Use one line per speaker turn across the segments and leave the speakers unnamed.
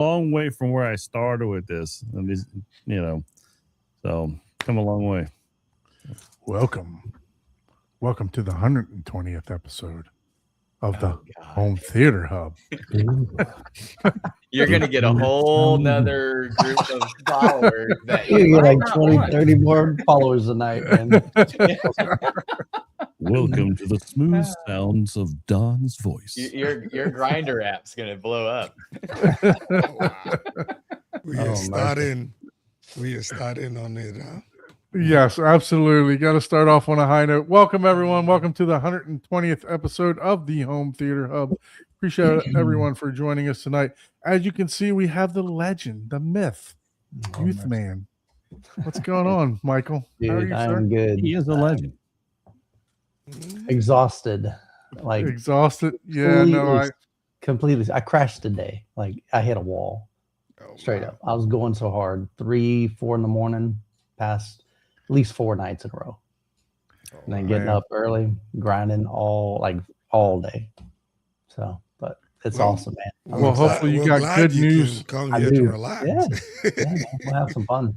long way from where I started with this. And these, so come a long way.
Welcome to the 120th episode of the Home Theater Hub.
You're going to get a whole nother group of followers.
You get like 20, 30 more followers tonight, man.
Welcome to the smooth sounds of Don's voice.
Your Grinder app's going to blow up.
We are starting on it, huh?
Yes, absolutely. Got to start off on a high note. Welcome, everyone. Welcome to the 120th episode of the Home Theater Hub. Appreciate everyone for joining us tonight. As you can see, we have the legend, the myth, Youth Man. What's going on, Michael?
Dude,
how are you, sir?
I'm good.
He is a legend.
Exhausted.
Exhausted? Yeah,
completely. I crashed today. Like, I hit a wall. Straight up. I was going so hard. 3, 4 in the morning, past at least 4 nights in a row. And then getting up early, grinding all day. So, but it's awesome, man.
Well, hopefully you got good news.
Come here to relax.
Yeah, we'll have some fun.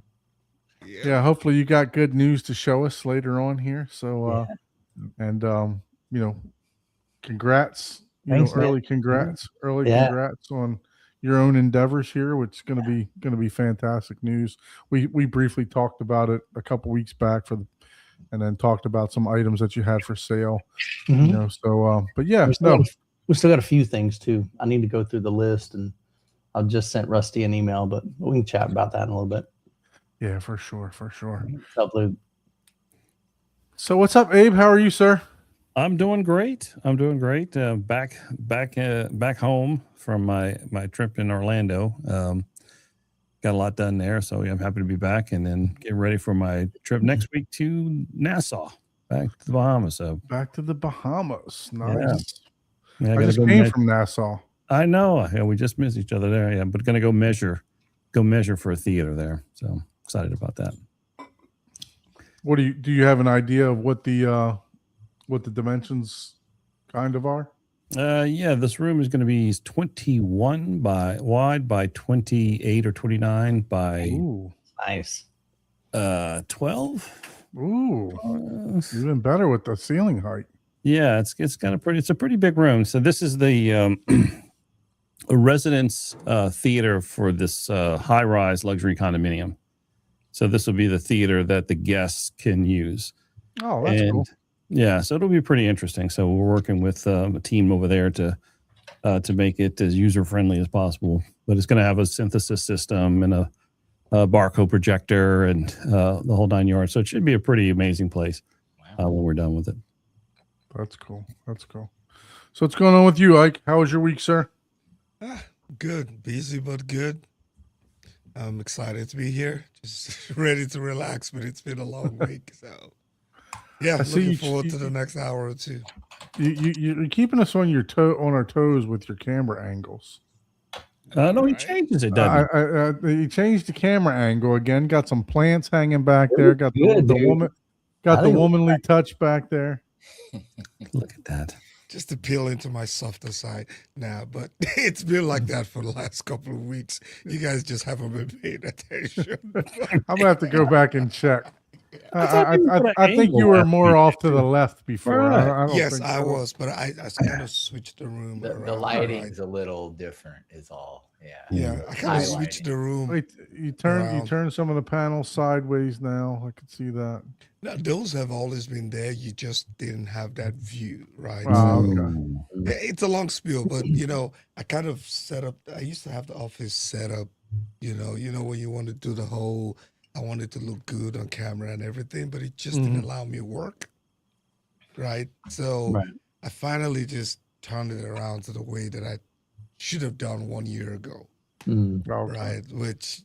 Yeah, hopefully you got good news to show us later on here. So, congrats.
Thanks,
early
man.
congrats on your own endeavors here, which is going to be fantastic news. We briefly talked about it a couple weeks back and then talked about some items that you had for sale.
Mm-hmm.
But yeah,
we still got a few things too. I need to go through the list, and I've just sent Rusty an email, but we can chat about that in a little bit.
Yeah, for sure.
What's up, Luke?
So what's up, Abe? How are you, sir?
I'm doing great. Back home from my trip in Orlando. Got a lot done there, so I'm happy to be back, and then get ready for my trip next week to Nassau, back to the Bahamas. So
back to the Bahamas. Nice.
Yeah,
I just came from Nassau.
I know. Yeah, we just missed each other there. Yeah, but gonna go measure for a theater there. So excited about that.
What do you have an idea of what the dimensions kind of are?
Yeah, this room is going to be 21 wide by 28 or 29 by
nice
12.
Ooh, even better with the ceiling height.
Yeah, it's a pretty big room. So this is the a residence theater for this high-rise luxury condominium. So this will be the theater that the guests can use.
Oh, that's cool.
Yeah, so it'll be pretty interesting. So we're working with a team over there to make it as user-friendly as possible. But it's going to have a synthesis system and a barcode projector and the whole 9 yards. So it should be a pretty amazing place when we're done with it.
That's cool. So what's going on with you, Ike? How was your week, sir?
Good. Busy, but good. I'm excited to be here. Just ready to relax, but it's been a long week. So, yeah, looking forward to the next hour or two.
You're keeping us on our toes with your camera angles.
No, he changes it, doesn't
he? He changed the camera angle again. Got some plants hanging back there. Got the womanly touch back there.
Look at that.
Just to peel into my softer side now, but it's been like that for the last couple of weeks. You guys just haven't been paying attention.
I'm gonna have to go back and check. I think you were more off to the left before.
Yes, I was, but I kind of switched the room.
The lighting's a little different, is all.
Yeah. I kind of switched the room.
Wait, you turn some of the panels sideways now. I could see that.
Now, those have always been there. You just didn't have that view, right?
Okay.
It's a long spiel, but I kind of set up. I used to have the office set up. When you want to do the whole. I wanted to look good on camera and everything, but it just didn't allow me to work. Right. So I finally just turned it around to the way that I should have done 1 year ago. Right. Which,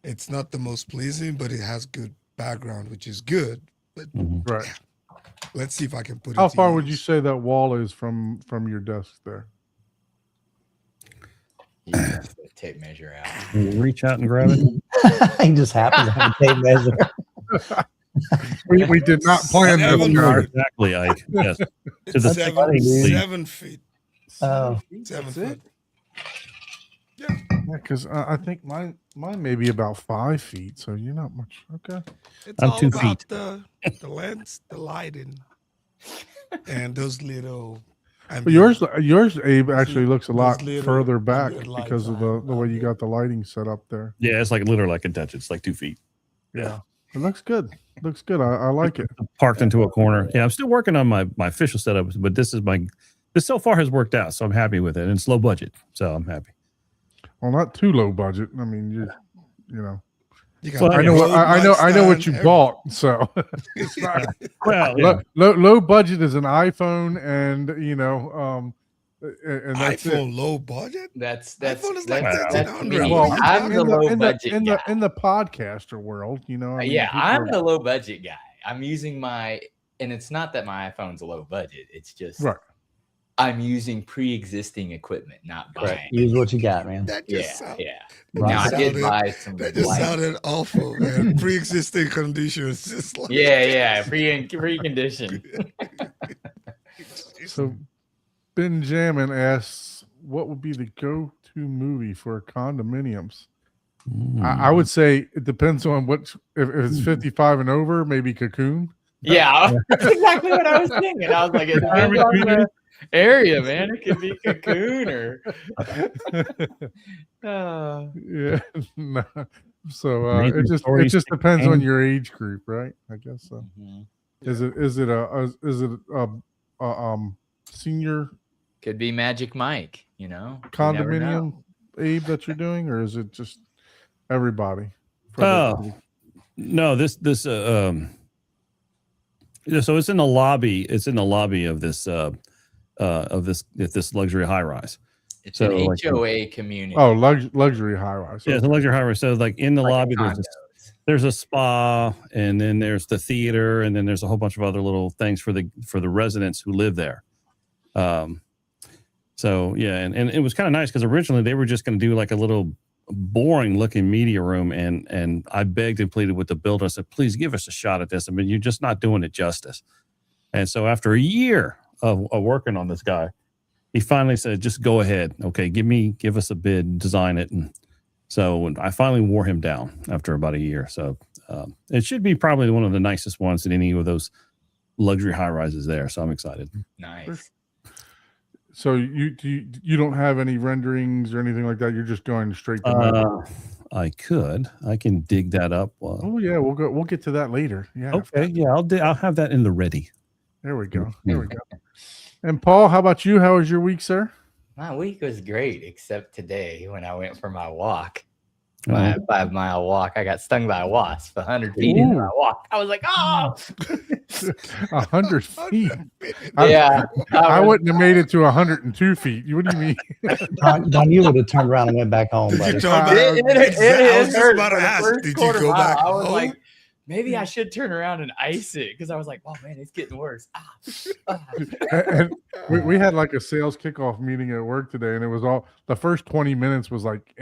it's not the most pleasing, but it has good background, which is good. But let's see if I can put it.
How far would you say that wall is from your desk there?
You have the tape measure out.
Reach out and grab it.
He just happens to have a tape measure.
we did not plan this.
Exactly, Ike. Yes.
It's 7 feet.
7
feet. Yeah.
because I think mine may be about 5 feet, so you're not much. Okay.
It's
I'm
all
2
about
feet.
the lens, the lighting, and those little.
But yours, Abe, actually looks a
those
lot
little
further back
ambient lights
because of the way you
ambient.
got the lighting set up there.
Yeah, it's like literally I can touch it. It's like 2 feet.
Yeah, it looks good. Looks good. I like it.
Parked into a corner. Yeah, I'm still working on my official setup, but this so far has worked out, so I'm happy with it. And it's low budget, so I'm happy.
Well, not too low budget. I mean, you know,
You got
Well,
I know
Rode
I know what
mics
you
down,
bought. So it's not
Well, yeah.
low budget is an iPhone, and and that's it.
iPhone low budget.
That's
iPhone is like
that's
1300.
me.
Well,
What
I'm the low
in
budget guy.
the podcaster world, I mean,
Yeah,
people
I'm
are-
the low budget guy. I'm using and it's not that my iPhone's a low budget. It's just
right.
I'm using pre-existing equipment, not
Correct.
buying.
Use what you got, man.
That
Yeah,
just sound,
yeah.
Right.
Now I did
sounded-
buy some.
that just
lights.
sounded awful, man. Pre-existing conditions, just like
Yeah, pre-conditioned.
So Benjamin asks, what would be the go-to movie for condominiums? I would say it depends on if it's 55 and over, maybe Cocoon.
Yeah, that's exactly what I was thinking. I was like, it depends on the area, man. It could be Cocoon or.
Yeah. No. So
Amazing
it
stories
just depends on
and-
your age group, right? I guess so.
Mhm.
Is it a senior
Could be Magic Mike, You never know.
condominium, Abe, that you're doing, or is it just everybody? For
Oh, no, so it's in the lobby. It's in the lobby of this luxury high rise.
It's
So,
an
like,
HOA community.
Oh, luxury high rise.
Yeah, it's a luxury high rise. So like in the
like
lobby,
condos.
there's a spa, and then there's the theater, and then there's a whole bunch of other little things for the residents who live there. So yeah, and it was kind of nice because originally they were just going to do like a little boring looking media room, and I begged and pleaded with the builder. I said, please give us a shot at this. I mean, you're just not doing it justice. And so after a year of working on this guy, he finally said, just go ahead. Okay, give us a bid, design it. And so I finally wore him down after about a year. So it should be probably one of the nicest ones in any of those luxury high rises there. So I'm excited.
Nice.
So you don't have any renderings or anything like that. You're just going straight to.
I can dig that up.
Oh yeah, we'll get to that later. Yeah.
Okay. Yeah, I'll have that in the ready.
There we go. There we go. And Paul, how about you? How was your week, sir?
My week was great, except today when I went for my walk.
Oh.
My 5-mile walk. I got stung by a wasp 100 feet into my walk. I was like, oh,
100 feet.
yeah.
I wouldn't have made it to 102 feet. What do you mean?
Don, you would have turned around and went back home,
Did you
buddy.
talk about?
It
I was just
hurt
about to
for the
ask.
first
Did you
quarter
go
mile.
back
I was
home?
like, maybe I should turn around and ice it because I was like, oh man, it's getting worse.
And we had like a sales kickoff meeting at work today, and it was all the first 20 minutes was like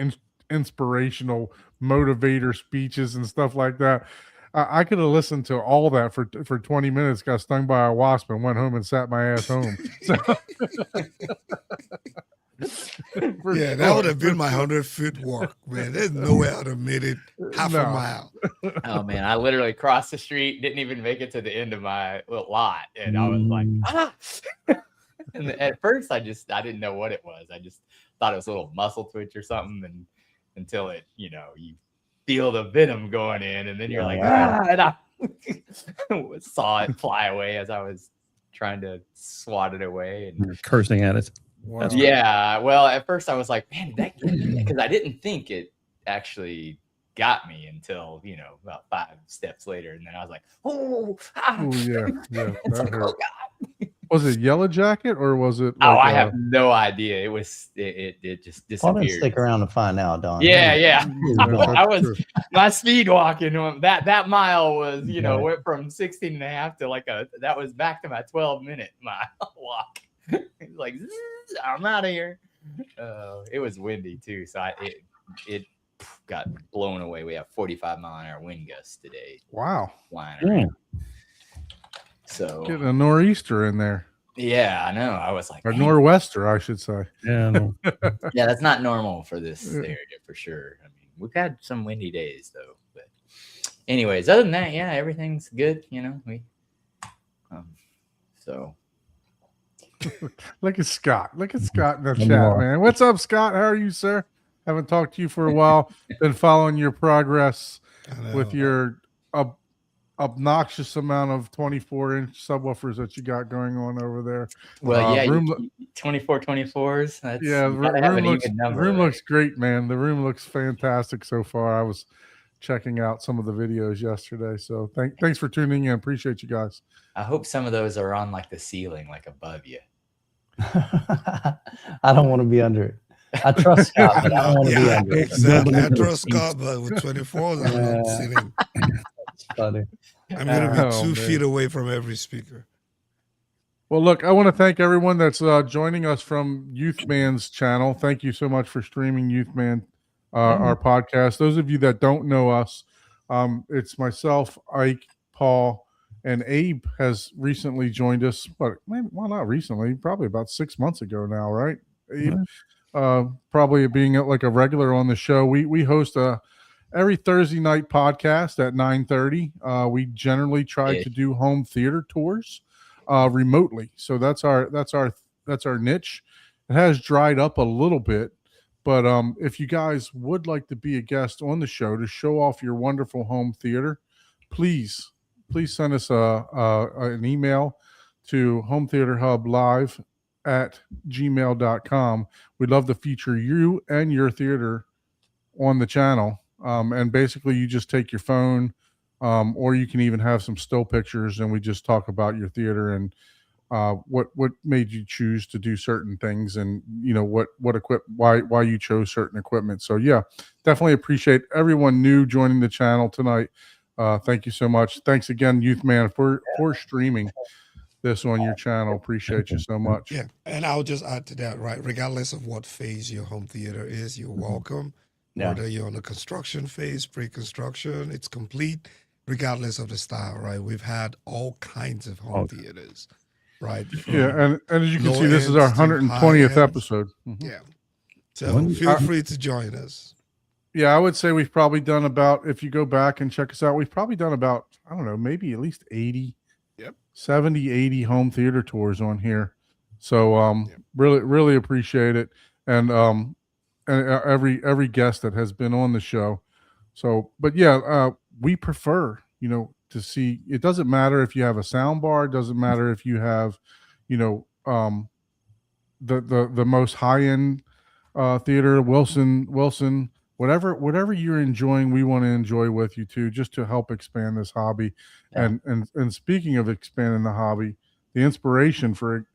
inspirational motivator speeches and stuff like that. I could have listened to all that for 20 minutes, got stung by a wasp, and went home and sat my ass home. So,
Yeah, that would have been my 100-foot walk, man. There's no way I'd have made it half a
No.
mile.
Oh man, I literally crossed the street, didn't even make it to the end of my little lot, and I was like, ah. And at first, I didn't know what it was. I just thought it was a little muscle twitch or something, and until it, you feel the venom going in, and then you're like, ah, and I saw it fly away as I was trying to swat it away, and
You're cursing at it.
wow.
yeah. Well, at first I was like, man, did that get me? Because I didn't think it actually got me until about 5 steps later, and then I was like, oh, ah.
Oh, yeah.
It's
That
like,
hurt.
oh god.
Was it Yellow Jacket or was it?
Oh,
like,
I have no idea. It was it just
Paul didn't
disappeared.
stick around to find out, Don.
Yeah.
Yeah,
I
that's
was
true.
my speed walking. That mile was
Yeah.
went from 16 and a half to that was back to my 12-minute mile walk. It's like zzz, I'm out of here. It was windy too, so it got blown away. We have 45-mile-an-hour wind gusts today
Wow.
flying
Yeah.
around. So
Getting a nor'easter in there.
Yeah, I know. I was like,
Or
"Dang."
Nor'wester, I should say.
Yeah, no.
Yeah, that's not normal for this
Yeah.
area for sure. I mean, we've had some windy days though, but anyways, other than that, yeah, everything's good. So
Look at Scott. Look at Scott in the
One
chat,
more.
man. What's up, Scott? How are you, sir? Haven't talked to you for a while. Been following your progress
I
with
know.
your obnoxious amount of 24-inch subwoofers that you got going on over there.
well, yeah,
room
24s. That's
Yeah,
you gotta have an even number.
room
right?
looks great, man. The room looks fantastic so far. I was checking out some of the videos yesterday, so thanks for tuning in. Appreciate you guys.
I hope some of those are on like the ceiling, like above you.
I don't want to be under it. I trust Scott, but I don't want to be
Yeah,
under it.
exactly. I
Nobody
trust Scott, but with 24s, I'm not
Yeah.
sitting.
It's funny.
I'm going to be
Oh,
2
man.
feet away from every speaker.
Well, look, I want to thank everyone that's joining us from Youthman's channel. Thank you so much for streaming Youthman, our podcast. Those of you that don't know us, it's myself, Ike, Paul, and Abe has recently joined us. But well, not recently, probably about 6 months ago now, right? Abe, probably being like a regular on the show. We host every Thursday night podcast at 9:30. We generally try
Yeah.
to do home theater tours remotely. So that's our niche. It has dried up a little bit, but if you guys would like to be a guest on the show to show off your wonderful home theater, please send us an email to hometheaterhublive@gmail.com. We'd love to feature you and your theater on the channel. And basically you just take your phone, or you can even have some still pictures, and we just talk about your theater and what made you choose to do certain things, and why you chose certain equipment. So yeah, definitely appreciate everyone new joining the channel tonight. Thank you so much. Thanks again, Youthman, for streaming this on your channel. Appreciate you so much.
Yeah. And I'll just add to that, right? Regardless of what phase your home theater is, you're welcome.
Yeah.
Whether you're on the construction phase, pre-construction, it's complete, regardless of the style, right? We've had all kinds of home theaters, right?
Yeah, and as you can
low
see, this is our
ends to
120th
high ends.
episode. Mhm.
Yeah. So feel free to join us.
Yeah, I would say we've probably done about, if you go back and check us out, we've probably done about, I don't know, maybe at least 80, 70, 80 home theater tours on here. So really appreciate it. And every guest that has been on the show. So, but yeah, we prefer, to see, it doesn't matter if you have a sound bar, it doesn't matter if you have, the most high-end theater, Wilson, whatever you're enjoying, we want to enjoy with you too, just to help expand this hobby.
Yeah.
And speaking of expanding the hobby, the inspiration for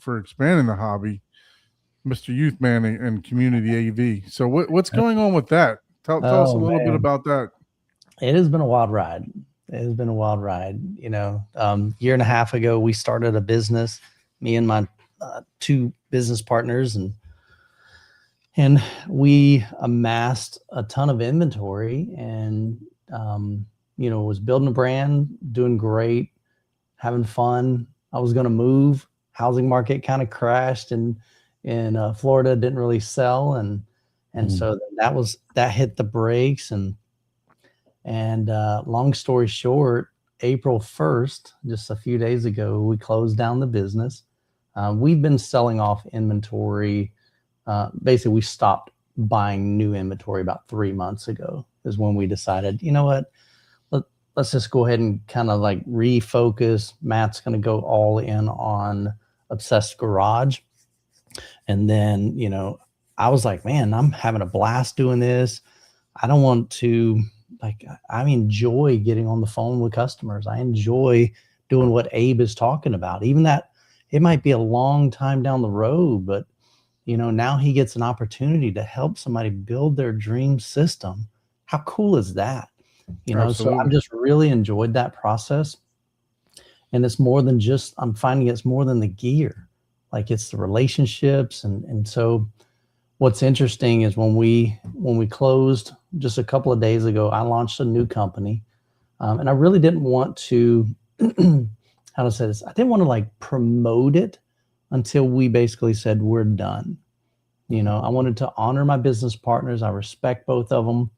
expanding the hobby, Mr. Youthman and Community AV. So what's going on with that? Tell us a little bit about that.
It has been a wild ride. Year and a half ago, we started a business, me and my two business partners, and we amassed a ton of inventory, and was building a brand, doing great, having fun. I was going to move. Housing market kind of crashed, and in Florida didn't really sell, and so that hit the brakes, and long story short, April 1st, just a few days ago, we closed down the business. We've been selling off inventory. Basically, we stopped buying new inventory about 3 months ago is when we decided, you know what, let's just go ahead and kind of like refocus. Matt's going to go all in on Obsessed Garage. And then, I was like, man, I'm having a blast doing this. I don't want to, I enjoy getting on the phone with customers. I enjoy doing what Abe is talking about. Even that it might be a long time down the road, but now he gets an opportunity to help somebody build their dream system. How cool is that? So
Absolutely.
I've just really enjoyed that process. And it's more than just, I'm finding it's more than the gear. Like it's the relationships. And so what's interesting is when we closed just a couple of days ago, I launched a new company. And I really didn't want to how to say this. I didn't want to like promote it until we basically said we're done. I wanted to honor my business partners. I respect both of them.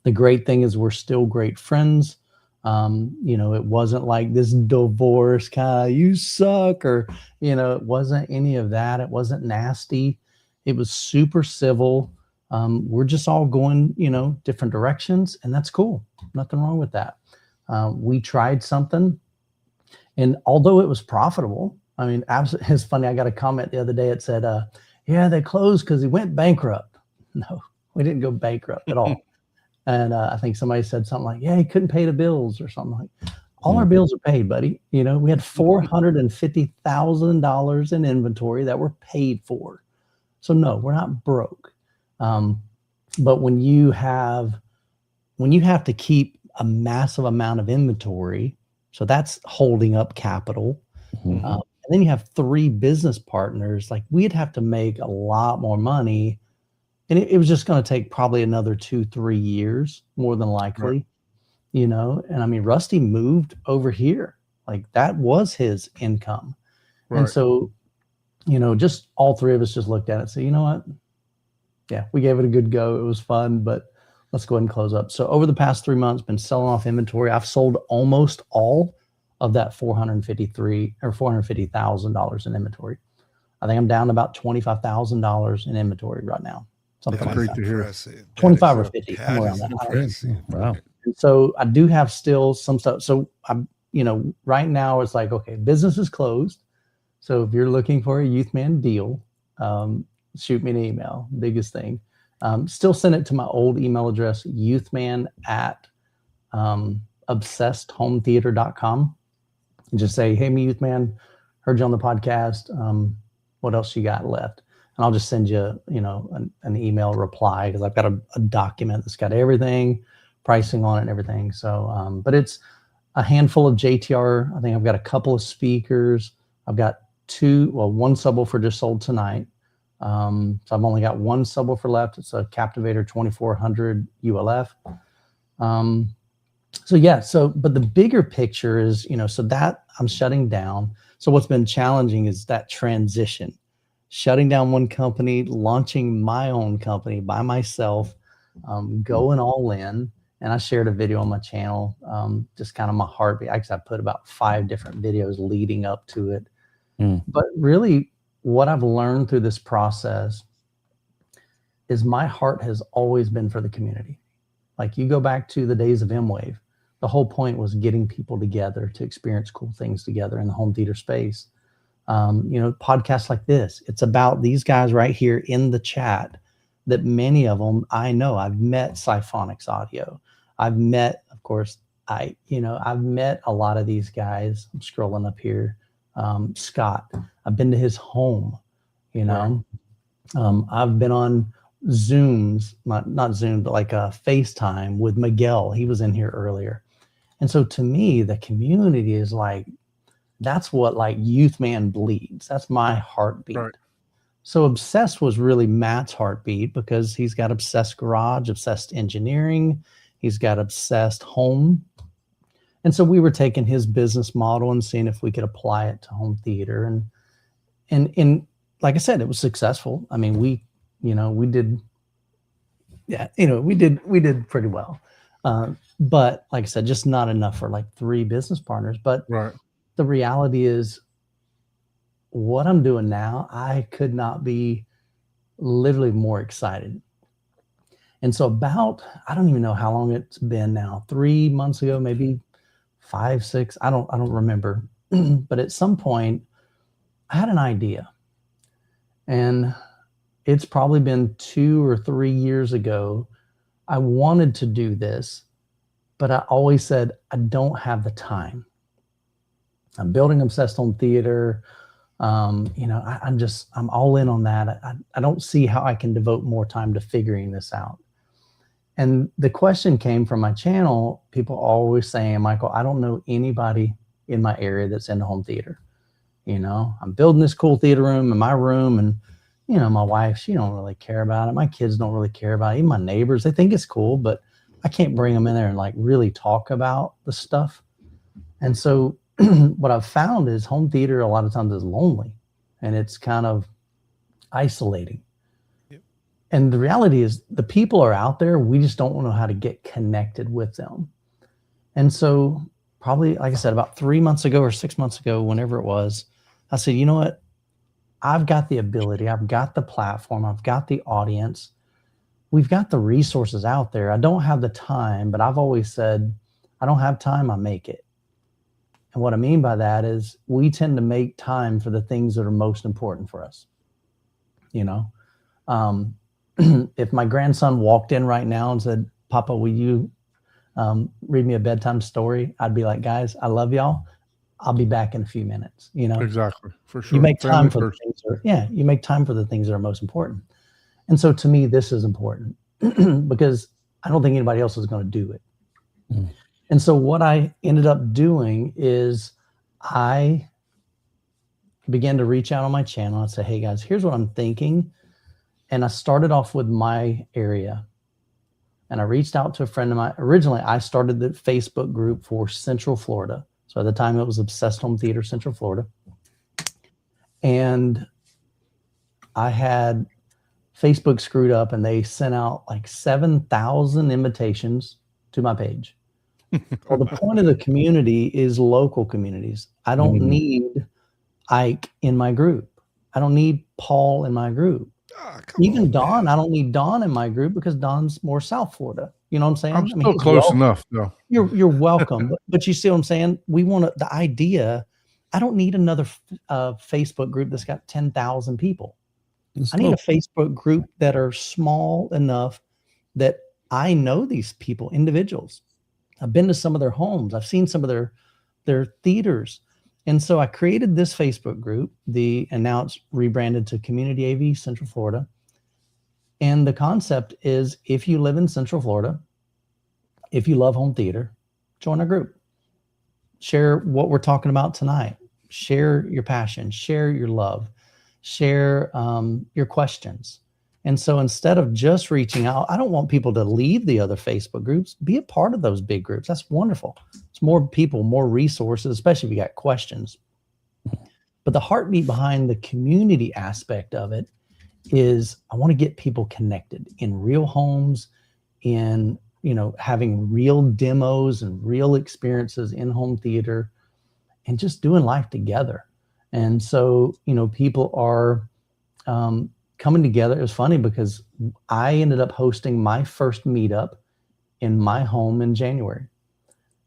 The great thing is we're still great friends. It wasn't like this divorce kind of, you suck, or, it wasn't any of that. It wasn't nasty. It was super civil. We're just all going, different directions, and that's cool. Nothing wrong with that. We tried something, and although it was profitable, I mean, absolutely, it's funny. I got a comment the other day. It said, yeah, they closed because he went bankrupt. No, we didn't go bankrupt at all. And I think somebody said something like, yeah, he couldn't pay the bills or something like that. All our bills are paid, buddy. We had $450,000 in inventory that were paid for. So no, we're not broke. But when you have to keep a massive amount of inventory, so that's holding up capital.
Mhm.
And then you have 3 business partners, like we'd have to make a lot more money. And it was just going to take probably another 2-3 years, more than likely, and I mean, Rusty moved over here, like that was his income.
Right.
And so, just all 3 of us just looked at it and said, you know what? Yeah, we gave it a good go. It was fun, but let's go ahead and close up. So over the past 3 months, been selling off inventory. I've sold almost all of that $450,000 in inventory. I think I'm down to about $25,000 in inventory right now. Something
That's
like
great
that.
to hear.
Impressive. That
25 or
is-
50,
that
somewhere
is
around that.
impressive.
Wow.
And so I do have still some stuff. So I'm, right now it's like, okay, business is closed. So if you're looking for a Youth Man deal, shoot me an email. Biggest thing. Still send it to my old email address, youthman@obsessedhometheater.com. And just say, hey, me, Youth Man, heard you on the podcast. What else you got left? And I'll just send you, an email reply, because I've got a document that's got everything, pricing on it and everything. So, but it's a handful of JTR. I think I've got a couple of speakers. I've got one subwoofer just sold tonight. So I've only got one subwoofer left. It's a Captivator 2400 ULF. But the bigger picture is, so that I'm shutting down. So what's been challenging is that transition, shutting down one company, launching my own company by myself, going all in. And I shared a video on my channel, just kind of my heartbeat. I put about 5 different videos leading up to it. But really, what I've learned through this process is my heart has always been for the community. Like, you go back to the days of M-Wave, the whole point was getting people together to experience cool things together in the home theater space. Podcasts like this, it's about these guys right here in the chat that many of them I know. I've met Siphonics Audio. I've met, of course, I've met a lot of these guys. I'm scrolling up here. Scott, I've been to his home, I've been on Zooms, not Zoom, but like a FaceTime with Miguel. He was in here earlier. And so to me, the community is like, that's what like Youth Man bleeds. That's my heartbeat.
Right.
So Obsessed was really Matt's heartbeat, because he's got Obsessed Garage, Obsessed Engineering. He's got Obsessed Home. And so we were taking his business model and seeing if we could apply it to home theater. And like I said, it was successful. I mean, we did pretty well. But like I said, just not enough for like 3 business partners. But
Right.
the reality is, what I'm doing now, I could not be literally more excited. And so I don't even know how long it's been now, 3 months ago, maybe 5, 6, I don't remember. But at some point I had an idea, and it's probably been 2 or 3 years ago. I wanted to do this, but I always said, I don't have the time. I'm building Obsessed Home Theater. I'm all in on that. I don't see how I can devote more time to figuring this out. And the question came from my channel, people always saying, Michael, I don't know anybody in my area that's into home theater. I'm building this cool theater room in my room, and my wife, she don't really care about it. My kids don't really care about it. Even my neighbors, they think it's cool, but I can't bring them in there and like really talk about the stuff. And so what I've found is home theater a lot of times is lonely and it's kind of isolating.
Yep.
And the reality is the people are out there. We just don't know how to get connected with them. And so probably, like I said, about 3 months ago or 6 months ago, whenever it was, I said, you know what? I've got the ability. I've got the platform. I've got the audience. We've got the resources out there. I don't have the time, but I've always said, I don't have time, I make it. And what I mean by that is we tend to make time for the things that are most important for us. You know, if my grandson walked in right now and said, Papa, will you read me a bedtime story? I'd be like, guys, I love y'all. I'll be back in a few minutes. You know,
Exactly. For sure.
you make time
Family
for the
first.
things that are, yeah, you make time for the things that are most important. And so to me, this is important because I don't think anybody else is going to do it.
Mm.
And so what I ended up doing is I began to reach out on my channel and say, hey guys, here's what I'm thinking. And I started off with my area. And I reached out to a friend of mine. Originally, I started the Facebook group for Central Florida. So at the time it was Obsessed Home Theater Central Florida. And I had Facebook screwed up and they sent out like 7,000 invitations to my page. Well, the point of the community is local communities. I don't
Mhm.
need Ike in my group. I don't need Paul in my group.
Ah, come
Even
on,
Don,
man.
I don't need Don in my group because Don's more South Florida. You know what I'm saying?
I'm
I mean,
still
he's
close
welcome.
enough, though.
You're welcome, but you see what I'm saying? We want to, the idea. I don't need another Facebook group that's got 10,000 people.
It's
I need a
local.
Facebook group that are small enough that I know these people, individuals. I've been to some of their homes. I've seen some of their theaters. And so I created this Facebook group, and now it's rebranded to Community AV Central Florida. And the concept is if you live in Central Florida, if you love home theater, join our group. Share what we're talking about tonight. Share your passion, share your love, share your questions. And so instead of just reaching out, I don't want people to leave the other Facebook groups. Be a part of those big groups. That's wonderful. It's more people, more resources, especially if you got questions. But the heartbeat behind the community aspect of it is I want to get people connected in real homes, in, you know, having real demos and real experiences in home theater and just doing life together. And so, you know, people are coming together. It was funny because I ended up hosting my first meetup in my home in January.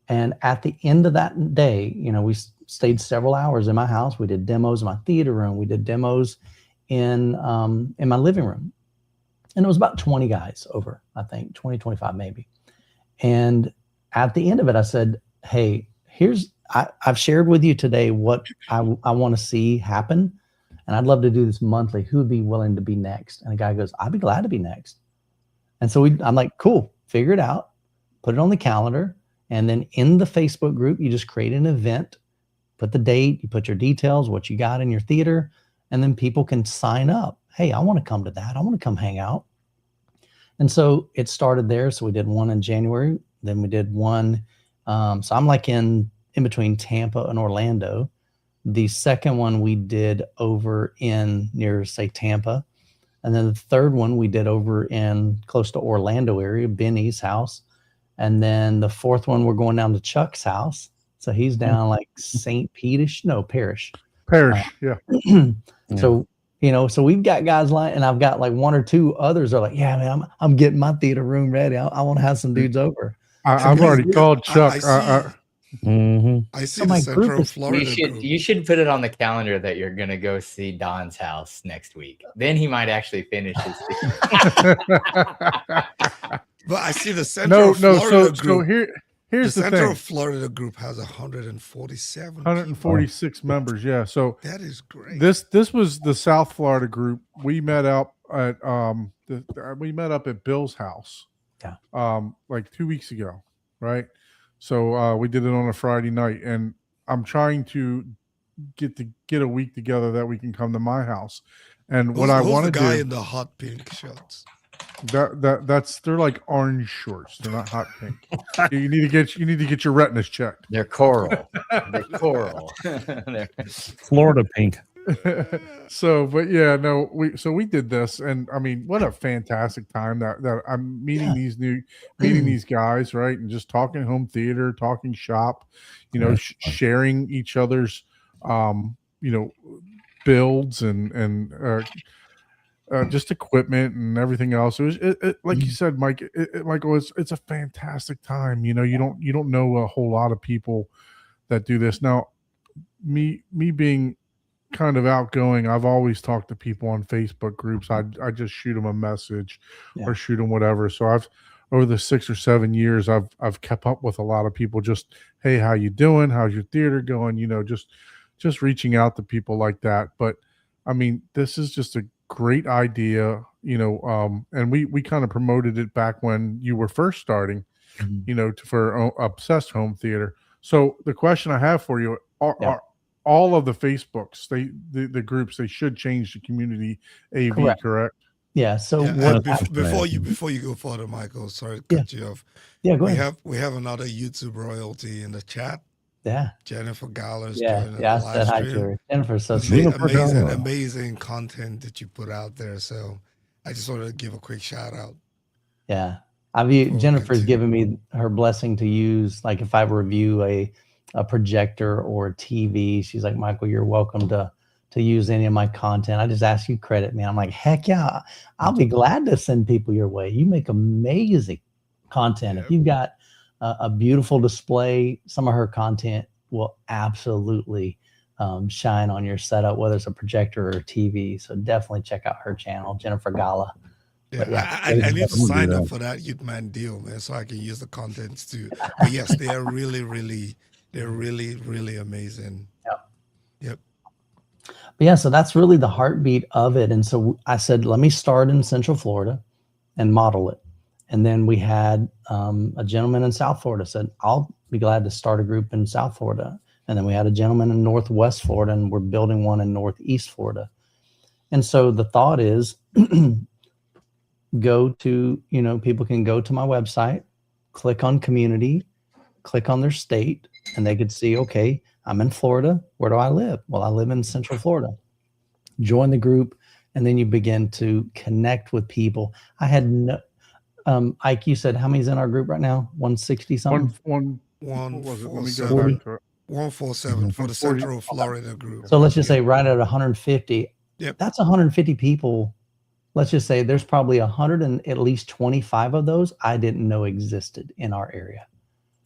And at the end of that day, you know, we stayed several hours in my house. We did demos in my theater room. We did demos in my living room. And it was about 20 guys over, I think 20, 25 maybe. And at the end of it, I said, hey, I've shared with you today what I want to see happen. And I'd love to do this monthly. Who would be willing to be next? And the guy goes, I'd be glad to be next. And so I'm like, cool, figure it out, put it on the calendar. And then in the Facebook group, you just create an event, put the date, you put your details, what you got in your theater, and then people can sign up. Hey, I want to come to that. I want to come hang out. And so it started there. So we did one in January. Then we did one. So I'm like in between Tampa and Orlando. The second one we did over in near, say, Tampa. And then the third one we did over in close to Orlando area, Benny's house. And then the fourth one, we're going down to Chuck's house. So he's down like St. Parish.
Parish, yeah.
So, you know, so we've got guys and I've got like one or two others are like, yeah, man, I'm getting my theater room ready. I want to have some dudes over.
I've already called Chuck.
I see
So
the
my group
Central
is-
Florida group.
You should put it on the calendar that you're gonna go see Don's house next week. Then he might actually finish his
But I see the Central Florida
So
group.
here's
the
the
Central
thing.
Florida group has 147
146 members, yeah. So
That is great.
this was the South Florida group. We met up at Bill's house.
Yeah.
Like 2 weeks ago, right? So we did it on a Friday night, and I'm trying to get a week together that we can come to my house. And what I
Who's
want to
the guy
do,
in the hot pink shirts?
That's they're like orange shorts. They're not hot pink. You need to get your retinas checked.
They're coral. They're coral. They're-
Florida pink.
So, but yeah, no, we did this, and I mean, what a fantastic time that I'm meeting these guys, right, and just talking home theater, talking shop, sharing each other's, builds and just equipment and everything else. It was like you said, Mike. Michael, it's a fantastic time. You don't know a whole lot of people that do this. Now, me being kind of outgoing, I've always talked to people on Facebook groups. I just shoot them a message or shoot them whatever. So I've over the 6 or 7 years, I've kept up with a lot of people. Just, hey, how you doing? How's your theater going? Just reaching out to people like that. But I mean, this is just a great idea, and we kind of promoted it back when you were first starting, for Obsessed Home Theater. So the question I have for you are all of the Facebooks, the groups, they should change to community AV, correct?
Yeah. So
before you go further, Michael, sorry to cut you off.
Yeah, go ahead.
We have another YouTube royalty in the chat.
Yeah.
Jennifer Gallers.
Yeah. I said hi to her. Jennifer's so sweet.
Amazing content that you put out there. So I just wanted to give a quick shout out.
Yeah. Jennifer's given me her blessing to use, like if I review a projector or a TV, she's like, Michael, you're welcome to use any of my content. I just ask you credit, man. I'm like, heck yeah, I'll be glad to send people your way. You make amazing content. If you've got a beautiful display, some of her content will absolutely shine on your setup, whether it's a projector or a TV. So definitely check out her channel, Jennifer Gala.
Yeah, I need to sign up for that Youth Man deal, man, so I can use the contents too. But yes, they are really amazing. Yep.
But yeah, so that's really the heartbeat of it. And so I said, let me start in Central Florida and model it. And then we had a gentleman in South Florida said, I'll be glad to start a group in South Florida. And then we had a gentleman in Northwest Florida, and we're building one in Northeast Florida. And so the thought is people can go to my website, click on community, click on their state, and they could see, okay, I'm in Florida. Where do I live? Well, I live in Central Florida. Join the group, and then you begin to connect with people. I had no, Ike, you said how many's in our group right now? 160 something?
147 for the Central Florida group.
So let's just say right at 150.
Yep.
That's 150 people. Let's just say there's probably 100 and at least 25 of those I didn't know existed in our area.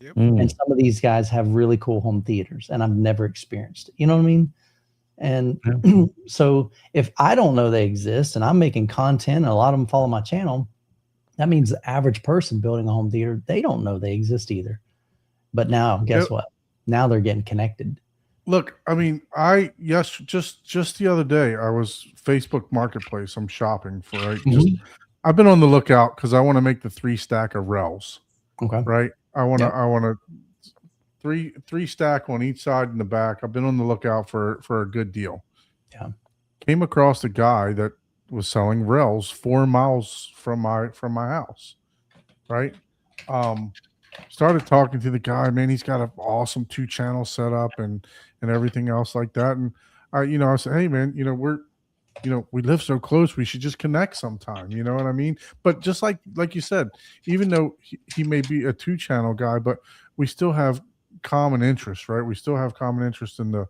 Yep.
And some of these guys have really cool home theaters, and I've never experienced it. You know what I mean? And so if I don't know they exist and I'm making content and a lot of them follow my channel, that means the average person building a home theater, they don't know they exist either. But now, guess what? Now they're getting connected.
Look, I mean, just the other day, I was Facebook Marketplace. I'm shopping for, right? I've been on the lookout because I want to make the 3 stack of rails.
Okay.
Right. I want to 3 stack on each side and the back. I've been on the lookout for a good deal.
Yeah.
Came across a guy that was selling rails 4 miles from my house. Right. Started talking to the guy, man. He's got an awesome 2-channel setup and everything else like that. And I said, hey man, we live so close, we should just connect sometime. You know what I mean? But just like you said, even though he may be a 2-channel guy, but we still have common interests, right? We still have common interest in the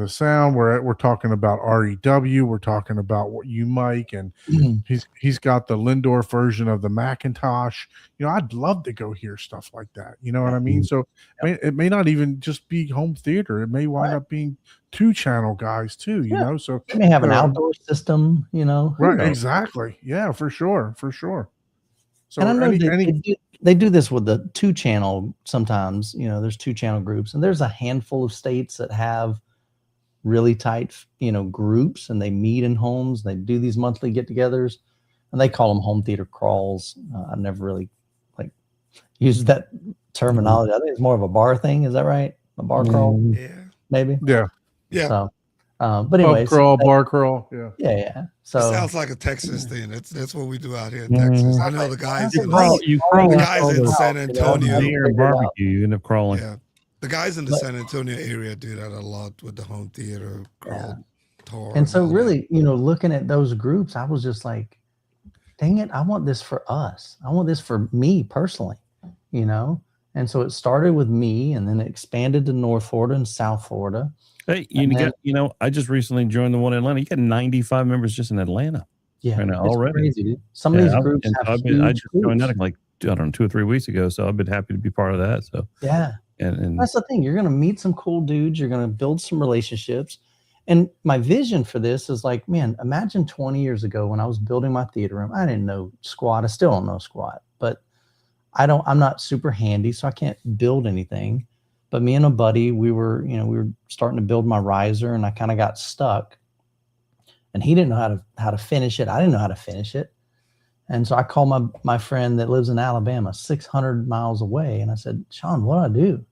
sound. We're talking about REW. We're talking about what you mic, and he's got the Lindor version of the Macintosh. I'd love to go hear stuff like that. You know what I mean? So it may not even just be home theater. It may wind up being 2-channel guys too. You know, so
they may have an outdoor system.
Right? Exactly. Yeah, for sure. So
and I know they do this with the 2-channel sometimes. There's 2-channel groups, and there's a handful of states that have really tight, groups, and they meet in homes. They do these monthly get-togethers, and they call them home theater crawls. I've never really used that terminology. I think it's more of a bar thing. Is that right? A bar crawl,
Yeah.
maybe.
Yeah.
Yeah.
So, But
Pub
anyway,
crawl, bar crawl. Yeah.
yeah.
It
So
sounds like a Texas thing. That's what we do out here in Texas. I know the guys.
You
In
crawl,
the,
you crawl
the
with
guys
all
in
the
San
all
Antonio.
the beer and
Figure it out.
barbecue. You end up crawling.
Yeah, the guys in the
But-
San Antonio area do that a lot with the home theater crawl tour.
and so
all that.
really, looking at those groups, I was just like, dang it, I want this for us. I want this for me personally, And so it started with me, and then it expanded to North Florida and South Florida.
Hey,
And then-
I just recently joined the one in Atlanta. You got 95 members just in Atlanta.
Yeah,
Right now,
it's
already.
crazy, dude. Some of these
Yeah,
groups
and
have
I
huge
just joined that
groups.
like, I don't know, 2 or 3 weeks ago. So I've been happy to be part of that. So,
Yeah.
and
That's the thing. You're going to meet some cool dudes. You're going to build some relationships. And my vision for this is like, man, imagine 20 years ago when I was building my theater room. I didn't know squat. I still don't know squat, but I'm not super handy, so I can't build anything. But me and a buddy, we were starting to build my riser, and I kind of got stuck. And he didn't know how to finish it. I didn't know how to finish it. And so I called my friend that lives in Alabama, 600 miles away. And I said, Sean, what do I do?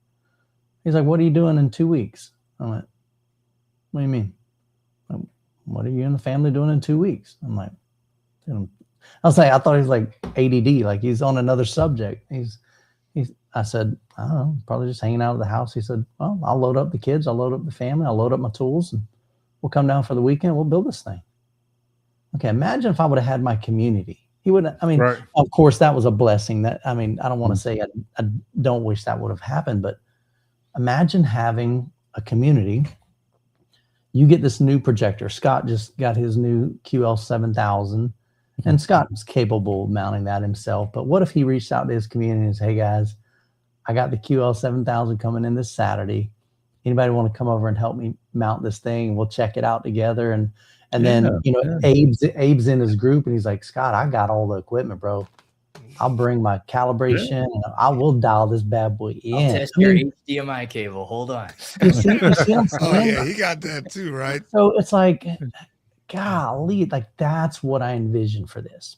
He's like, what are you doing in 2 weeks? I went, what do you mean? What are you and the family doing in 2 weeks? I'm like, I thought he was like ADD, like he's on another subject. I said, I don't know, probably just hanging out at the house. He said, well, I'll load up the kids. I'll load up the family. I'll load up my tools, and we'll come down for the weekend. We'll build this thing. Okay. Imagine if I would have had my community. He wouldn't,
Right.
Of course that was a blessing. I don't want to say I don't wish that would have happened, but imagine having a community. You get this new projector. Scott just got his new QL7000, and Scott was capable of mounting that himself. But what if he reached out to his community and said, hey guys, I got the QL7000 coming in this Saturday. Anybody want to come over and help me mount this thing? We'll check it out together. And then, Abe's in his group, and he's like, Scott, I got all the equipment, bro. I'll bring my calibration, and I will dial this bad boy in.
I'll test your HDMI cable. Hold on.
You see what I'm
Oh
saying?
yeah, he got that too, right?
So it's like, golly, like that's what I envisioned for this.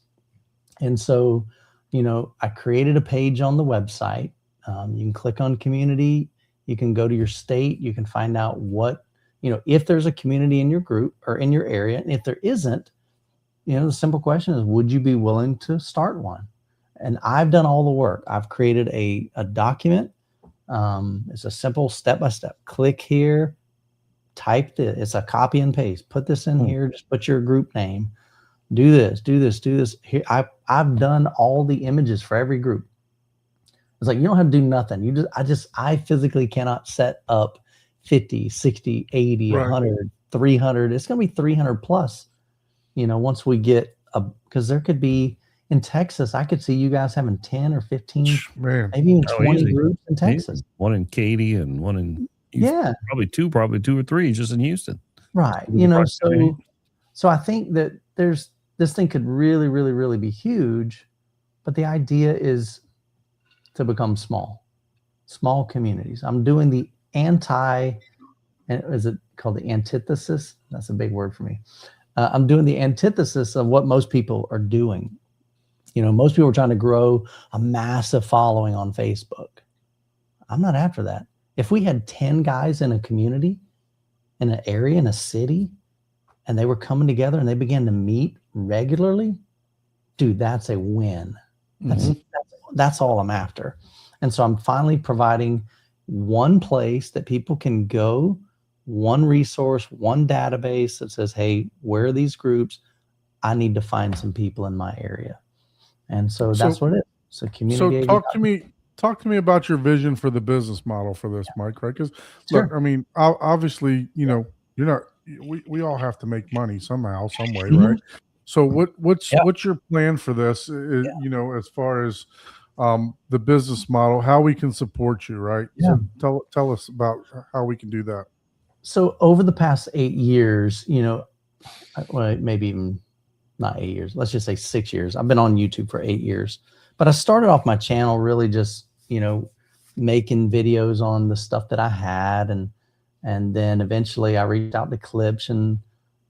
And so, I created a page on the website. You can click on community. You can go to your state. You can find out what, if there's a community in your group or in your area. And if there isn't, the simple question is, would you be willing to start one? And I've done all the work. I've created a document. It's a simple step-by-step. Click here, type this. It's a copy and paste. Put this in here. Just put your group name. Do this, do this, do this. Here, I've done all the images for every group. It's like, you don't have to do nothing. I physically cannot set up 50, 60, 80,
Right.
100, 300. It's going to be 300 plus, once we get because there could be in Texas, I could see you guys having 10 or 15,
Man.
maybe even
Oh,
20
easy.
groups in Texas.
one in Katy and one in Houston.
Yeah.
probably two or three just in Houston.
Right.
With the proximity.
So I think that this thing could really, really, really be huge, but the idea is to become small communities. I'm doing the is it called the antithesis? That's a big word for me. I'm doing the antithesis of what most people are doing. Most people are trying to grow a massive following on Facebook. I'm not after that. If we had 10 guys in a community, in an area, in a city, and they were coming together and they began to meet regularly, dude, that's a win. That's all I'm after. And so I'm finally providing one place that people can go, one resource, one database that says, hey, where are these groups? I need to find some people in my area. And so that's what it is. So community.
So talk to me about your vision for the business model for this, Mike, right? Because
Sure.
look, I mean, obviously, you're not, we all have to make money somehow, some way,
Mhm.
right? So what's
Yeah.
your plan for this, as far as the business model, how we can support you, right?
Yeah.
So tell us about how we can do that.
So over the past 8 years, well, maybe even not 8 years, let's just say 6 years. I've been on YouTube for 8 years, but I started off my channel really just, making videos on the stuff that I had. And then eventually I reached out to Clips and,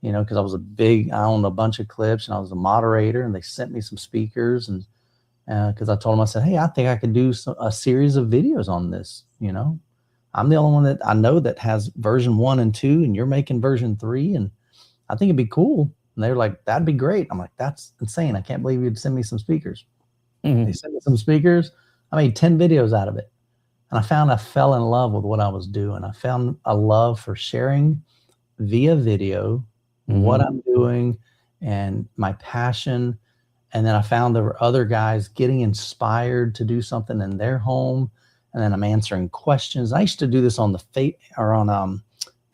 cause I owned a bunch of Clips and I was a moderator, and they sent me some speakers. And cause I told them, I said, hey, I think I could do a series of videos on this, I'm the only one that I know that has version 1 and 2, and you're making version 3, and I think it'd be cool. And they were like, that'd be great. I'm like, that's insane. I can't believe you'd send me some speakers.
Mhm.
They sent me some speakers. I made 10 videos out of it. And I found I fell in love with what I was doing. I found a love for sharing via video what I'm doing and my passion. And then I found there were other guys getting inspired to do something in their home. And then I'm answering questions. I used to do this on the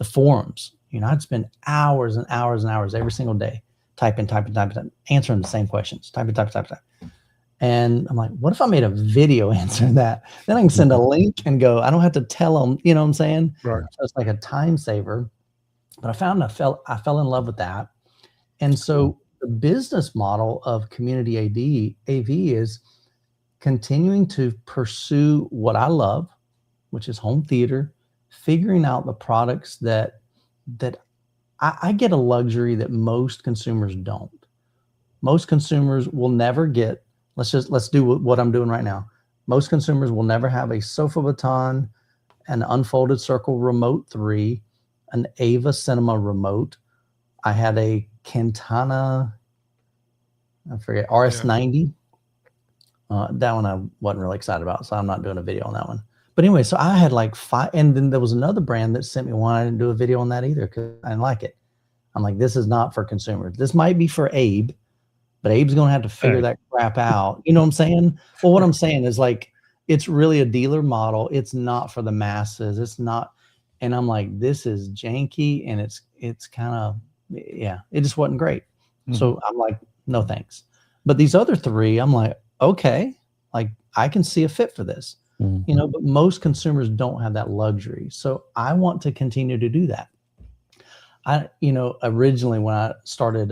forums. You know, I'd spend hours and hours and hours every single day typing, answering the same questions, typing. And I'm like, what if I made a video answering that? Then I can send a link and go, I don't have to tell them, you know what I'm saying?
Right.
So it's like a time saver. But I found I fell in love with that. And so the business model of Community AV is continuing to pursue what I love, which is home theater, figuring out the products that I get a luxury that most consumers don't. Most consumers will never get, let's do what I'm doing right now. Most consumers will never have a Sofa Baton, an Unfolded Circle Remote 3, an Ava Cinema remote. I had a Cantana, I forget, RS90. That one I wasn't really excited about, so I'm not doing a video on that one. But anyway, so I had like 5, and then there was another brand that sent me one. I didn't do a video on that either because I didn't like it. I'm like, this is not for consumers. This might be for Abe, but Abe's going to have to figure that crap out. You know what I'm saying? Well, what I'm saying is like, it's really a dealer model. It's not for the masses. It's not. And I'm like, this is janky, and it's kind of, yeah, it just wasn't great. So I'm like, no thanks. But these other 3, I'm like, okay, like I can see a fit for this, you know, but most consumers don't have that luxury. So I want to continue to do that. You know, originally when I started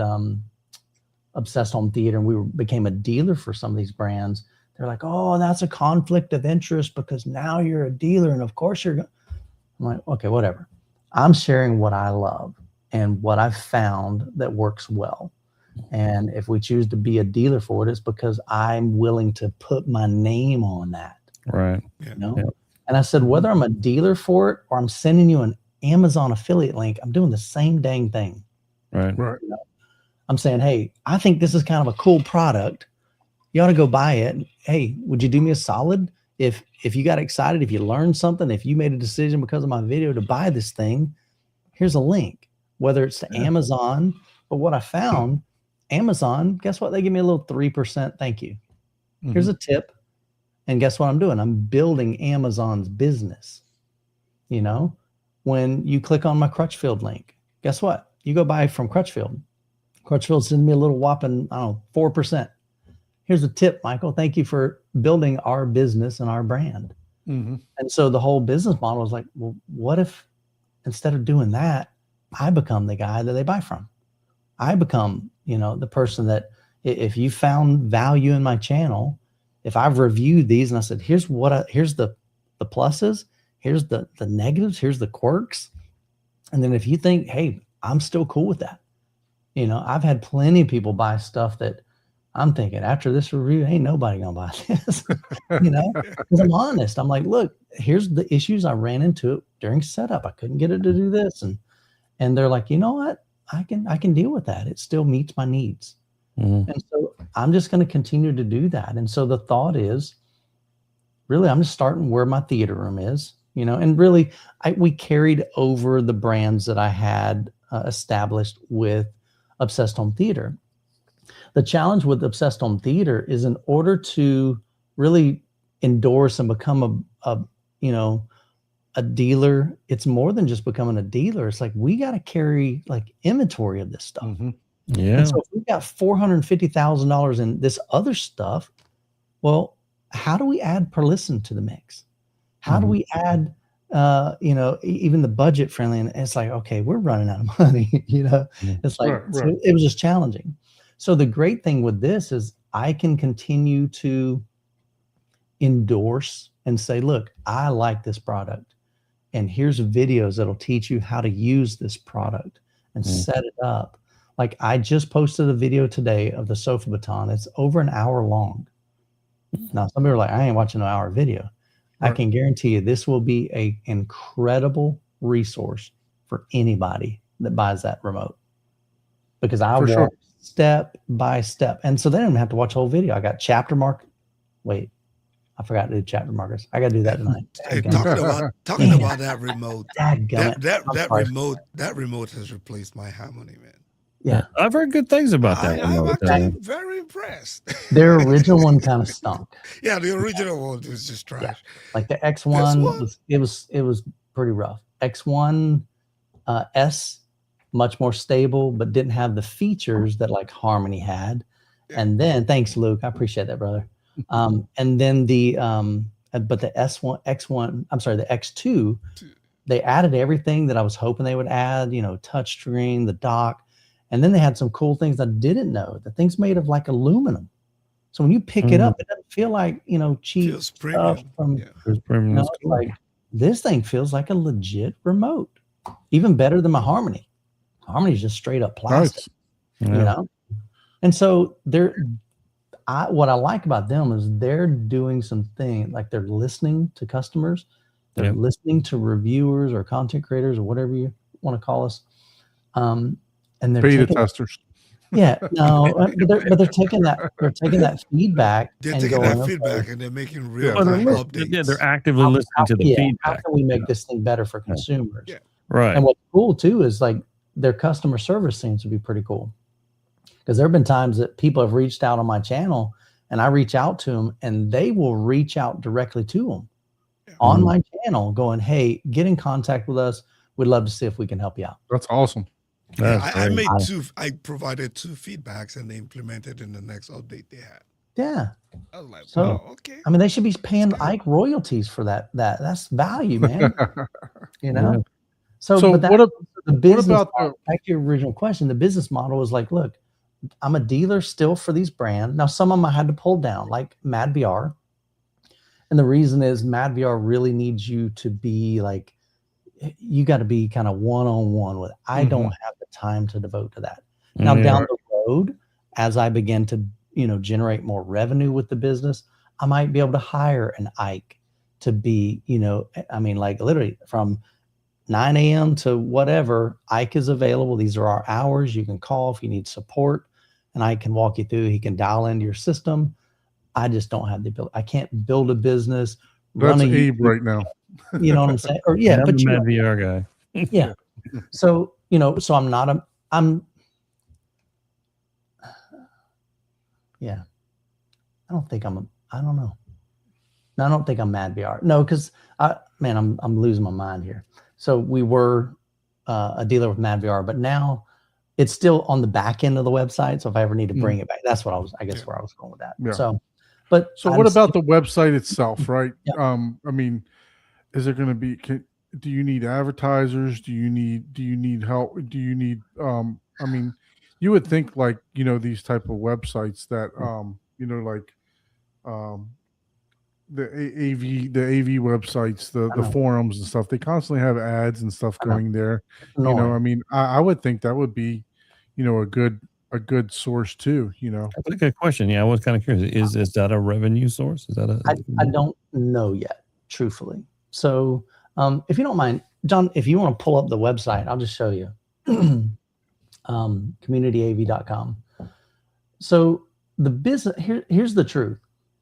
Obsessed Home Theater and we became a dealer for some of these brands, they're like, oh, that's a conflict of interest because now you're a dealer. And of course you're going. I'm like, okay, whatever. I'm sharing what I love and what I've found that works well. And if we choose to be a dealer for it, it's because I'm willing to put my name on that.
Right.
You know? Yeah. And I said, whether I'm a dealer for it or I'm sending you an Amazon affiliate link, I'm doing the same dang thing.
Right.
Right.
You know? I'm saying, hey, I think this is kind of a cool product. You ought to go buy it. Hey, would you do me a solid? If you got excited, if you learned something, if you made a decision because of my video to buy this thing, here's a link, whether it's to Amazon. But what I found, Amazon, guess what? They give me a little 3% thank you. Here's a tip. And guess what I'm doing? I'm building Amazon's business. You know, when you click on my Crutchfield link, guess what? You go buy from Crutchfield. Crutchfield sends me a little whopping, 4%. Here's a tip, Michael. Thank you for building our business and our brand. And so the whole business model is like, well, what if instead of doing that, I become the guy that they buy from? I become, you know, the person that if you found value in my channel, if I've reviewed these and I said, here's the pluses, here's the negatives, here's the quirks. And then if you think, hey, I'm still cool with that. You know, I've had plenty of people buy stuff that I'm thinking after this review, ain't nobody gonna buy this, you know, because I'm honest. I'm like, look, here's the issues I ran into during setup. I couldn't get it to do this. And they're like, you know what? I can deal with that. It still meets my needs. And so I'm just going to continue to do that. And so the thought is really, I'm just starting where my theater room is, you know, and really we carried over the brands that I had established with Obsessed Home Theater. The challenge with Obsessed Home Theater is in order to really endorse and become a dealer, it's more than just becoming a dealer. It's like, we got to carry like inventory of this stuff.
Yeah.
And so if we've got $450,000 in this other stuff, well, how do we add per listen to the mix? How do we add, even the budget friendly? And it's like, okay, we're running out of money, you know, it's like, so it was just challenging. So the great thing with this is I can continue to endorse and say, look, I like this product. And here's videos that'll teach you how to use this product and set it up. Like I just posted a video today of the Sofa Baton. It's over an hour long. Now, some people are like, I ain't watching an hour video. I
Right.
can guarantee you this will be a incredible resource for anybody that buys that remote, because I
For
walk
sure.
step by step. And so they don't even have to watch the whole video. I got chapter mark. Wait, I forgot to do chapter markers. I got to do that tonight.
Hey,
Dadgummit.
talking
Man.
about that remote.
Dadgummit. I'm sorry.
That remote has replaced my Harmony, man.
Yeah.
I've heard good things about that
I'm
remote.
actually very impressed.
Their original one kind of stunk.
Yeah, the original one was just trash.
Like the X1
one?
was pretty rough. X1 S, much more stable, but didn't have the features that like Harmony had.
Yeah.
And then thanks, Luke. I appreciate that, brother. And then but the X1, I'm sorry, the X2, they added everything that I was hoping they would add, touchscreen, the dock. And then they had some cool things I didn't know. The thing's made of like aluminum. So when you pick it up, it doesn't feel like, cheap
Feels
stuff
premium.
from,
Yeah.
It's premium.
it's like this thing feels like a legit remote, even better than my Harmony. Harmony's just straight up plastic,
Nice.
And so what I like about them is they're doing something like they're listening to customers, they're
Yep.
listening to reviewers or content creators or whatever you want to call us, and they're
Beta
taking,
testers.
yeah, no, but they're taking that feedback
They're
and
taking
going,
that
okay,
feedback and they're making real
Well,
time
they're,
updates.
yeah, they're actively listening to the
how
feedback.
can we make this thing better for consumers?
Yeah.
Right.
And what's cool too is like their customer service seems to be pretty cool, because there have been times that people have reached out on my channel and I reach out to them and they will reach out directly to them on
Mhm.
my channel going, hey, get in contact with us. We'd love to see if we can help you out.
That's awesome.
Yeah,
That's
I
great.
made I provided 2 feedbacks and they implemented in the next update they had.
Yeah.
I was like,
So,
wow, okay.
I mean, they should be paying Ike royalties for that's value, man.
Yeah.
So,
So
but that,
what
the business
about
model, back to your original question, the business model is like, look, I'm a dealer still for these brands. Now, some of them I had to pull down, like MadVR. And the reason is MadVR really needs you to be like, you got to be kind of one-on-one with. I don't have the time to devote to that. Now,
Yeah.
down the road, as I begin to, generate more revenue with the business, I might be able to hire an Ike to be, I mean, like literally from 9 a.m. to whatever, Ike is available. These are our hours. You can call if you need support, and I can walk you through. He can dial into your system. I just don't have the ability. I can't build a business.
That's
run a
Abe
YouTube,
right now.
You know what I'm saying? Or yeah,
I'm
but
the
you
Mad
know,
VR guy.
yeah. So, so yeah. I don't think I don't know. No, I don't think I'm Mad VR. No, because I'm losing my mind here. So we were a dealer with Mad VR, but now it's still on the back end of the website. So if I ever need to bring it back, that's what I guess where I was going with that.
Yeah.
So
What about the website itself, right?
Yeah.
I mean, is it going to be? Do you need advertisers? Do you need help? Do you need? I mean, you would think like these type of websites that the AV websites, the forums and stuff. They constantly have ads and stuff going there. I mean, I would think that would be, a good source too.
That's a good question. Yeah, I was kind of curious. Is that a revenue source? Is that
I don't know yet, truthfully. So if you don't mind, John, if you want to pull up the website, I'll just show you. Communityav.com. So the business here's the truth.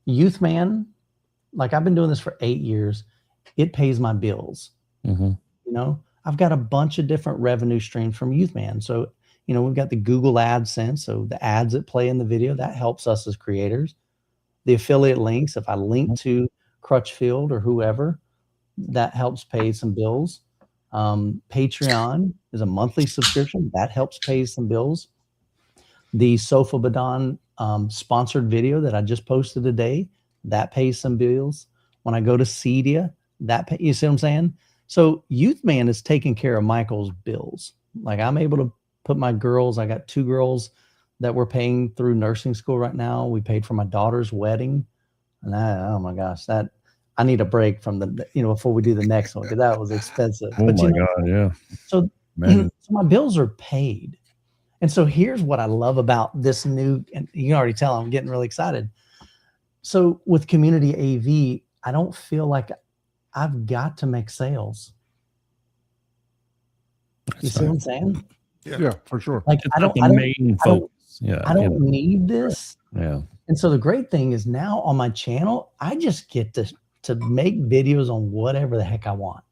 Youthman, like I've been doing this for 8 years. It pays my bills.
Mm-hmm.
I've got a bunch of different revenue streams from Youthman. So, we've got the Google AdSense. So the ads that play in the video, that helps us as creators. The affiliate links, if I link to Crutchfield or whoever, that helps pay some bills. Patreon is a monthly subscription. That helps pay some bills. The Sofa Badon sponsored video that I just posted today, that pays some bills. When I go to Cedia, you see what I'm saying? So Youthman is taking care of Michael's bills. Like I'm able to put my girls, I got 2 girls that we're paying through nursing school right now. We paid for my daughter's wedding. And oh my gosh, I need a break from before we do the next one, because that was expensive.
Oh my God, yeah.
So, so my bills are paid. And so here's what I love about this new, and you can already tell I'm getting really excited. So with Community AV, I don't feel like I've got to make sales. You
That's
see what
right.
I'm saying?
Yeah, for sure.
Like
It's
I
not
don't,
the
I don't,
main
I don't,
focus. Yeah.
I don't need this.
Yeah.
And so the great thing is now on my channel, I just get to make videos on whatever the heck I want.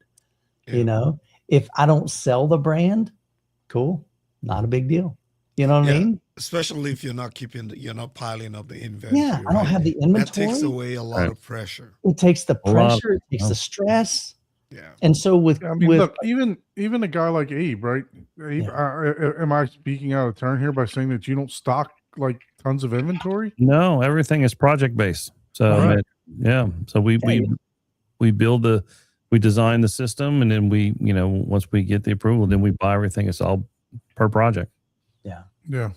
Yeah.
You know, if I don't sell the brand, cool, not a big deal. You know what I
Yeah.
mean?
Especially if you're not you're not piling up the inventory.
Yeah, I don't
right?
have the
That takes
inventory.
away a lot
Right.
of pressure.
It takes the
A lot of-
pressure, it takes the stress.
Yeah.
And so with
I mean,
with
look, even a guy like Abe, right? Abe, am I speaking out of turn here by saying that you don't stock like tons of inventory?
No, everything is project based. So
Right.
yeah. So we design the system, and then we, once we get the approval, then we buy everything. It's all per project.
Yeah.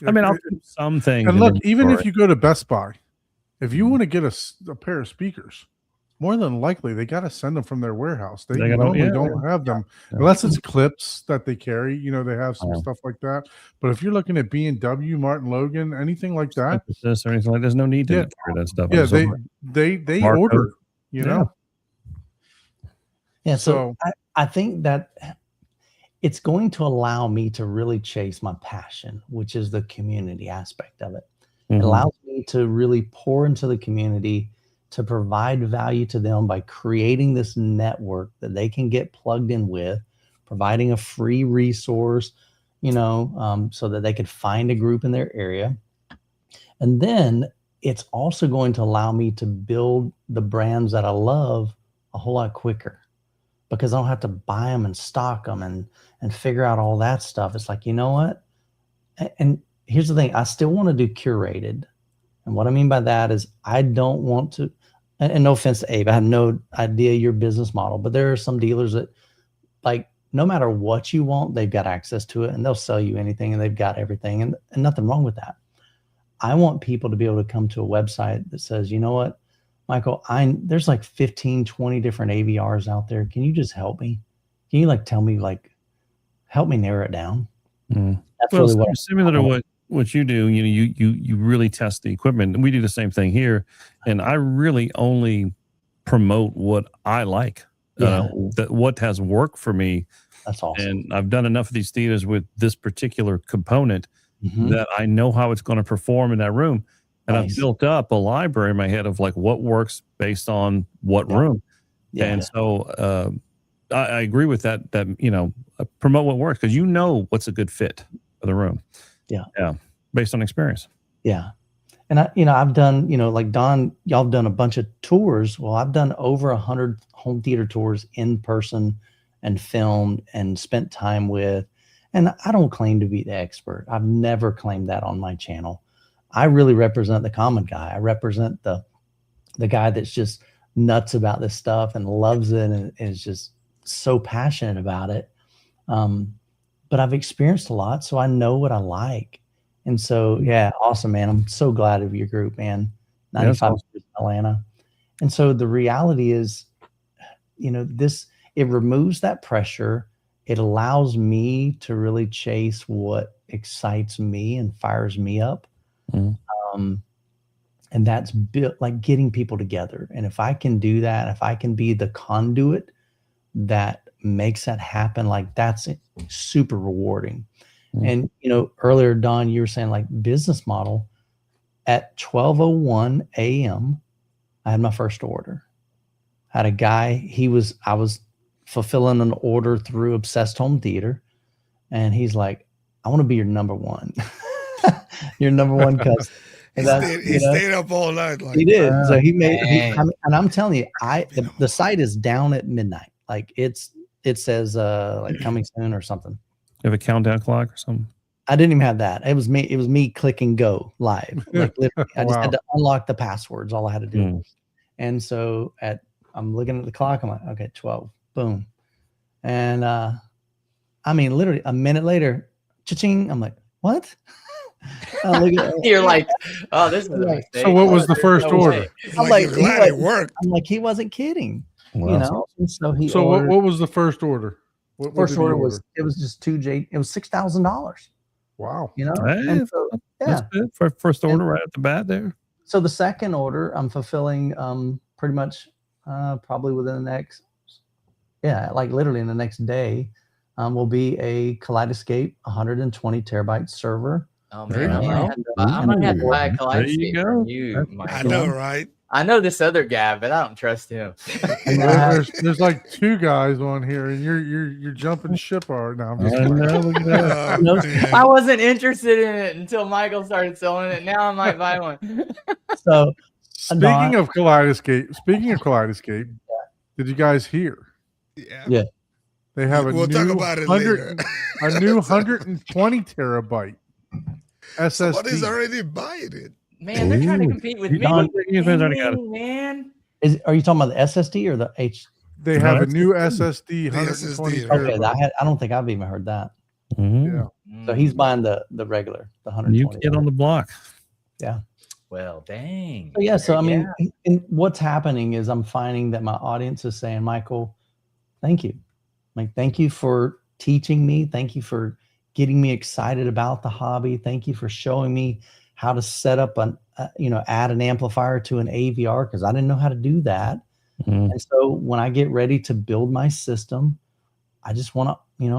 I mean, I'll do some things.
And
in
look, even if
inventory.
you go to Best Buy, if you want to get a pair of speakers, more than likely they got to send them from their warehouse. They
gotta-
normally
yeah,
don't have them
yeah.
unless it's clips that they carry. They have some
Yeah.
stuff like that. But if you're looking at B&W, Martin Logan, anything like that,
Synthesis or anything like, there's no need to
Yeah.
carry that stuff.
yeah,
It's
they
over.
they
Barcode.
order. You
Yeah.
know,
Yeah, so
So-
I think that it's going to allow me to really chase my passion, which is the community aspect of it. It
Mhm.
allows me to really pour into the community, to provide value to them by creating this network that they can get plugged in with, providing a free resource, so that they could find a group in their area. And then it's also going to allow me to build the brands that I love a whole lot quicker, because I don't have to buy them and stock them and figure out all that stuff. It's like, you know what? And here's the thing, I still want to do curated. And what I mean by that is I don't want to, and no offense to Abe, I have no idea your business model, but there are some dealers that, like, no matter what you want, they've got access to it and they'll sell you anything and they've got everything, and nothing wrong with that. I want people to be able to come to a website that says, you know what, Michael, there's like 15, 20 different AVRs out there. Can you just help me? Can you tell me, help me narrow it down?
Mm.
That's
Well,
really what
similar to what you do, you really test the equipment, and we do the same thing here. And I really only promote what I like,
Yeah.
what has worked for me.
that's awesome.
And I've done enough of these theaters with this particular component
Mhm.
that I know how it's going to perform in that room. And
Nice.
I've built up a library in my head of what works based on what
Yeah.
room.
Yeah.
And so I agree with that, promote what works, because what's a good fit for the room.
Yeah.
Based on experience.
Yeah. And I've done, like Don, y'all have done a bunch of tours. Well, I've done over 100 home theater tours in person and filmed and spent time with. And I don't claim to be the expert. I've never claimed that on my channel. I really represent the common guy. I represent the guy that's just nuts about this stuff and loves it and is just so passionate about it. But I've experienced a lot, so I know what I like. And so, yeah, awesome, man. I'm so glad of your group, man.
Yeah, that's
95 years in Atlanta. And so the reality is, it removes that pressure. It allows me to really chase what excites me and fires me up.
Mhm.
And that's built like getting people together. And if I can do that, if I can be the conduit that makes that happen, that's super rewarding.
Mhm.
And, earlier, Don, you were saying business model. At 12:01 a.m., I had my first order. I had a guy, I was fulfilling an order through Obsessed Home Theater. And he's like, I want to be your number one. Your number one customer.
He stayed up all night.
He did. So he made,
dang.
and I'm telling you, the site is down at midnight. It says coming soon or something.
You have a countdown clock or something?
I didn't even have that. It was me clicking go live. Literally, I just had to unlock the passwords. All I had to do.
Mm.
And so I'm looking at the clock. I'm like, okay, 12, boom. And literally a minute later, cha-ching. I'm like, what?
You're like, oh, this is a
Right.
mistake.
So what was the
There's
first
no
order?
way.
I'm
Like,
like,
you're glad it worked.
I'm like, he wasn't kidding.
Wow.
And so he
So
ordered,
what was the first order? What
first
did he
order was just it was $6,000.
Wow.
Hey,
And so,
That's good for first order right at the bat there.
So the second order, I'm fulfilling pretty much probably within the next, like literally in the next day, will be a Kaleidoscape 120 terabyte server.
Oh
There
man,
you go.
I might have to buy a
There you
Kaleidoscape
go.
from you,
I
Michael.
know, right?
I know this other guy, but I don't trust him.
And then I have-
There's like two guys on here, and you're jumping ship right now. I'm just
I
kidding.
know, look at that.
Oh, man.
I wasn't interested in it until Michael started selling it. Now I might buy one.
so
Speaking of Kaleidoscape, did you guys hear?
Yeah.
They have a
We'll
new
talk about it later.
a new 120 terabyte
Somebody's
SSD.
already buying it.
Man, they're trying to
Ooh.
compete with
You
me.
don't think you guys already got it?
Dang, man.
are you talking about the SSD or the H?
They
No,
have a
that's
new
the
SSD,
The
120
SSD,
Okay,
terabyte.
I don't think I've even heard that.
Mhm.
Yeah.
So he's buying the regular, the
You
120.
get on the block.
Well, dang.
So, yeah, so I mean,
Yeah.
and what's happening is I'm finding that my audience is saying, Michael, thank you. Like, thank you for teaching me. Thank you for getting me excited about the hobby. Thank you for showing me how to set up add an amplifier to an AVR, because I didn't know how to do that.
Mhm.
And so when I get ready to build my system, I just want to,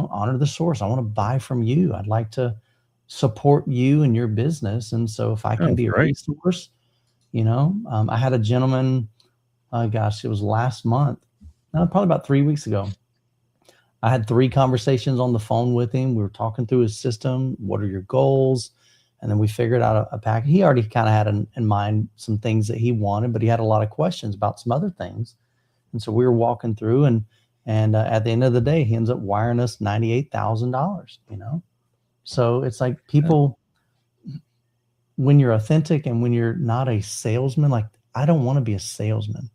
honor the source. I want to buy from you. I'd like to support you and your business. And so if I can
Oh,
be a
great.
resource, I had a gentleman, it was last month, probably about 3 weeks ago. I had 3 conversations on the phone with him. We were talking through his system. What are your goals? And then we figured out a package. He already kind of had in mind some things that he wanted, but he had a lot of questions about some other things. And so we were walking through, and at the end of the day, he ends up wiring us $98,000. So it's like people, when you're authentic and when you're not a salesman, like I don't want to be a salesman.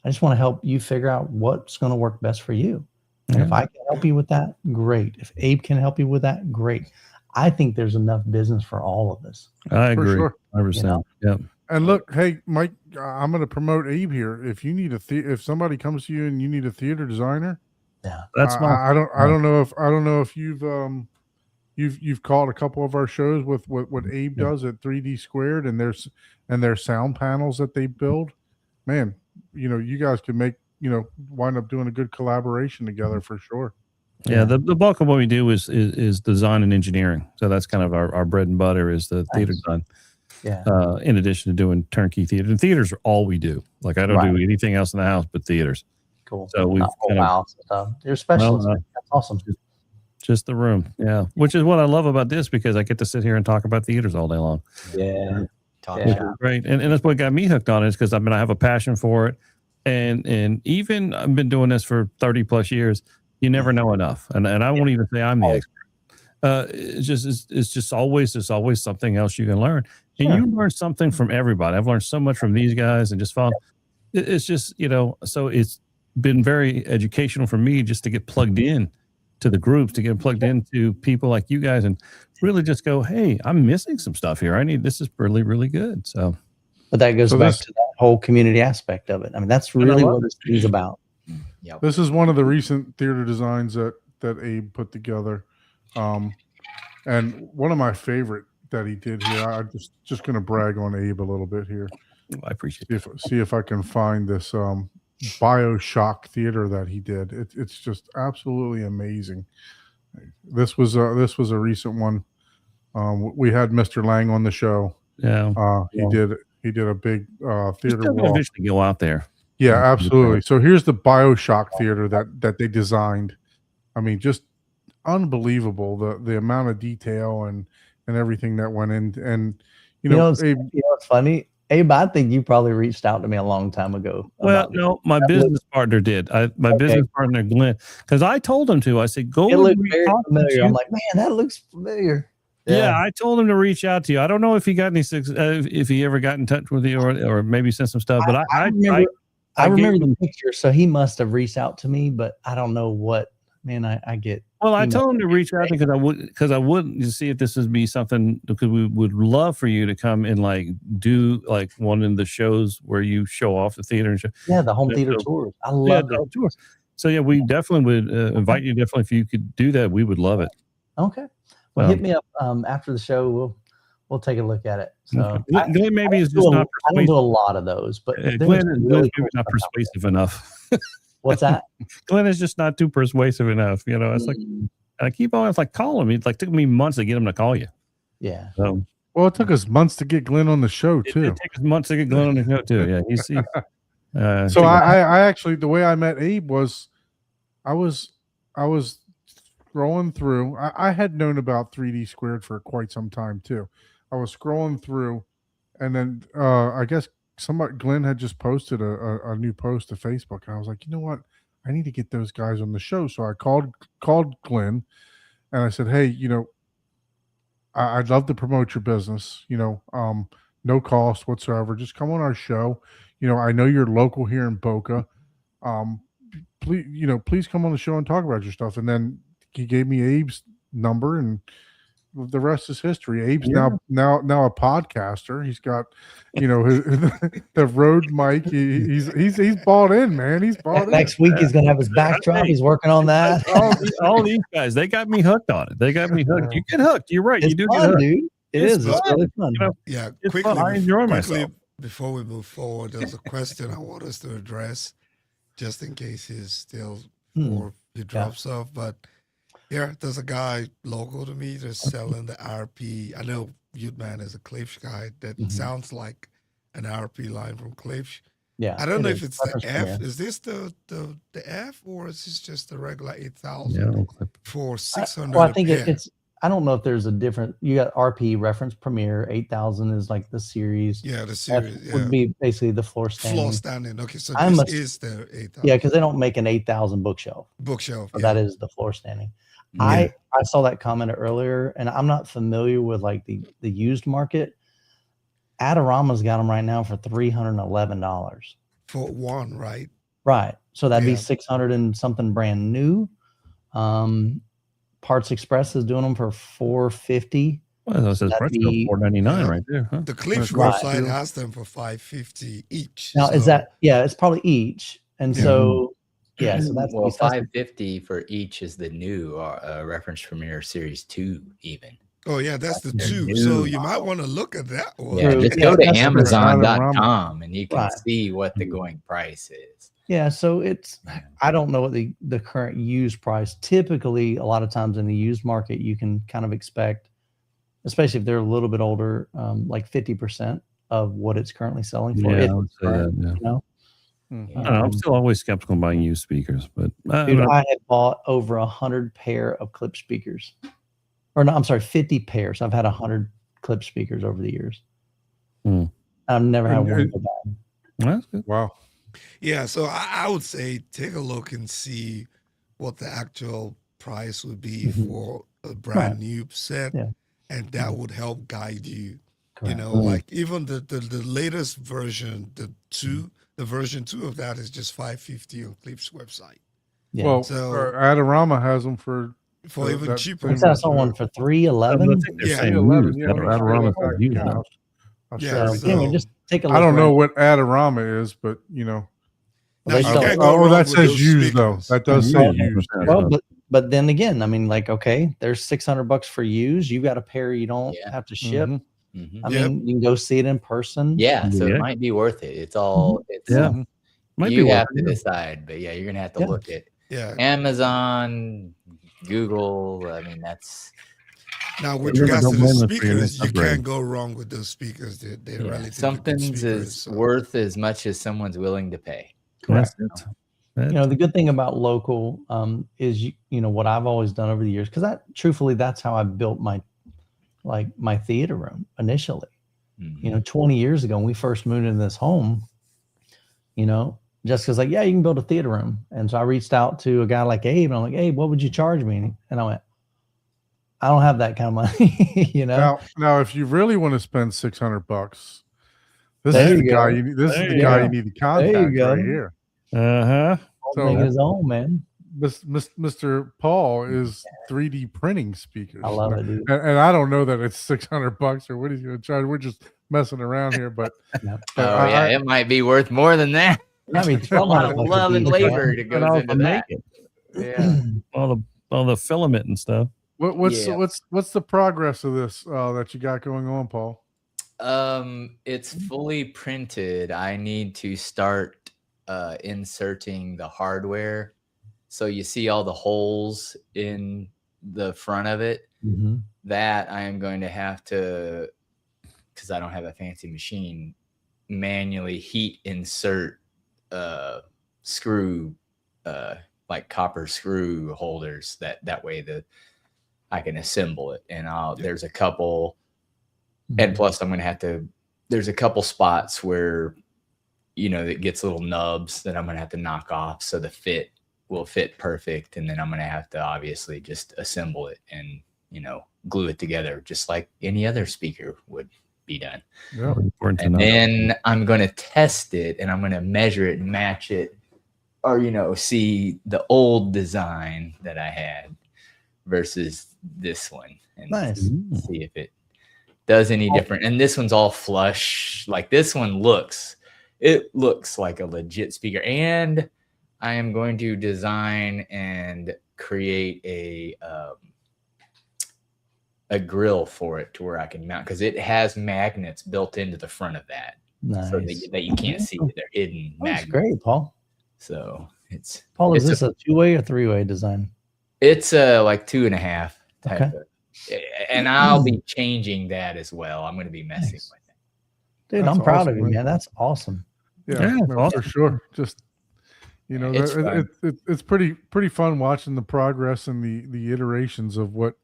I just want to help you figure out what's going to work best for you. And if I can help you with that, great. If Abe can help you with that, great. I think there's enough business for all of us.
I
For
agree.
sure.
100%. Yep.
And look, hey, Mike, I'm going to promote Abe here. If you need if somebody comes to you and you need a theater designer,
That's
I don't know if you've called a couple of our shows with what Abe does at 3D Squared and their sound panels that they build. Man, you guys can make wind up doing a good collaboration together for sure.
Yeah, the bulk of what we do is design and engineering. So that's kind of our bread and butter is the theater
Nice.
design.
Yeah.
In addition to doing turnkey theater, and theaters are all we do. Like I don't do anything else in the house but theaters.
Cool.
So we've kind of-
wow. You're a specialist.
Well,
That's awesome.
Just the room, yeah. Which is what I love about this because I get to sit here and talk about theaters all day long.
Yeah.
Talk
Yeah.
Which
shop.
is great, and that's what got me hooked on it is because I have a passion for it, and even I've been doing this for 30 plus years. You never know enough, and I won't even say I'm the expert. It's just always there's always something else you can learn, and
Sure.
you learn something from everybody. I've learned so much from these guys, and just found it's just so it's been very educational for me just to get plugged in to the groups, to get plugged into people like you guys, and really just go, hey, I'm missing some stuff here. This is really really good. So,
But that goes
So
back
this-
to that whole community aspect of it. I mean, that's really what this thing's about.
Yep.
This is one of the recent theater designs that Abe put together, and one of my favorite that he did here. I'm just going to brag on Abe a little bit here.
I appreciate it.
See if I can find this BioShock theater that he did. It's just absolutely amazing. This was a recent one. We had Mr. Lang on the show.
Yeah,
He did a big
Just
theater
gotta
walk.
eventually go out there.
Yeah, absolutely. So here's the BioShock theater that they designed. I mean, just unbelievable the amount of detail and everything that went in. And Abe,
It's funny, Abe. I think you probably reached out to me a long time ago.
Well,
about
no, my business partner did. My business partner Glenn, because I told him to. I said, "Go."
it
and
looked
reach
very
out to
familiar.
you."
I'm like, man, that looks familiar.
Yeah, I told him to reach out to you. I don't know if he got any if he ever got in touch with you or maybe sent some stuff. But I
remember
gave
the picture, so he must have reached out to me, but I don't know what. Man, I get.
Well, I
email.
told him to reach out because I would to see if this would be something because we would love for you to come and do one of the shows where you show off the theater and show.
Yeah, the home
Yeah,
theater
so-
tours. I
Yeah,
love
the
it.
tour. So yeah, we definitely would invite you. Definitely, if you could do that, we would love it.
Okay. Well,
Um,
hit me up after the show. we'll take a look at it. So
Okay. Glenn maybe is
do
just
a-
not
I don't do
persuasive.
a lot of those, but there's
Glenn
some
is
really
maybe
cool
not
stuff out there.
persuasive enough.
What's that?
Glenn is just not too persuasive enough. You know, it's like I keep on. It's like calling me. It's like took me months to get him to call you.
Yeah.
So
Well, it took us months to get Glenn on the show
it
too.
takes months to get Glenn on the show too. Yeah, he's
So I actually, the way I met Abe was, I was scrolling through. I had known about 3D Squared for quite some time too. I was scrolling through, and then I guess Glenn had just posted a new post to Facebook, and I was like, you know what, I need to get those guys on the show. So I called Glenn, and I said, hey, you know, I'd love to promote your business. You know, no cost whatsoever. Just come on our show. You know, I know you're local here in Boca. Please come on the show and talk about your stuff. And then he gave me Abe's number, and the rest is history. Abe's now a podcaster. He's got, you know, the Rode mic. He's bought in, man. He's bought in.
Next week he's gonna have his backdrop. He's working on that.
all these guys, they got me hooked on it. They got me hooked. You get hooked. You're right.
It's
You do get
fun,
hooked.
dude. It's
fun.
really fun.
You know,
Yeah,
it's fun. I enjoy myself.
Before we move forward, there's a question I want us to address, just in case he's still or he drops off. But here, there's a guy local to me that's selling the RP. I know Youthman is a Klipsch guy. That sounds like an RP line from Klipsch.
Yeah.
I don't know if
is.
it's the
Reference
F.
Premier.
Is this the F, or is this just the regular 8,000
Yeah,
for 600?
Well, I think
a pair?
it's. I don't know if there's a different. You got RP Reference Premier 8000 is like the series.
Yeah, the
F
series.
would be basically the floor standing.
Floor standing. Okay, so
I'm
this
a-
is the 8,000
Yeah, because they don't make an 8000 bookshelf.
bookshelf.
So
Yeah.
that is the floor standing.
Yeah.
I saw that comment earlier, and I'm not familiar with like the used market. Adorama's got them right now for $311.
For one, right?
Right. So that'd
Yeah.
be 600 and something brand new. Parts Express is doing them for $450.
well, that says
That'd
price
be-
$499
Yeah.
right there. Huh?
The Klipsch
Right.
website has them for $550 each.
Now is
so-
that it's probably each. And
Yeah.
so so that's
Well,
that's-
550 for each is the new Reference Premier Series 2 even.
Oh yeah, that's the
They're
two.
new.
So you might want to look at that one.
Yeah,
True.
just
Yeah,
go to
that's a different
Amazon.com and you can
Right.
see what the going price is.
Yeah, so it's I don't know what the current used price. Typically, a lot of times in the used market, you can kind of expect, especially if they're a little bit older, like 50% of what it's currently selling for.
Yeah,
If
I would
it's
say
current,
that, yeah.
you know?
I don't know, I'm still always skeptical buying used speakers, but
Dude, I had bought over 100 pair of clip speakers, or no, I'm sorry, 50 pairs. I've had 100 clip speakers over the years.
Hmm.
I've never had
And-
one
and-
go bad.
that's good.
Wow.
Yeah, so I would say take a look and see what the actual price would be
Mhm.
for a brand
Right.
new set,
Yeah.
and that would help guide you. You
Correct.
know,
Mm.
like even the latest version, the version 2 of that is just $550 on Klipsch website.
Yeah.
Well,
So-
Adorama has them for
For even
that
cheaper.
I
same
saw one for
I
$311.
think they're
Yeah.
saying
11,
used.
yeah,
Adorama's
yeah,
not used.
yeah. I'll
Yeah,
share
So,
with
so-
you.
anyway, just take a look.
I don't know
around.
what Adorama is, but you know.
Now,
They
you
sell-
can't go
Oh,
wrong
that
with
says
those
used though.
speakers.
That does
Yeah,
say
yeah,
used.
yeah.
Well, but then again, I mean, like, okay, there's $600 for used. You got a pair you don't
Yeah.
have to ship.
Mhm.
Mhm.
I
Yep.
mean, you can go see it in person.
Yeah, so
Yeah.
it might be worth it. It's all it's
Yeah. Might be
you
worth
have
it,
to
yeah.
decide, but yeah, you're gonna have to
Yeah.
look at
Yeah.
Amazon, Google. I mean, that's
Now, with
Remember,
regards to
don't
the
blame us for your
speakers,
next
you
upgrade.
can't go wrong with those speakers. They're
yeah,
relatively good
something's
speakers.
is
So.
worth as much as someone's willing to pay.
That's
Correct.
it.
You know, the good thing about local is you know what I've always done over the years, because truthfully that's how I built my theater room initially.
Mhm.
You know, 20 years ago when we first moved into this home, you know, Jessica's like, yeah, you can build a theater room. And so I reached out to a guy like Abe, and I'm like, Abe, what would you charge me? And I went, I don't have that kind of money, you know.
Now, if you really want to spend $600, this
There
is
you
the guy.
go.
This is
There
the
you
guy
go.
you need to contact
go.
right here.
Uh-huh.
So-
Making his own, man.
Mr. Paul is 3D printing speakers.
I love it, dude.
And I don't know that it's $600 or what he's going to charge. We're just messing around here, but
Yeah.
but
Oh yeah, it might be worth more than that.
I mean,
A lot of
$1,200
love and
would be
labor
fine.
to
But
goes
I'll
into
make
that.
it.
Yeah.
All the filament and stuff.
Yeah.
what's the progress of this that you got going on, Paul?
It's fully printed. I need to start inserting the hardware. So you see all the holes in the front of it.
Mhm.
That I am going to have to, because I don't have a fancy machine, manually heat insert screw, like copper screw holders. That way I can assemble it. And there's a couple. And plus, I'm going to have to, there's a couple spots where, it gets little nubs that I'm going to have to knock off so the fit will fit perfect. And then I'm going to have to obviously just assemble it and, glue it together just like any other speaker would be done.
Yeah.
Important to
And
know.
then I'm going to test it and I'm going to measure it and match it or, see the old design that I had versus this one and
Nice.
see if it does any different. And this one's all flush. Like this one looks like a legit speaker. And I am going to design and create a grill for it to where I can mount, because it has magnets built into the front of that.
Nice.
So that you can't see. They're hidden
That's
magnets.
great, Paul.
So
Paul, is
it's
this a 2-way or 3-way design?
it's like 2.5 type
Okay.
of, and I'll be changing that as well. I'm going to be messing
Nice.
with it.
Dude,
That's
I'm proud of
awesome,
you,
man.
man. That's awesome.
Yeah,
Yeah,
no,
awesome.
for sure. Just
It's fun.
it's pretty fun watching the progress and the iterations of what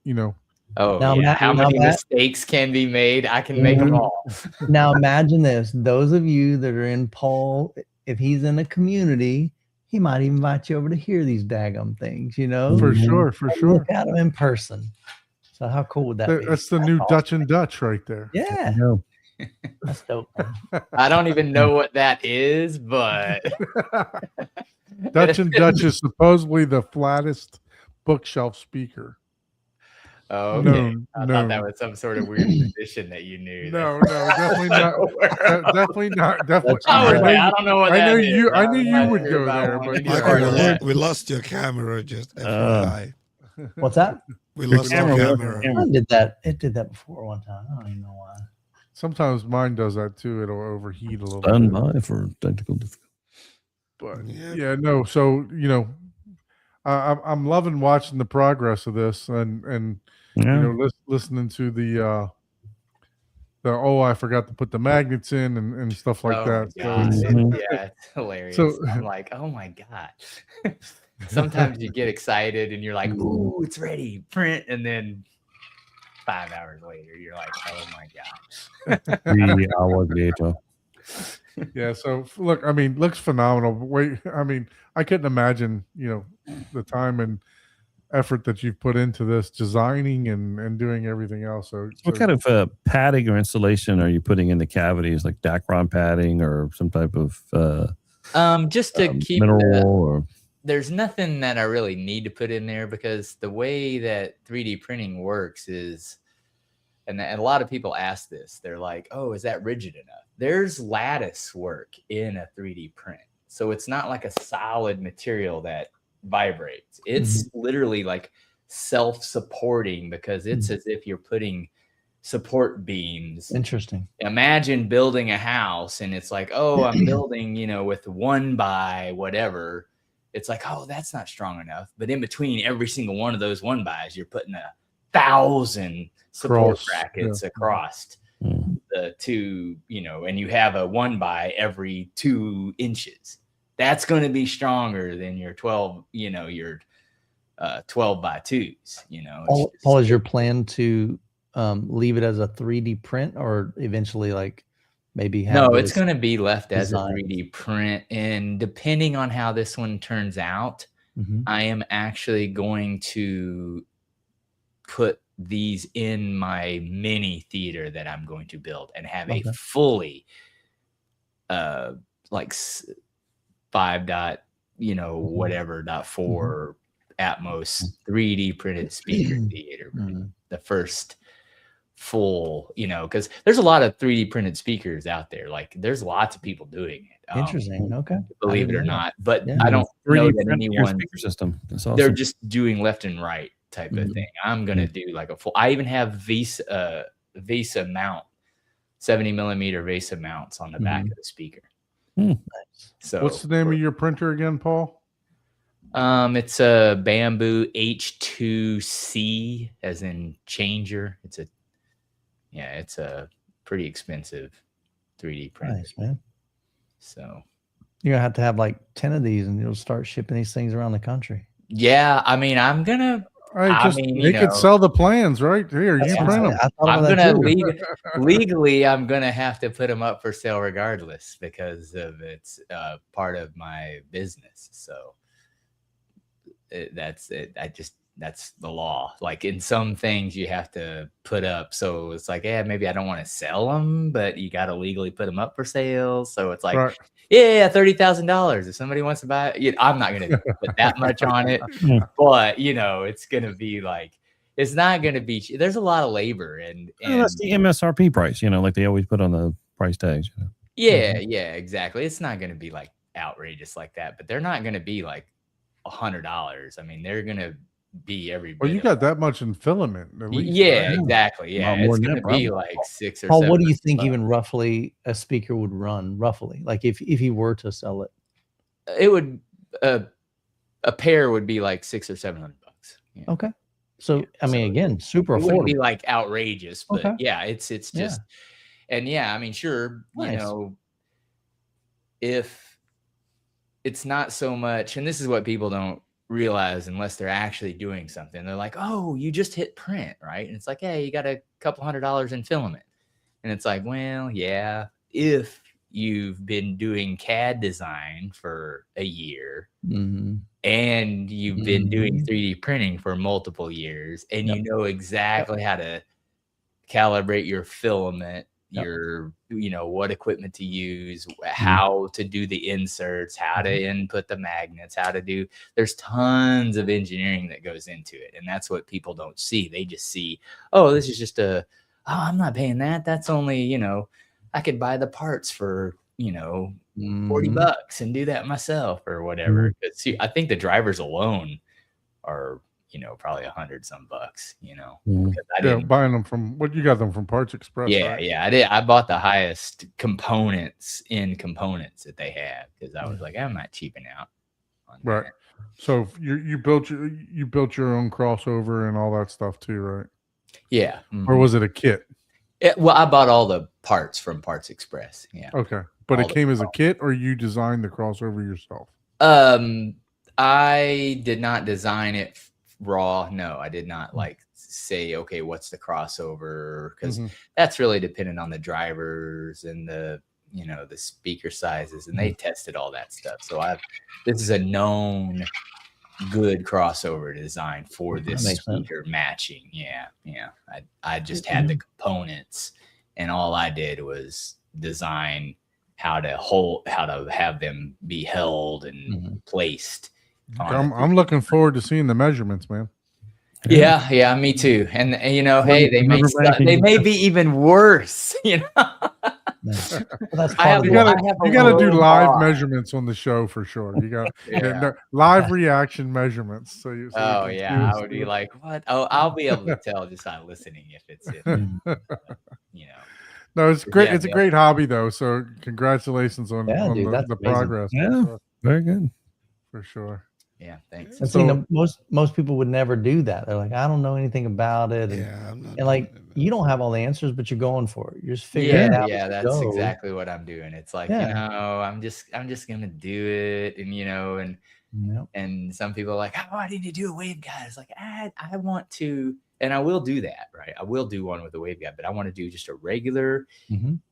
Oh
Now,
yeah,
Matt-
how
now
many
Matt-
mistakes can be made? I can make them all.
Now imagine this. Those of you that are in Paul, if he's in a community, he might even invite you over to hear these daggum things,
for sure, for sure.
Look at them in person. So how cool would that be?
That's the new
awesome.
Dutch and Dutch right there.
Yeah,
No.
that's dope. Man.
I don't even know what that is, but
Dutch and Dutch is supposedly the flattest bookshelf speaker.
oh, okay.
Known,
I thought
known.
that was some sort of weird position that you knew.
No, definitely not. Definitely not. Definitely.
I was
I
like,
know
I don't know what
I
that
know
is.
you- I
I'm
knew you
not
would
sure
go
if I
there,
wanted
but
to
yeah.
go
Michael,
there.
we lost your camera. Just FYI,
What's that?
we
Your
lost your
camera,
camera.
camera.
It did that. It did that before one time. I don't even know why.
Sometimes mine does that too. It'll overheat a little
Stand
bit.
by for technical difficulty.
But
Yeah.
yeah, no. So I'm loving watching the progress of this, and
Yeah.
listening to the I forgot to put the magnets in and stuff like
Oh
that.
my
So
God.
it's-
Mhm.
Yeah, it's hilarious.
So-
I'm like, oh my God. Sometimes you get excited and you're like, ooh, it's ready, print. And then 5 hours later, you're like, oh my God.
3 hours later.
yeah. So look, I mean, looks phenomenal. But wait, I mean, I couldn't imagine the time and effort that you've put into this designing and doing everything else. So
What kind of padding or insulation are you putting in the cavities, like Dacron padding or some type of
Just to keep
mineral or
there's nothing that I really need to put in there, because the way that 3D printing works is, and a lot of people ask this, they're like, oh, is that rigid enough? There's lattice work in a 3D print. So it's not like a solid material that vibrates. It's literally like self-supporting, because it's as if you're putting support beams.
Interesting.
Imagine building a house and it's like, oh, I'm building, with 1 by whatever. It's like, oh, that's not strong enough. But in between every single one of those 1-bys, you're putting 1,000 support
Cross,
brackets across
Mm.
the two, and you have a 1-by every 2 inches. That's going to be stronger than your 12, your 12 by 2s, It's
Paul,
just-
is your plan to leave it as a 3D print, or eventually like maybe have
No, it's
this-
going to be left as a
design.
3D print. And depending on how this one turns out,
Mhm.
I am actually going to put these in my mini theater that I'm going to build and have
Okay.
a fully like 5 dot, whatever .4 Atmos 3D printed speaker theater.
Mhm.
The first full, because there's a lot of 3D printed speakers out there. Like there's lots of people doing it.
Interesting. Okay.
Believe it or
didn't know.
not. But
Yeah.
I don't know
3D
that
print your
anyone,
speaker system. That's awesome.
they're just doing left and right type of thing. I'm gonna do like a full. I even have VESA mount, 70 millimeter VESA mounts on the back of the speaker. So
what's the name of your printer again, Paul?
It's a Bamboo H2C, as in changer. It's a pretty expensive 3D printer.
Nice, man.
So
You're gonna have to have like 10 of these, and you'll start shipping these things around the country.
yeah, I mean, I'm gonna.
They could sell the plans right here. You
Yeah.
print them.
I'm gonna legally, I'm gonna have to put them up for sale regardless because of it's part of my business. So that's it. That's the law. Like in some things you have to put up. So it's like, yeah, maybe I don't want to sell them, but you got to legally put them up for sale. So it's like, yeah, $30,000. If somebody wants to buy it, I'm not going to put that much on it, but it's going to be like, it's not going to be, there's a lot of labor and
that's the MSRP price, like they always put on the price tags.
Yeah, exactly. It's not going to be like outrageous like that, but they're not going to be like $100. I mean, they're going to be every bit.
Well, you got that much in filament, at least.
Yeah, exactly. Yeah, it's going to be like 6 or 7.
Paul, what do you think even roughly a speaker would run? Roughly, like if he were to sell it,
it would a pair would be like $600 or $700. Yeah.
Okay, so I mean, again, super
it wouldn't
affordable.
be like outrageous, but
Okay.
yeah, it's just, and I mean, sure,
Nice.
If it's not so much, and this is what people don't realize unless they're actually doing something. They're like, oh, you just hit print, right? And it's like, hey, you got a couple $100 in filament. And it's like, well, yeah, if you've been doing CAD design for a year and you've been doing 3D printing for multiple years and you know exactly how to calibrate your filament, your what equipment to use, how to do the inserts, how to input the magnets, there's tons of engineering that goes into it, and that's what people don't see. They just see, oh, this is just I'm not paying that, that's only I could buy the parts for $40 and do that myself or whatever. See, I think the drivers alone are probably $100 some bucks, because I didn't
buying them from you got them from Parts Express. Right?
Yeah, I did. I bought the highest components that they have because I was like, I'm not cheaping out on
Right.
that.
So you built your own crossover and all that stuff too, right?
Yeah.
Or was it a kit?
Well, I bought all the parts from Parts Express. Yeah.
Okay, but
All
it came as a kit, or you designed the crossover yourself?
I did not design it raw. No, I did not say, okay, what's the crossover? Because that's really dependent on the drivers and the speaker sizes, and they tested all that stuff. So this is a known good crossover design for this speaker matching. Yeah. I just had the components, and all I did was design how to have them be held and placed.
I'm looking forward to seeing the measurements, man.
Yeah, me too. And hey, they may be even worse.
That's
You got to do live measurements on the show for sure. You got live reaction measurements.
I would be like, what? Oh, I'll be able to tell just by listening if it's
No, it's great. It's a great hobby though. So congratulations on the progress.
Yeah, very good
for sure.
Yeah, thanks.
And most people would never do that. They're like, I don't know anything about it. And like, you don't have all the answers, but you're going for it. You're just figuring it out.
Yeah, that's exactly what I'm doing. It's like, I'm just gonna do it, and some people are like, oh, I need to do a waveguide. It's like, I want to, and I will do that, right? I will do one with a waveguide, but I want to do just a regular,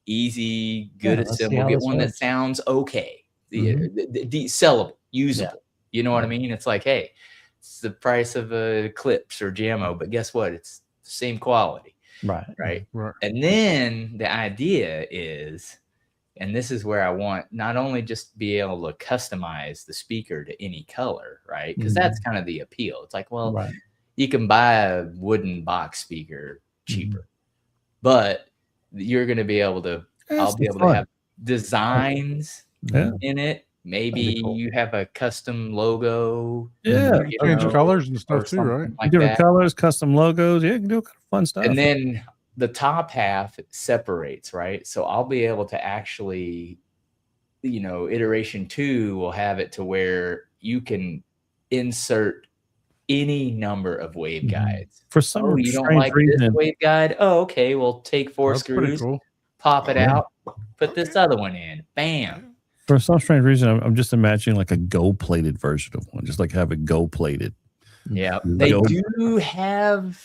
easy, good assemble. Get one that sounds okay, sellable, usable.
Yeah.
You know what I mean? It's like, hey, it's the price of a Clips or Jammo, but guess what? It's the same quality. Right. And then the idea is, and this is where I want not only just be able to customize the speaker to any color, right? Because that's kind of the appeal. It's like, well, you can buy a wooden box speaker cheaper, but you're going to be able to, I'll be able to have designs in it maybe
cool.
you have a custom logo.
Yeah.
you
Change
know,
colors and
or
stuff too,
something
right?
like
Different
that.
colors, custom logos. Yeah, you can do fun stuff.
And then the top half separates, right? So I'll be able to actually, iteration 2 will have it to where you can insert any number of waveguides.
For some
Oh, you don't
strange
like this
reason,
waveguide? Oh, okay. Well, take 4
That's pretty
screws,
cool.
pop it
Yeah.
out, put this other one in. Bam.
for some strange reason, I'm just imagining like a gold-plated version of one, just like have it gold-plated.
Yeah, they
Gold.
do have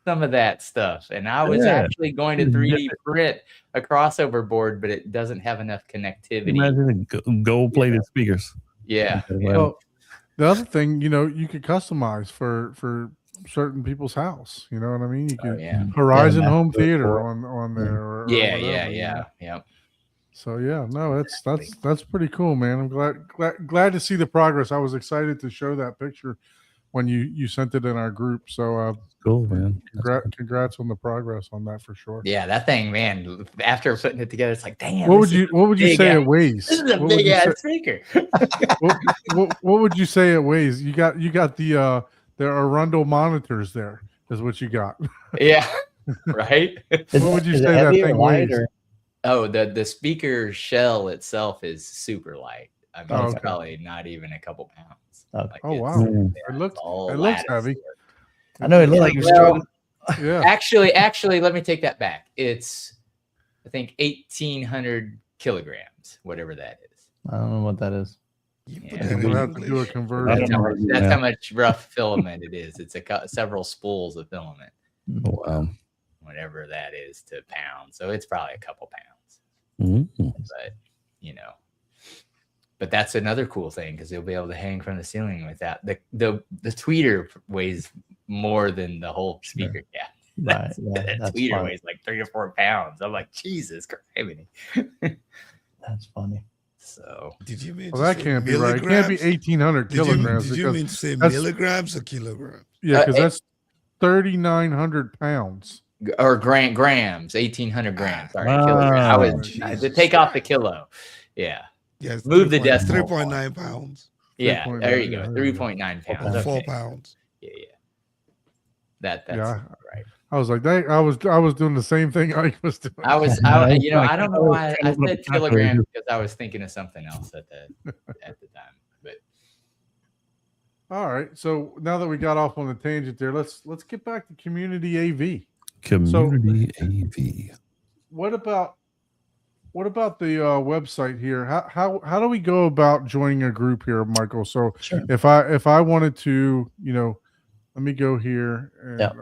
some of that stuff. And I was
Yeah.
actually going to 3D print a crossover board, but it doesn't have enough connectivity.
Imagine the gold-plated speakers.
Yeah. yeah.
Well, the other thing, you could customize for certain people's house. You know what I mean? You
Oh,
could
yeah.
Horizon
Yeah,
Home
that's really
Theater
cool.
on there. Or
Yeah,
whatever,
yeah,
you know?
yeah, yeah.
So yeah, no, that's pretty cool, man. I'm glad to see the progress. I was excited to show that picture when you sent it in our group. So
Cool, man. That's
congrats on the progress on that for sure.
Yeah, that thing, man, after putting it together, it's like, damn.
What
this
would you
big
say
ass-
it weighs?
This is a
What would
big
you
ass
say-
speaker.
what would you say it weighs? You got the Arundel monitors there is what you got.
Yeah. Right.
What would you
Is it
say that
heavy or
thing
light,
weighs?
or-
Oh, the speaker shell itself is super light. I mean,
Oh,
it's
okay.
probably not even a couple pounds.
Okay.
Like,
Oh,
it's-
wow.
Mm.
It looks
all
it looks
lattice
heavy.
work.
I know it looked like you're
Well,
struggling.
Yeah.
Actually, let me take that back. It's, I think, 1,800 kilograms, whatever that is.
I don't know what that is.
You put
Yeah,
that
We'll
in
have to do a
English.
I
conversion.
don't
That's, how
know
much,
how to do
that's
that.
how much rough filament it is. It's several spools of filament,
Oh, wow.
whatever that is to pounds. So it's probably a couple pounds.
Mhm.
But but that's another cool thing because you'll be able to hang from the ceiling with that. The tweeter weighs more than the whole speaker. Yeah,
Right. Yeah,
that
that's
tweeter
fun.
weighs like 3 or 4 pounds. I'm like, Jesus Christ.
That's funny.
So
Did you mean
Well,
to
that
say
can't be right. It can't be
milligrams?
1,800 kilograms.
Did you
because
mean to say
that's-
milligrams or kilograms?
Yeah, because
Uh,
that's 3,900 pounds.
or grams, 1,800 grams. Sorry,
Ah,
kilograms. I was
Jesus
to take off the kilo. Yeah,
Yes.
Move the decimal
3.9 pounds
yeah.
3.9,
There you go.
yeah.
3.9 pounds.
or
Okay.
4 pounds.
Yeah. That's
Yeah.
right.
I was like, I was doing the same thing I was doing.
I was,
Yeah,
I,
it's
you know,
like-
I don't know why I
I don't know
said
the calculator.
kilograms because I was thinking of something else at the time. But
All right. So now that we got off on the tangent there, let's get back to community AV.
Community AV.
What about the website here? How do we go about joining a group here, Michael? So
Sure.
if I wanted to, let me go here. And
Yeah.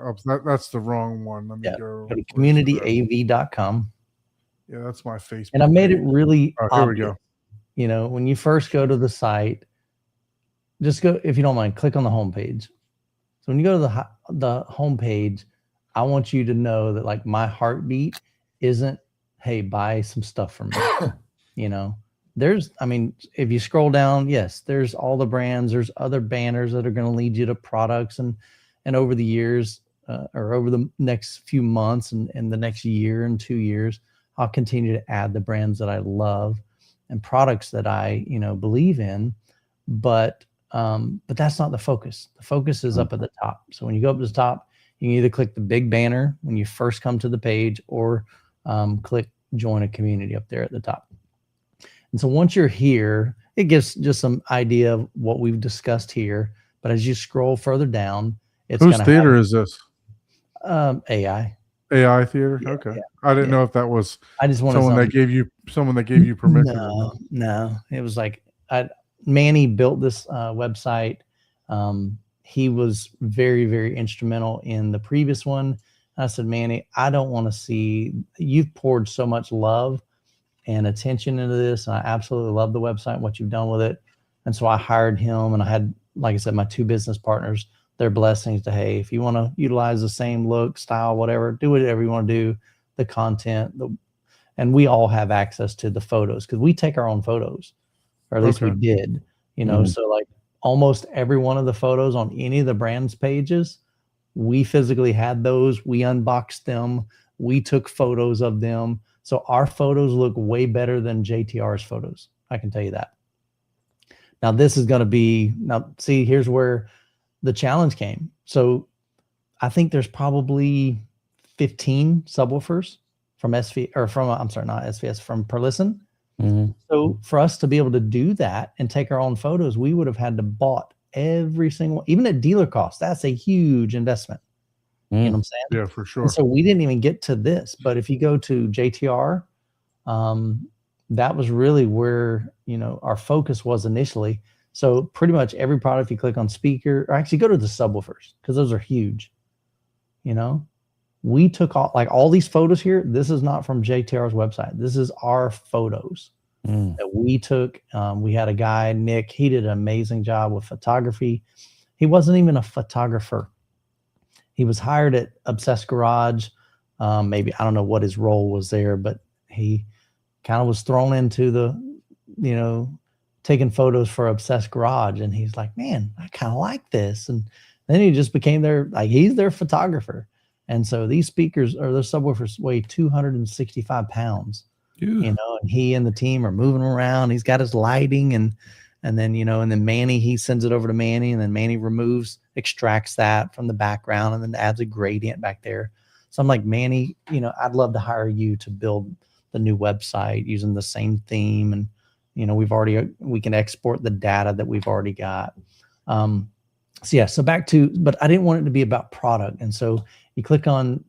that's the wrong one. Let me
Yeah.
go.
Go to communityav.com.
Yeah, that's my Facebook.
And I made it
page.
really
Oh, here we
obvious.
go.
When you first go to the site, just go, if you don't mind, click on the homepage. So when you go to the homepage, I want you to know that like my heartbeat isn't, hey, buy some stuff from me. If you scroll down, yes, there's all the brands, there's other banners that are going to lead you to products, and over the years or over the next few months and the next year and 2 years, I'll continue to add the brands that I love and products that I, believe in, but that's not the focus. The focus is up at the top. So when you go up to the top, you can either click the big banner when you first come to the page, or click join a community up there at the top. And so once you're here, it gives just some idea of what we've discussed here. But as you scroll further down, it's
Whose
gonna
theater is this?
have, AI.
AI theater.
Yeah,
Okay. I didn't
yeah.
know if that was
I just wanted
someone that gave you permission. or not.
No, it was like Manny built this website. He was very, very instrumental in the previous one. I said, Manny, I don't want to see, you've poured so much love and attention into this, and I absolutely love the website and what you've done with it. And so I hired him, and I had, like I said, my 2 business partners, their blessings to, hey, if you want to utilize the same look, style, whatever, do whatever you want to do, the content, and we all have access to the photos because we take our own photos, or at least we
Okay.
did, so like almost every one of the photos on any of the brands pages, we physically had those, we unboxed them, we took photos of them. So our photos look way better than JTR's photos. I can tell you that. Now this is going to be, now see, here's where the challenge came. So I think there's probably 15 subwoofers from SV or from, I'm sorry, not SVS, from Perlisten.
Mhm.
So for us to be able to do that and take our own photos, we would have had to bought every single, even at dealer cost. That's a huge investment. You know what I'm saying?
Yeah, for sure.
And so we didn't even get to this. But if you go to JTR, that was really where, you know, our focus was initially. So pretty much every product, if you click on speaker, or actually go to the subwoofers, because those are huge. You know, we took all these photos here. This is not from JTR's website. This is our photos
Mm.
that we took. We had a guy, Nick, he did an amazing job with photography. He wasn't even a photographer. He was hired at Obsessed Garage. Maybe, I don't know what his role was there, but he kind of was thrown into the, you know, taking photos for Obsessed Garage. And he's like, man, I kind of like this. And then he just became he's their photographer. And so these speakers or those subwoofers weigh 265 pounds,
Ew.
you know, and he and the team are moving around. He's got his lighting and then, you know, and then Manny, he sends it over to Manny, and then Manny extracts that from the background and then adds a gradient back there. So I'm like, Manny, you know, I'd love to hire you to build the new website using the same theme. And, you know, we can export the data that we've already got. So yeah, so back to, but I didn't want it to be about product. And so you click on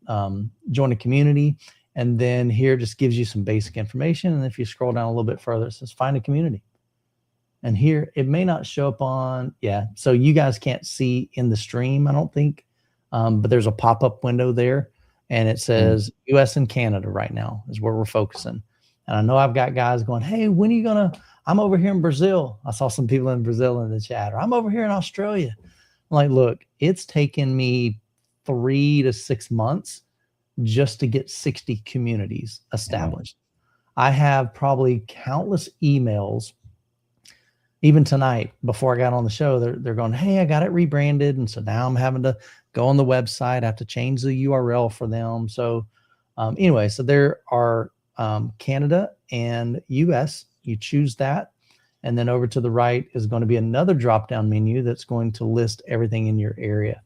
join a community, and then here just gives you some basic information. And if you scroll down a little bit further, it says find a community. And here it may not show up on, so you guys can't see in the stream, I don't think, but there's a pop-up window there, and it says US and Canada right now is where we're focusing. And I know I've got guys going, hey, when are you gonna, I'm over here in Brazil. I saw some people in Brazil in the chat, or I'm over here in Australia. I'm like, look, it's taken me 3 to 6 months just to get 60 communities established. I have probably countless emails. Even tonight, before I got on the show, they're going, hey, I got it rebranded. And so now I'm having to go on the website. I have to change the URL for them. So anyway, so there are Canada and US. You choose that. And then over to the right is going to be another drop-down menu that's going to list everything in your area.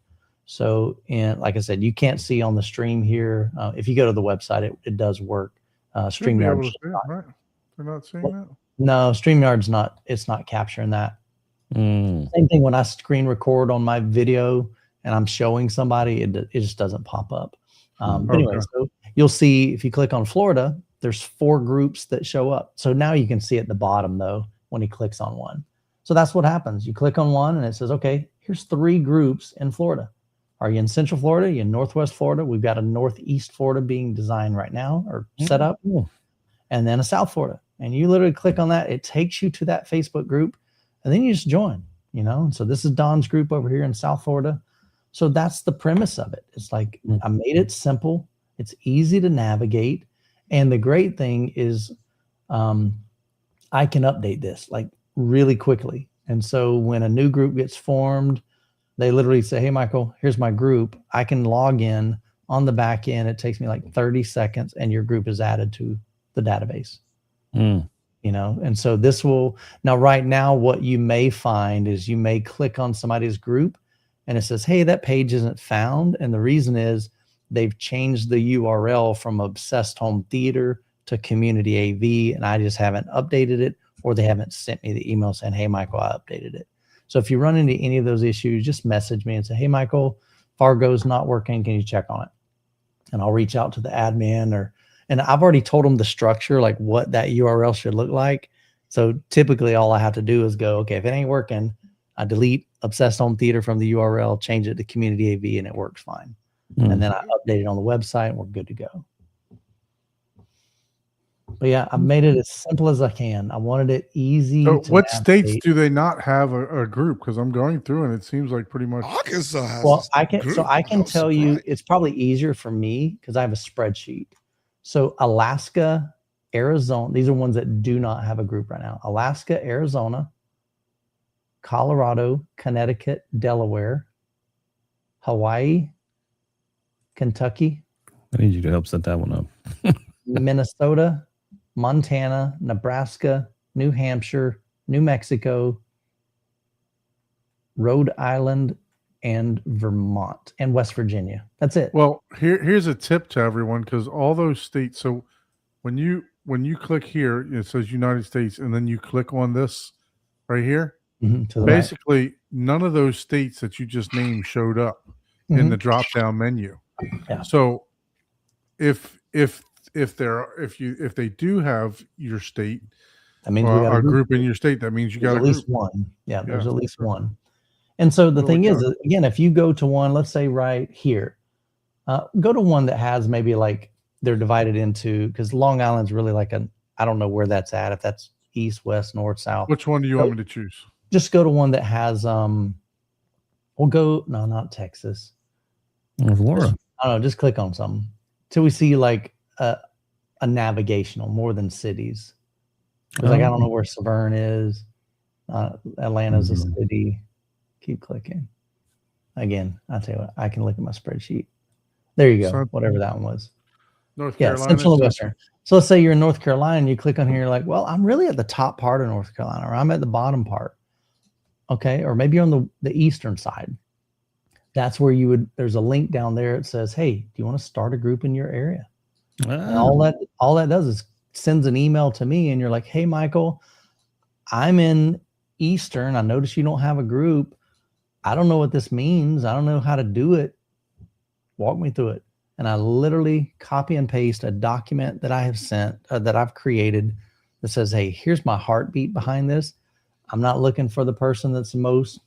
So, and like I said, you can't see on the stream here. If you go to the website, it does work.
Should be able
StreamYard.
to see it, right? They're not seeing that.
No, StreamYard's it's not capturing that.
Mm.
Same thing when I screen record on my video and I'm showing somebody, it just doesn't pop up. But anyway, so you'll see if you click on Florida, there's 4 groups that show up. So now you can see at the bottom though, when he clicks on one. So that's what happens. You click on one and it says, okay, here's 3 groups in Florida. Are you in Central Florida? Are you in Northwest Florida? We've got a Northeast Florida being designed right now or set up, and then a South Florida. And you literally click on that. It takes you to that Facebook group, and then you just join, you know? So this is Don's group over here in South Florida. So that's the premise of it. It's like, I made it simple. It's easy to navigate. And the great thing is I can update this like really quickly. And so when a new group gets formed, they literally say, hey, Michael, here's my group. I can log in on the back end. It takes me like 30 seconds and your group is added to the database. You know, and so this will, now right now, what you may find is you may click on somebody's group and it says, hey, that page isn't found. And the reason is they've changed the URL from Obsessed Home Theater to Community AV, and I just haven't updated it, or they haven't sent me the email saying, hey, Michael, I updated it. So if you run into any of those issues, just message me and say, hey, Michael, Fargo's not working. Can you check on it? And I'll reach out to the admin and I've already told them the structure, like what that URL should look like. So typically all I have to do is go, okay, if it ain't working, I delete Obsessed Home Theater from the URL, change it to Community AV, and it works fine. And then I update it on the website and we're good to go. But yeah, I've made it as simple as I can. I wanted it easy.
So
to
what states
navigate.
do they not have a group? Because I'm going through and it seems like pretty much.
Arkansas has.
Well,
a
I can
group.
tell
surprised.
you it's probably easier for me because I have a spreadsheet. So Alaska, Arizona, these are ones that do not have a group right now. Alaska, Arizona, Colorado, Connecticut, Delaware, Hawaii, Kentucky,
I need you to help set that one up.
Minnesota, Montana, Nebraska, New Hampshire, New Mexico, Rhode Island, and Vermont, and West Virginia. That's it.
Well, here's a tip to everyone, because all those states. So when you click here, it says United States, and then you click on this right here.
Mhm, to the right.
Basically, none of those states that you just named showed up in the drop down menu.
Yeah.
So if they do have your state,
That means we got
a group in your state, that means you got
at
a
least
group.
one. Yeah, there's
Yeah.
at least one. And so the
Really
thing is,
good.
again, if you go to one, let's say right here, go to one that has maybe like they're divided into, because Long Island's really like I don't know where that's at, if that's east, west, north, south.
Which one do you want me to choose?
Just go to one that has we'll go, no, not Texas.
Laura.
I don't know, just click on something till we see like a navigational more than cities. Because like I don't know where Severn is. Atlanta's a city. Keep clicking. Again, I'll tell you what, I can look at my spreadsheet. There you go.
So-
Whatever that one was.
North
Yeah,
Carolina.
Central and Western. So let's say you're in North Carolina and you click on here, you're like, well, I'm really at the top part of North Carolina, or I'm at the bottom part. Okay. Or maybe you're on the eastern side. That's where there's a link down there. It says, hey, do you want to start a group in your area? And all that does is sends an email to me, and you're like, hey, Michael, I'm in Eastern. I notice you don't have a group. I don't know what this means. I don't know how to do it. Walk me through it. And I literally copy and paste a document that I have sent, that I've created, that says, hey, here's my heartbeat behind this. I'm not looking for the person that's the most,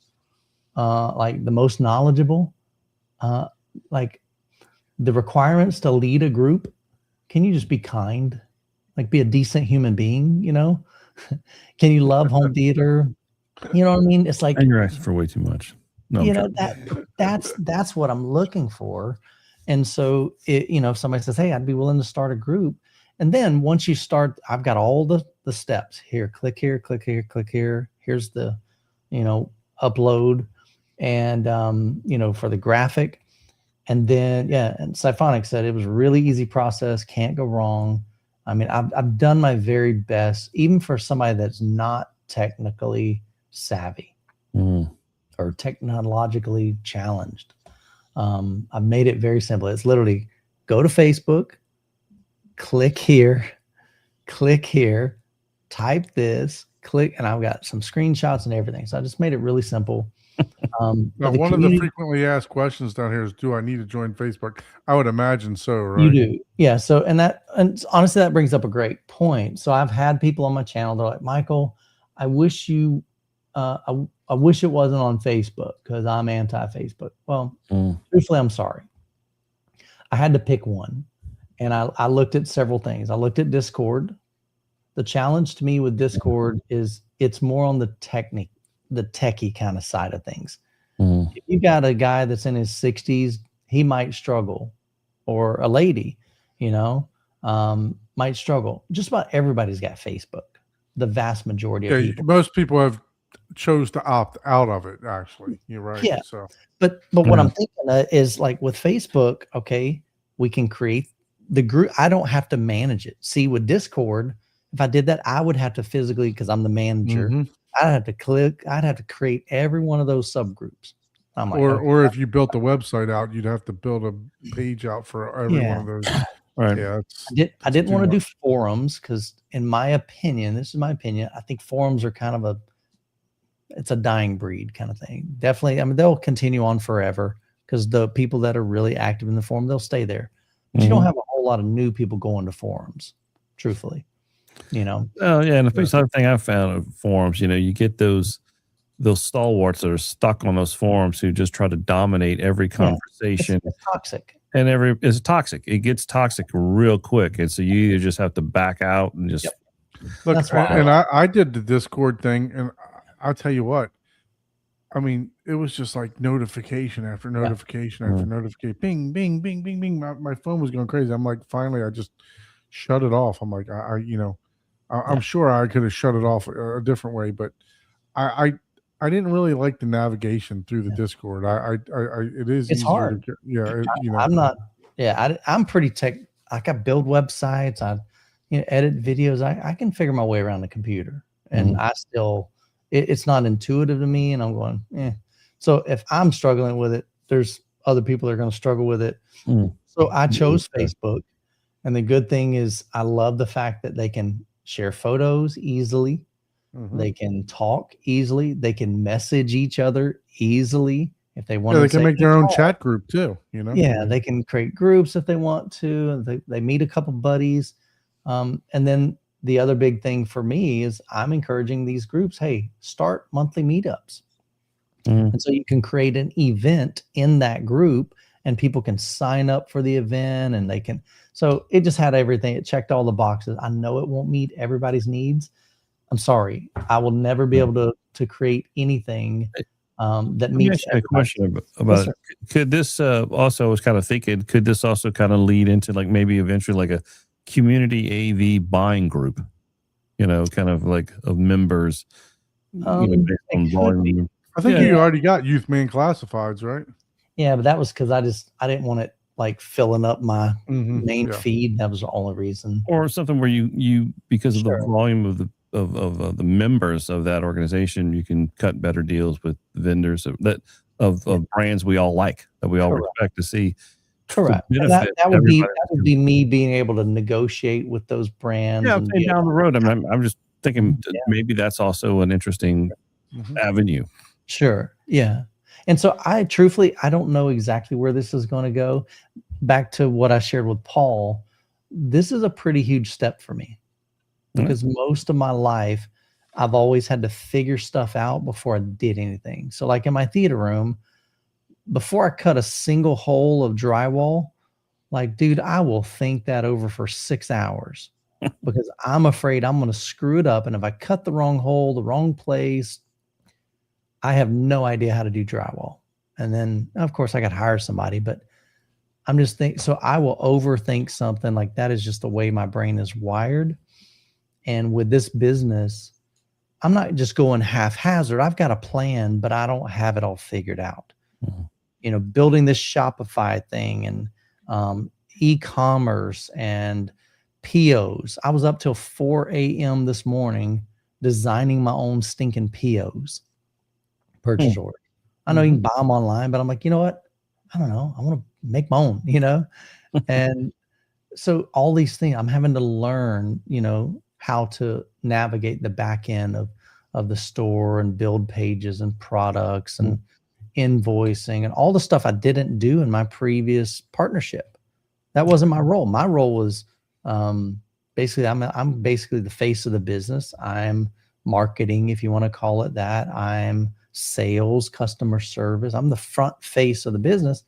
the most knowledgeable. Like the requirements to lead a group. Can you just be kind? Like be a decent human being, you know? Can you love home theater? You know what I mean? It's like,
And you're asking for way too much. No,
you
I'm
know,
joking.
that's what I'm looking for. And so if somebody says, hey, I'd be willing to start a group. And then once you start, I've got all the steps here, click here, click here, click here. Here's the, upload and, for the graphic. And then, and Siphonic said it was a really easy process. Can't go wrong. I mean, I've done my very best, even for somebody that's not technically savvy or technologically challenged. I've made it very simple. It's literally go to Facebook, click here, type this, click, and I've got some screenshots and everything. So I just made it really simple.
Now, one of the frequently asked questions down here is, do I need to join Facebook? I would imagine so, right?
You do. Yeah. So, and honestly, that brings up a great point. So I've had people on my channel, they're like, Michael, I wish I wish it wasn't on Facebook because I'm anti-Facebook. Well, truthfully, I'm sorry. I had to pick one. And I looked at several things. I looked at Discord. The challenge to me with Discord is it's more on the techie kind of side of things. If you got a guy that's in his 60s, he might struggle, or a lady, might struggle. Just about everybody's got Facebook. The vast majority of people.
Most people have chose to opt out of it. Actually, you're right.
Yeah.
So,
but what I'm thinking is like with Facebook, okay, we can create the group. I don't have to manage it. See, with Discord, if I did that, I would have to physically, because I'm the manager. I'd have to click. I'd have to create every one of those subgroups. I'm like,
or if you built the website out, you'd have to build a page out for every one of those.
Right.
Yeah.
I didn't want to do forums because, in my opinion, this is my opinion, I think forums are kind of it's a dying breed kind of thing. Definitely. I mean, they'll continue on forever because the people that are really active in the forum, they'll stay there. But you don't have a whole lot of new people going to forums, truthfully.
Oh yeah, and the other thing I found of forums, you get those stalwarts that are stuck on those forums who just try to dominate every conversation.
It's toxic.
And it's toxic. It gets toxic real quick. And so you either just have to back out and just
Look.
That's why
And I did the Discord thing, and I'll tell you what. I mean, it was just like notification after notification after notification. Bing, bing, bing, bing, bing. My phone was going crazy. I'm like, finally, I just shut it off. I'm like, I'm sure I could have shut it off a different way, but I didn't really like the navigation through the Discord. It's
hard. I'm not. Yeah, I'm pretty tech. Like I build websites. I edit videos. I can figure my way around the computer, and I still. It's not intuitive to me, and I'm going, So if I'm struggling with it, there's other people that are going to struggle with it.
Mm.
So I chose
Okay.
Facebook. And the good thing is I love the fact that they can share photos easily.
Mhm.
They can talk easily. They can message each other easily if they want
Yeah,
to.
they can make their own chat group too. You know.
Yeah, they can create groups if they want to. And they meet a couple buddies. And then the other big thing for me is I'm encouraging these groups, hey, start monthly meetups.
Mm.
And so you can create an event in that group and people can sign up for the event and they can. So it just had everything. It checked all the boxes. I know it won't meet everybody's needs. I'm sorry. I will never be able to create anything that
Let me
meets
ask you a question about
Yes,
it. Could this also, I was kind of thinking, could this also kind of lead into like maybe eventually like a community AV buying group, kind of like of members, based
it
on
could
volume.
be.
I think
Yeah.
you already got Youth Man Classifieds, right?
Yeah, but that was because I didn't want it like filling up my main
Yeah.
feed. That was the only reason.
Or something where you because of
Sure.
the volume of the members of that organization, you can cut better deals with vendors of brands we all like, that we all
Correct.
respect to see.
Correct. And
benefit
that would be
everybody.
me being able to negotiate with those brands.
Yeah, I'm
and
saying
be
down the road. I'm just thinking
Yeah.
maybe that's also an interesting
Mhm.
avenue.
Sure. Yeah. And so I don't know exactly where this is going to go. Back to what I shared with Paul, this is a pretty huge step for me because most of my life, I've always had to figure stuff out before I did anything. So like in my theater room, before I cut a single hole of drywall, like, dude, I will think that over for 6 hours because I'm afraid I'm going to screw it up. And if I cut the wrong hole, the wrong place, I have no idea how to do drywall. And then, of course, I got to hire somebody, but I'm just thinking, so I will overthink something like that is just the way my brain is wired. And with this business, I'm not just going haphazard. I've got a plan, but I don't have it all figured out.
Mhm.
Building this Shopify thing and e-commerce and POs. I was up till 4 a.m. this morning designing my own stinking POs, purchase orders. I know you can buy them online, but I'm like, you know what? I don't know. I want to make my own, And so all these things I'm having to learn, how to navigate the back end of the store and build pages and products and invoicing and all the stuff I didn't do in my previous partnership. That wasn't my role. My role was basically I'm basically the face of the business. I'm marketing, if you want to call it that. I'm sales, customer service. I'm the front face of the business.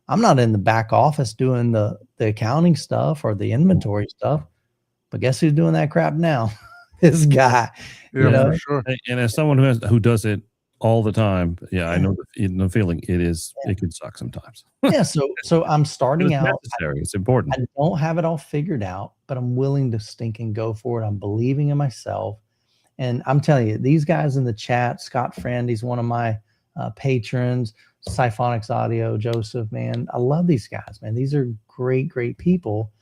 I'm not in the back office doing the accounting stuff or the inventory stuff. But guess who's doing that crap now? This guy.
Yeah, for sure.
And as someone who does it all the time, I know the feeling. It could suck sometimes.
Yeah. So I'm starting
It's
out.
necessary. It's important.
I don't have it all figured out, but I'm willing to stink and go for it. I'm believing in myself. And I'm telling you, these guys in the chat, Scott Friend, he's one of my patrons, Siphonics Audio, Joseph, man, I love these guys, man. These are great, great people.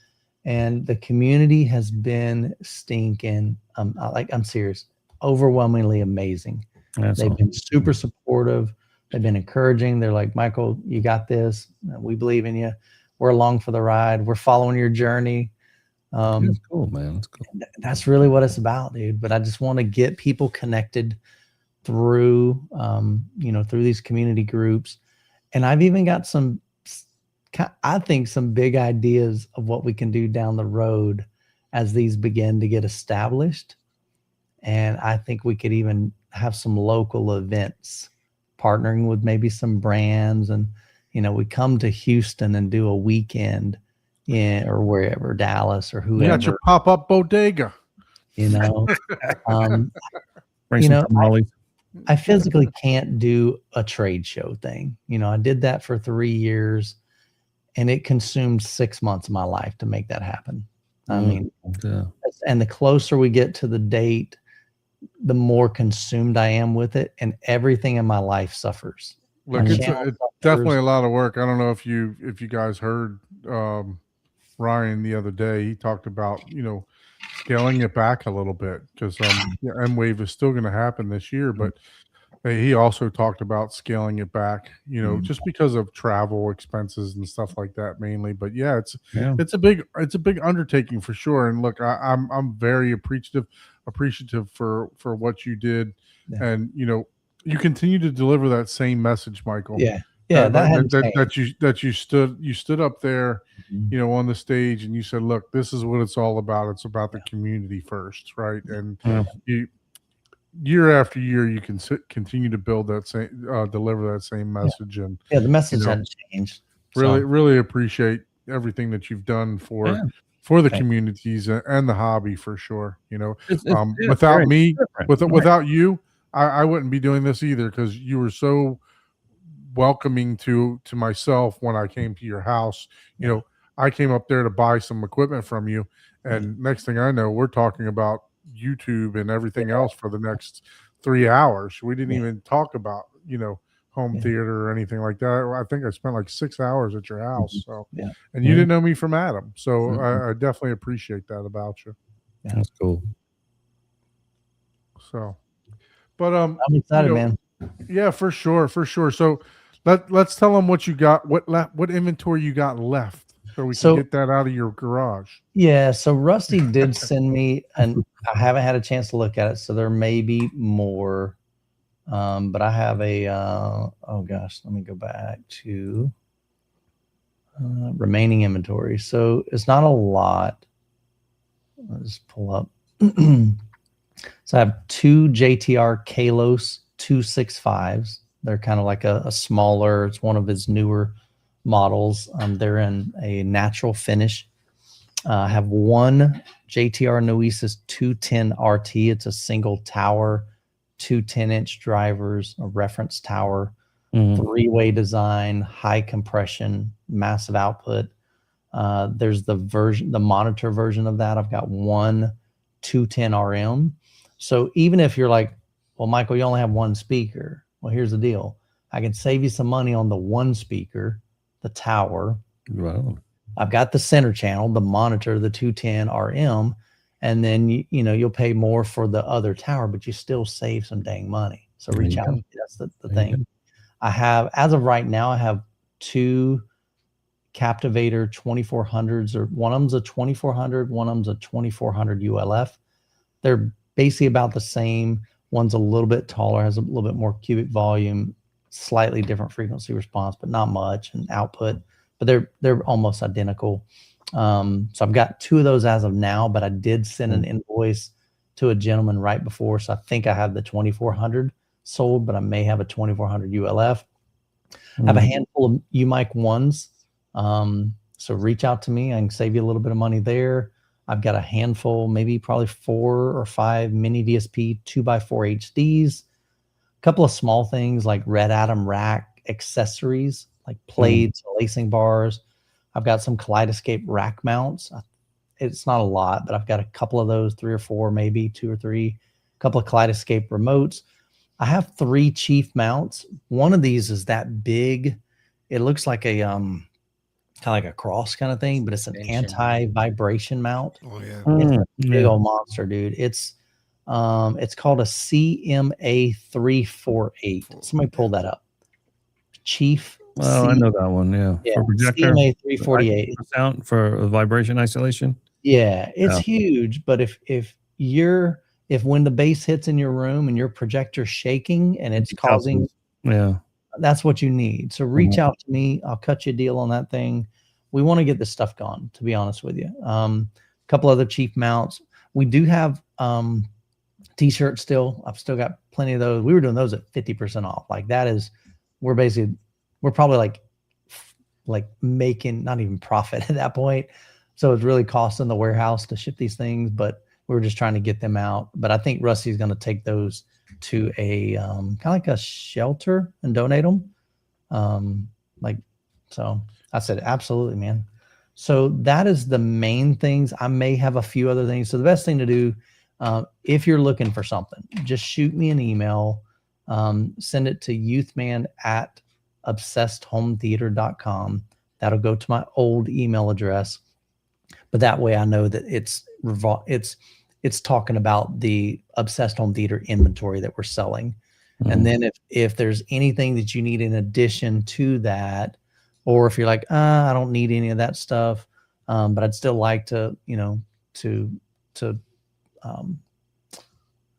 And the community has been stinking. I'm serious, overwhelmingly amazing. They've been super supportive. They've been encouraging. They're like, Michael, you got this. We believe in you. We're along for the ride. We're following your journey.
That's cool, man. That's cool.
That's really what it's about, dude. But I just want to get people connected through, through these community groups. And I've even got some big ideas of what we can do down the road as these begin to get established. And I think we could even have some local events partnering with maybe some brands. And, we come to Houston and do a weekend or wherever, Dallas or whoever.
You got your pop-up bodega.
Bring some tamales.
I physically can't do a trade show thing. I did that for 3 years and it consumed 6 months of my life to make that happen. I mean, and the closer we get to the date, the more consumed I am with it and everything in my life suffers.
Look, it's definitely a lot of work. I don't know if you guys heard Ryan the other day. He talked about, scaling it back a little bit because M-Wave is still going to happen this year, but He also talked about scaling it back,
Mm.
just because of travel expenses and stuff like that mainly. But yeah,
Yeah.
it's a big undertaking for sure. And look, I'm very appreciative for what you did,
Yeah.
and you continue to deliver that same message, Michael.
Yeah. Yeah. That hadn't
That you stood up there,
changed.
on the stage, and you said, "Look, this is what it's all about. It's about the community first, right?" And
Yeah.
you year after year, you can continue to build that same, deliver that same message, and
Yeah. The message
know,
hadn't changed.
really,
So,
really appreciate everything that you've done for
Yeah.
the
Thank
communities and the hobby for sure.
It's
Without
very
me,
different. Right.
without you, I wouldn't be doing this either, because you were so welcoming to myself when I came to your house. I came up there to buy some equipment from you, and next thing I know, we're talking about YouTube and everything else for the next 3 hours. We didn't even talk about home theater or anything like that. I think I spent like 6 hours at your house. So,
Yeah.
and you didn't know me from Adam, so
Mhm.
I definitely appreciate that about you.
That's cool.
So, but
I'm excited, man.
yeah, for sure, for sure. So let's tell them what you got, what inventory you got left, so we can
So-
get that out of your garage.
Yeah. So Rusty did send me, and I haven't had a chance to look at it. So there may be more. But I have a, oh gosh, let me go back to remaining inventory. So it's not a lot. I'll just pull up. So I have 2 JTR Kalos 265s. They're kind of like a smaller, it's one of his newer models. They're in a natural finish. I have 1 JTR Noesis 210 RT. It's a single tower, 2 10-inch drivers, a reference tower,
Mhm.
3-way design, high compression, massive output. There's the monitor version of that. I've got 1 210 RM. So even if you're like, well, Michael, you only have 1 speaker. Well, here's the deal. I can save you some money on the 1 speaker, the tower.
Wow.
I've got the center channel, the monitor, the 210 RM, and then you'll pay more for the other tower, but you still save some dang money. So
There
reach
you
out.
go.
That's the
There you
thing. I have, as of right now, I have 2 Captivator 2400s, or one of them's a 2400, one of them's a 2400 ULF. They're basically about the same. One's a little bit taller, has a little bit more cubic volume, slightly different frequency response, but not much, and output. But they're almost identical. So I've got 2 of those as of now, but I did send an invoice to a gentleman right before, so I think I have the 2400 sold, but I may have a 2400 ULF. I have a handful of UMIC 1s. So reach out to me. I can save you a little bit of money there. I've got a handful, maybe probably 4 or 5 mini DSP 2x4 HDs, a couple of small things like Red Atom rack accessories, like plates, lacing bars. I've got some Kaleidoscape rack mounts. It's not a lot, but I've got a couple of those, 3 or 4, maybe 2 or 3, a couple of Kaleidoscape remotes. I have 3 Chief mounts. One of these is that big. It looks like a, kind of like a cross kind of thing, but it's an
Extension.
anti-vibration mount.
Oh yeah.
It's a big
Yeah.
old monster, dude. It's called a CMA 348. Somebody pull that up. Chief.
Oh, I know that one. Yeah.
Yeah,
For projector.
CMA 348.
Sound for vibration isolation.
Yeah, it's
Yeah.
huge. But if when the bass hits in your room and your projector's shaking and it's causing,
Yeah.
that's what you need. So reach out to me. I'll cut you a deal on that thing. We want to get this stuff gone, to be honest with you. A couple other Chief mounts. We do have t-shirts still. I've still got plenty of those. We were doing those at 50% off. Like that is, we're probably like making not even profit at that point. So it's really costing the warehouse to ship these things, but we were just trying to get them out. But I think Rusty's going to take those to a kind of like a shelter and donate them. So I said, absolutely, man. So that is the main things. I may have a few other things. So the best thing to do, if you're looking for something, just shoot me an email, send it to youthman@obsessedhometheater.com. That'll go to my old email address. But that way I know that it's talking about the Obsessed Home Theater inventory that we're selling.
Mhm.
And then if there's anything that you need in addition to that, or if you're like, I don't need any of that stuff, but I'd still like to, to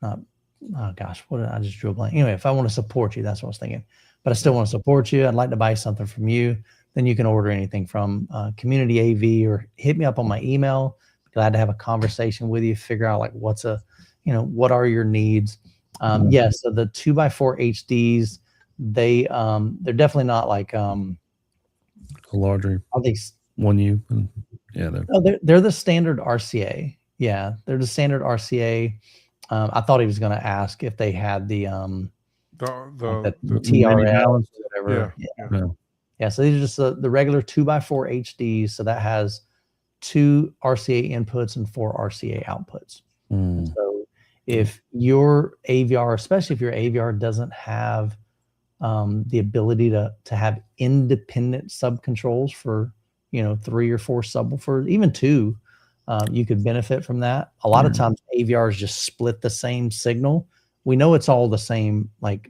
not, oh gosh, what did I just drew a blank? Anyway, if I want to support you, that's what I was thinking. But I still want to support you. I'd like to buy something from you. Then you can order anything from Community AV or hit me up on my email. Glad to have a conversation with you. Figure out like what are your needs. Yes, so the 2x4 HDs, they're definitely not like
A larger
are they?
one you. Yeah.
No, they're the standard RCA. Yeah, they're the standard RCA. I thought he was going to ask if they had the
The
TRS
balance.
or whatever.
yeah.
Yeah. So these are just the regular 2x4 HDs. So that has 2 RCA inputs and 4 RCA outputs.
Mm.
So if your AVR, especially if your AVR doesn't have the ability to have independent sub controls for 3 or 4 subwoofers, even 2, you could benefit from that. A lot of times AVRs just split the same signal. We know it's all the same like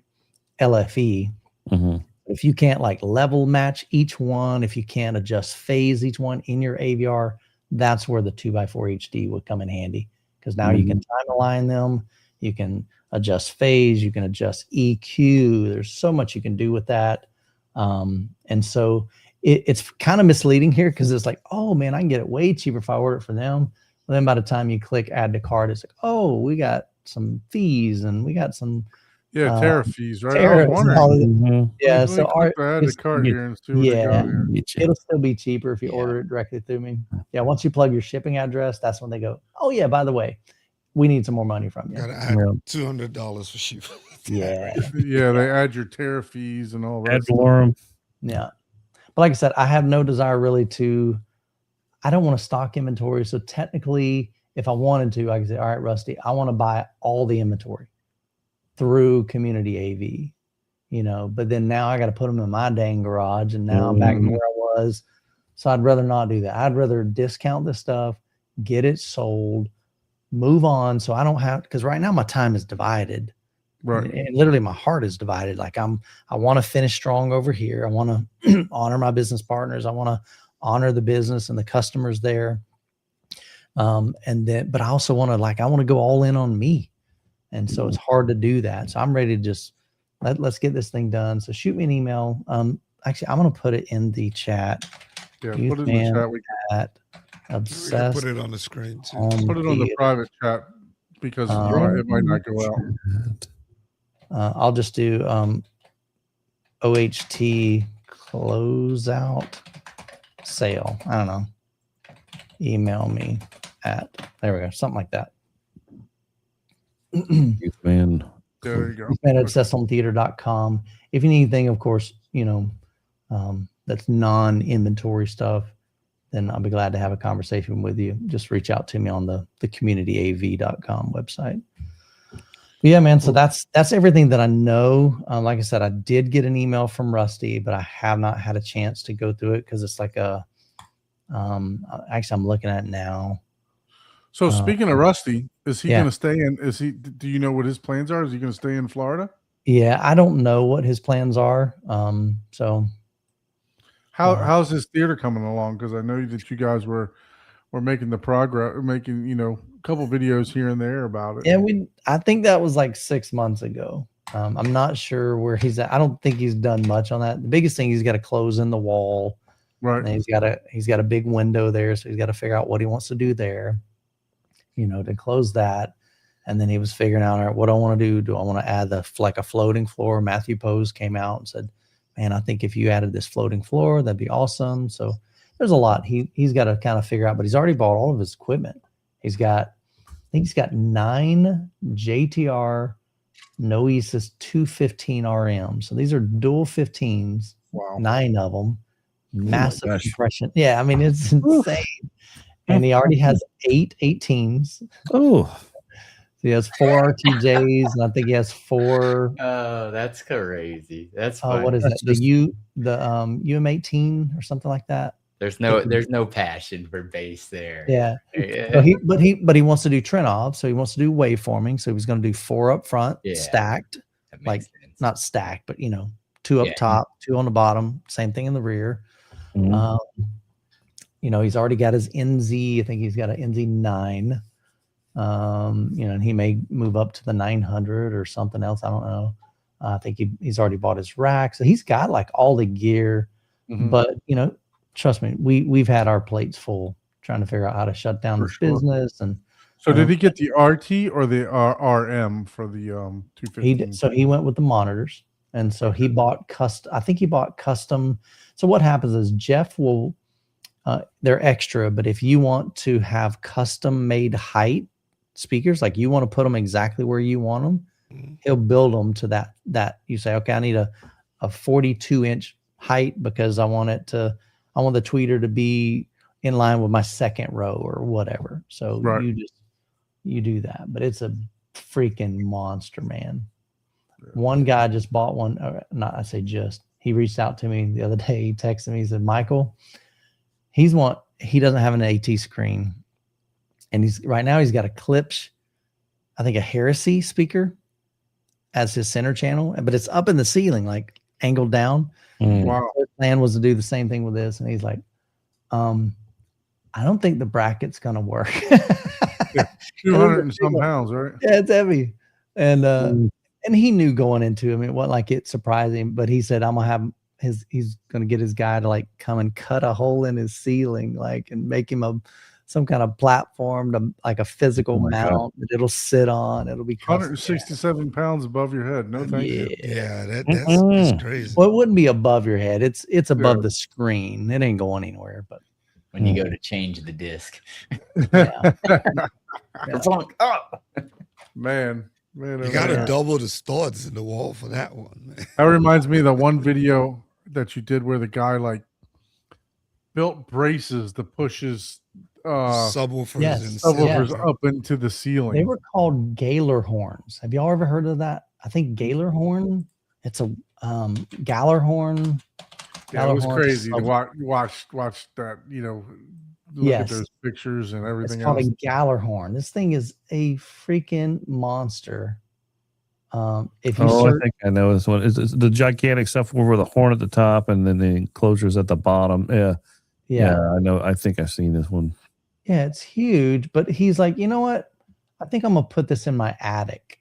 LFE.
Mm-hmm.
If you can't like level match each one, if you can't adjust phase each one in your AVR, that's where the 2x4 HD would come in handy, because now you can time align them, you can adjust phase, you can adjust EQ. There's so much you can do with that. And so it's kind of misleading here, because it's like, oh man, I can get it way cheaper if I order it from them. But then by the time you click add to cart, it's like, oh, we got some fees and we got some
Tariff fees, right? I
tariffs
was
and
wondering.
all of
Mm-hmm.
yeah,
Let me
so
click the add to
it's-
cart here and see what they got here.
it'll still be cheaper if you
Yeah.
order it directly through me. Yeah, once you plug your shipping address, that's when they go, oh yeah, by the way, we need some more money from you.
Gotta add
Yeah.
$200 for shipping.
Yeah,
Yeah, they add your tariff fees and all that.
Ad
stuff.
valorem.
yeah. But like I said, I have no desire really I don't want to stock inventory. So technically, if I wanted to, I could say, all right, Rusty, I want to buy all the inventory through Community AV, but then now I got to put them in my dang garage, and now I'm back to where I was. So I'd rather not do that. I'd rather discount this stuff, get it sold, move on. So I don't have, because right now my time is divided.
Right.
And literally my heart is divided. Like I want to finish strong over here. I want to honor my business partners. I want to honor the business and the customers there. But I also want to I want to go all in on me. And so it's hard to do that. So I'm ready to just let's get this thing done. So shoot me an email. Actually, I'm going to put it in the chat.
Yeah,
Youth
put it in the
Man
chat. We
at
We can
Obsessed
put it on the screen too.
Home
put it on the
Theater.
private chat because it might not go out.
I'll just do OHT closeout sale. I don't know. Email me at, there we go, something like that.
Youth man.
There you go.
Man at obsessedhometheater.com. If you need anything, of course, that's non-inventory stuff, then I'll be glad to have a conversation with you. Just reach out to me on the communityav.com website. Yeah, man. So that's everything that I know. Like I said, I did get an email from Rusty, but I have not had a chance to go through it because it's like actually I'm looking at it now.
So speaking of Rusty, is he
yeah.
going to stay in? Do you know what his plans are? Is he going to stay in Florida?
Yeah, I don't know what his plans are. So
how's his theater coming along? Because I know that you guys were making the progress, making a couple videos here and there about it.
Yeah, I think that was like 6 months ago. I'm not sure where he's at. I don't think he's done much on that. The biggest thing, he's got to close in the wall.
Right.
And he's got a big window there, so he's got to figure out what he wants to do there, to close that. And then he was figuring out, all right, what do I want to do? Do I want to add a floating floor? Matthew Pose came out and said, man, I think if you added this floating floor, that'd be awesome. So there's a lot he's got to kind of figure out, but he's already bought all of his equipment. I think he's got 9 JTR Noesis 215 RM. So these are dual 15s.
Wow.
9 of them. Massive
gosh.
compression. Yeah, I mean, it's insane. And he already has 8 18s.
Oh,
So he has 4 RTJs, and I think he has 4.
Oh, that's crazy. That's funny.
What is
That's
that? The UM18 or something like that.
There's no passion for bass there.
Yeah.
Yeah.
So he wants to do Trinnov, so he wants to do waveforming. So he's going to do 4 up front,
Yeah.
stacked,
That
like
makes sense.
not stacked, but you know, 2 up
Yeah.
top, 2 on the bottom, same thing in the rear.
Mhm.
You know, he's already got his NZ. I think he's got an NZ9. You know, and he may move up to the 900 or something else. I don't know. I think he's already bought his rack, so he's got like all the gear.
Mhm.
But you know, trust me, we've had our plates full trying to figure out how to shut down
For
this
sure.
business. And
So did he get the RT or the RM for the 215?
so he went with the monitors, and so he bought custom. I think he bought custom. So what happens is Jeff will. They're extra, but if you want to have custom made height speakers, like you want to put them exactly where you want them,
Mhm.
he'll build them to that you say, okay, I need a 42-inch height because I want the tweeter to be in line with my second row or whatever. So
Right.
you do that, but it's a freaking monster, man. One guy just bought one, or not, I say just, he reached out to me the other day. He texted me, he said, Michael, he doesn't have an AT screen. And he's got a Klipsch, I think a Heresy speaker as his center channel, but it's up in the ceiling, like angled down.
Mm.
Wow.
His plan was to do the same thing with this. And he's like, I don't think the bracket's gonna work.
200 and some pounds, right?
Yeah, it's heavy. And
Mm.
and he knew going into it. I mean, it wasn't like it surprised him, but he said, I'm gonna have he's gonna get his guy to like come and cut a hole in his ceiling, like, and make him some kind of platform to like a physical
Oh my God.
mount that it'll sit on. It'll be custom.
167 pounds above your head. No, thank you.
Yeah, that's
Mm-mm.
crazy.
Well, it wouldn't be above your head. It's above the screen. It ain't going anywhere. But
When you go to change the disc.
yeah,
Man,
You
oh,
got to
man.
double the studs in the wall for that one, man.
That reminds me of the one video that you did where the guy like built braces to push his
Subwoofers
yes.
and
subwoofers
stuff.
up into the ceiling.
they were called Gaylor horns. Have y'all ever heard of that? I think Gaylor horn. It's a Galler horn.
Yeah, it was
Galler
crazy to
horn.
watch that, you know, look
Yes.
at those pictures and
It's
everything
called
else.
a Galler horn. This thing is a freaking monster. If you
Oh, I
search,
think I know this one. It's the gigantic stuff over the horn at the top and then the enclosures at the bottom. Yeah.
yeah,
I know. I think I've seen this one.
yeah, it's huge. But he's like, you know what? I think I'm gonna put this in my attic.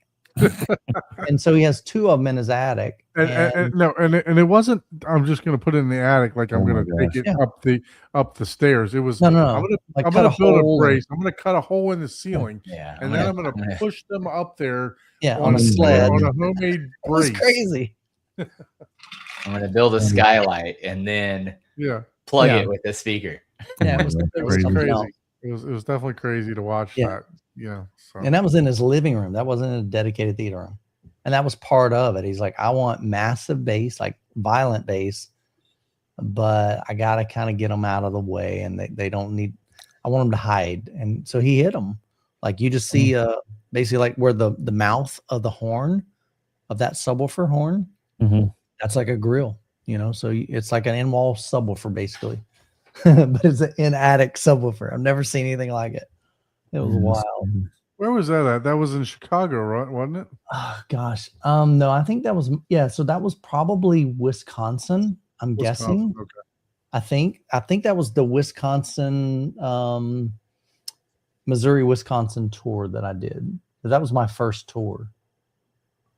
And so he has 2 of them in his attic.
And it wasn't. I'm just gonna put it in the attic, like I'm
Oh my
gonna take
gosh.
it up the stairs. It was.
No.
I'm
Like, cut
gonna
a
build a
hole.
brace. I'm gonna cut a hole in the ceiling,
Yeah.
and then I'm gonna push them up there
Yeah,
on
on a sled.
on a homemade
It was
brace.
crazy.
I'm gonna build a skylight and then
Yeah,
plug
Yeah.
it with a speaker.
Yeah, it was
it was
something
crazy.
else.
It was definitely crazy to watch
Yeah.
that. Yeah. So
And that was in his living room. That wasn't in a dedicated theater room. And that was part of it. He's like, I want massive bass, like violent bass, but I got to kind of get them out of the way. And they don't need, I want them to hide. And so he hit them. Like you just see basically like where the mouth of the horn of that subwoofer horn,
Mhm.
that's like a grill, you know? So it's like an in-wall subwoofer basically, but it's an in-attic subwoofer. I've never seen anything like it. It was wild.
where was that at? That was in Chicago, right? Wasn't it?
Oh gosh. No, I think that was so that was probably Wisconsin, I'm guessing.
Okay.
I think that was the Wisconsin Missouri Wisconsin tour that I did. That was my first tour.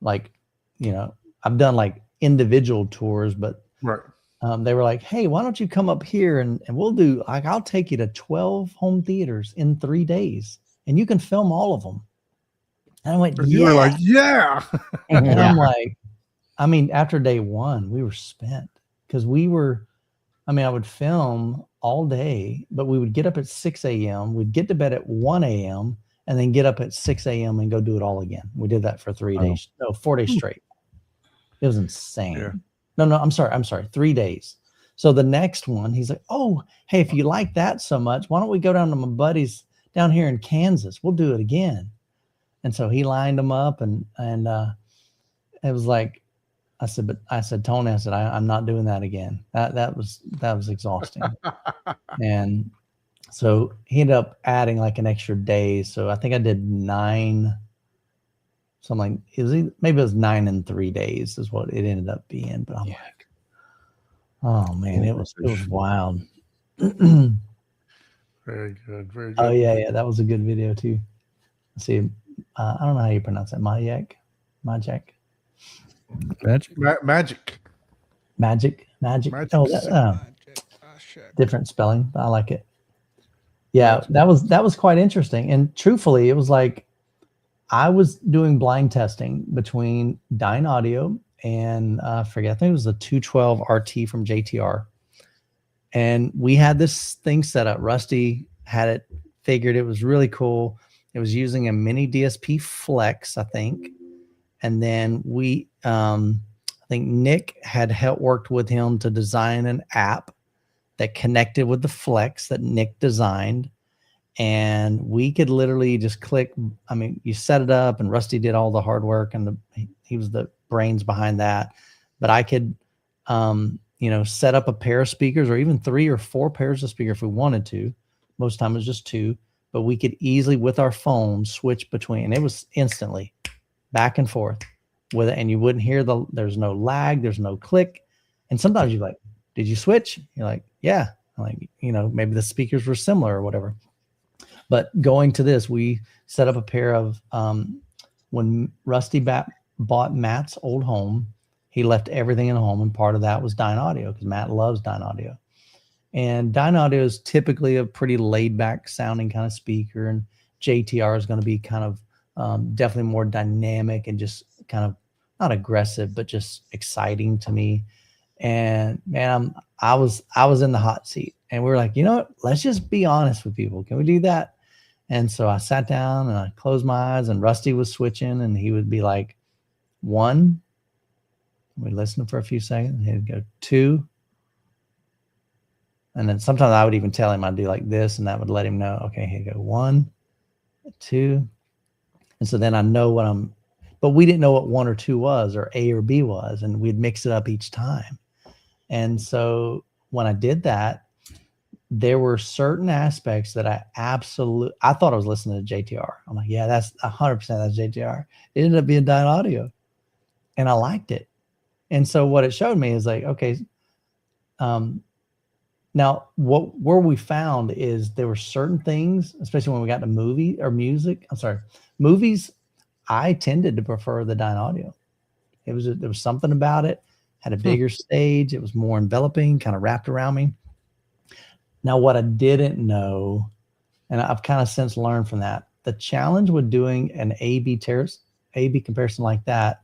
Like, you know, I've done like individual tours, but
Right.
they were like, hey, why don't you come up here and we'll do like I'll take you to 12 home theaters in 3 days and you can film all of them. And I went,
And
yeah.
you were like, yeah.
And I'm like, I mean, after day 1, we were spent because I would film all day, but we would get up at 6 a.m. We'd get to bed at 1 a.m. and then get up at 6 a.m. and go do it all again. We did that for 3 days. No, 4 days straight. It was insane.
Yeah.
No, I'm sorry. 3 days. So the next one, he's like, oh, hey, if you like that so much, why don't we go down to my buddies down here in Kansas? We'll do it again. And so he lined them up and it was like, I said, Tony, I'm not doing that again. That was exhausting. And so he ended up adding like an extra day. So I think I did 9 So I'm like, maybe it was 9 in 3 days is what it ended up being. But I'm like, oh man, it was wild.
Very good. Very good.
Oh yeah, that was a good video too. Let's see, I don't know how you pronounce it. Majak.
Magic.
Magic.
Oh, different spelling. I like it. Yeah, that was quite interesting. And truthfully, it was like I was doing blind testing between Dyne Audio and I think it was the 212 RT from JTR. And we had this thing set up. Rusty had it figured. It was really cool. It was using a mini DSP Flex, I think. And then I think Nick had worked with him to design an app that connected with the Flex that Nick designed. And we could literally just click. I mean, you set it up and Rusty did all the hard work and he was the brains behind that. But I could, set up a pair of speakers or even 3 or 4 pairs of speakers if we wanted to. Most time it was just 2, but we could easily with our phone switch between, and it was instantly back and forth with it. And you wouldn't hear there's no lag, there's no click. And sometimes you're like, did you switch? You're like, yeah. I'm like, maybe the speakers were similar or whatever. But going to this, we set up a pair of, when Rusty bought Matt's old home, he left everything in the home. And part of that was Dyne Audio because Matt loves Dyne Audio. And Dyne Audio is typically a pretty laid back sounding kind of speaker. And JTR is going to be kind of definitely more dynamic and just kind of not aggressive, but just exciting to me. And man, I was in the hot seat and we were like, you know what, let's just be honest with people. Can we do that? And so I sat down and I closed my eyes and Rusty was switching and he would be like 1. We'd listen for a few seconds. He'd go 2. And then sometimes I would even tell him I'd do like this and that would let him know, okay, he'd go 1, 2. And so then I know but we didn't know what 1 or 2 was or A or B was. And we'd mix it up each time. And so when I did that, there were certain aspects that I thought I was listening to JTR. I'm like, yeah, that's 100% that's JTR. It ended up being Dyne Audio and I liked it. And so what it showed me is like, okay, now where we found is there were certain things, especially when we got to movies, I tended to prefer the Dyne Audio. There was something about it, had a bigger stage. It was more enveloping, kind of wrapped around me. Now, what I didn't know, and I've kind of since learned from that, the challenge with doing an A/B comparison like that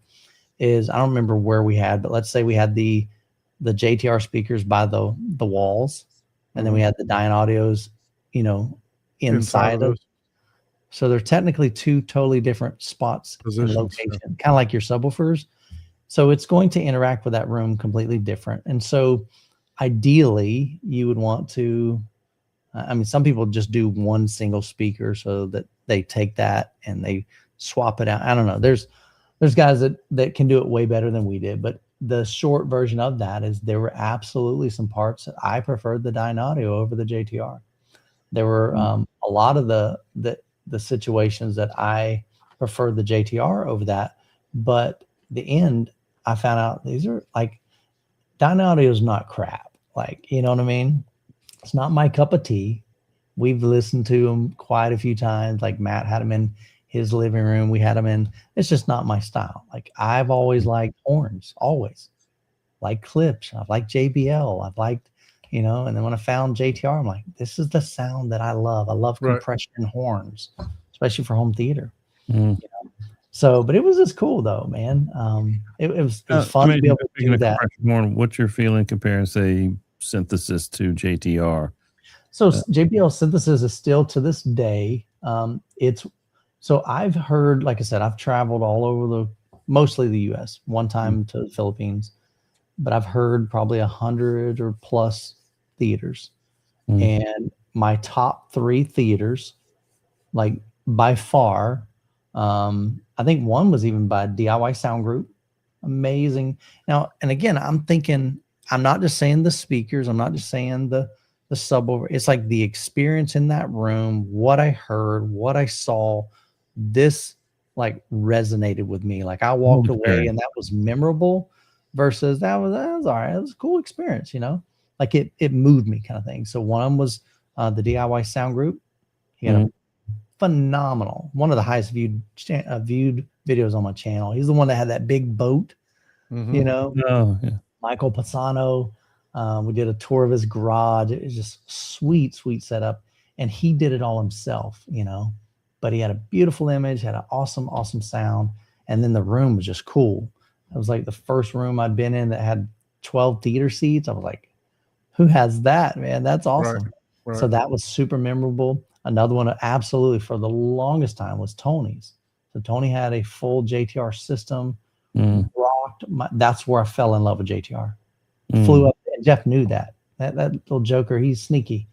is, I don't remember where we had, but let's say we had the JTR speakers by the walls, and then we had the Dyne Audios, inside of. So they're technically 2 totally different spots in location, kind of like your subwoofers. So it's going to interact with that room completely different. And so ideally you would want to, some people just do 1 single speaker so that they take that and they swap it out. I don't know. There's guys that can do it way better than we did, but the short version of that is there were absolutely some parts that I preferred the Dyne Audio over the JTR. There were a lot of the situations that I preferred the JTR over that, but the end I found out these are like, Dyne Audio is not crap. Like, you know what I mean? It's not my cup of tea. We've listened to them quite a few times. Like Matt had them in his living room. We had them in. It's just not my style. Like I've always liked horns, always. Like clips. I've liked JBL. I've liked, and then when I found JTR, I'm like, this is the sound that I love. I love compression horns, especially for home theater. So, but it was just cool though, man. It was fun to be able to do that.
What's your feeling comparing, say, synthesis to JTR?
So JBL synthesis is still to this day. So I've heard, like I said, I've traveled all over mostly the US, one time to the Philippines, but I've heard probably 100 or plus theaters. And my top 3 theaters, like by far, I think one was even by DIY Sound Group. Amazing. Now, and again, I'm thinking, I'm not just saying the speakers. I'm not just saying the subwoofer. It's like the experience in that room, what I heard, what I saw. This like resonated with me. Like I walked away
Okay.
and that was memorable versus that was all right. It was a cool experience, you know, like it moved me kind of thing. So one of them was the DIY Sound Group. He had a phenomenal, one of the highest viewed videos on my channel. He's the one that had that big boat,
Mhm.
you know,
Oh, yeah.
Michael Pisano. We did a tour of his garage. It was just sweet setup. And he did it all himself, you know, but he had a beautiful image, had an awesome sound. And then the room was just cool. It was like the first room I'd been in that had 12 theater seats. I was like, who has that, man? That's awesome.
Right.
So that was super memorable. Another one absolutely for the longest time was Tony's. So Tony had a full JTR system, rocked. That's where I fell in love with JTR. Flew up, and Jeff knew that little joker, he's sneaky.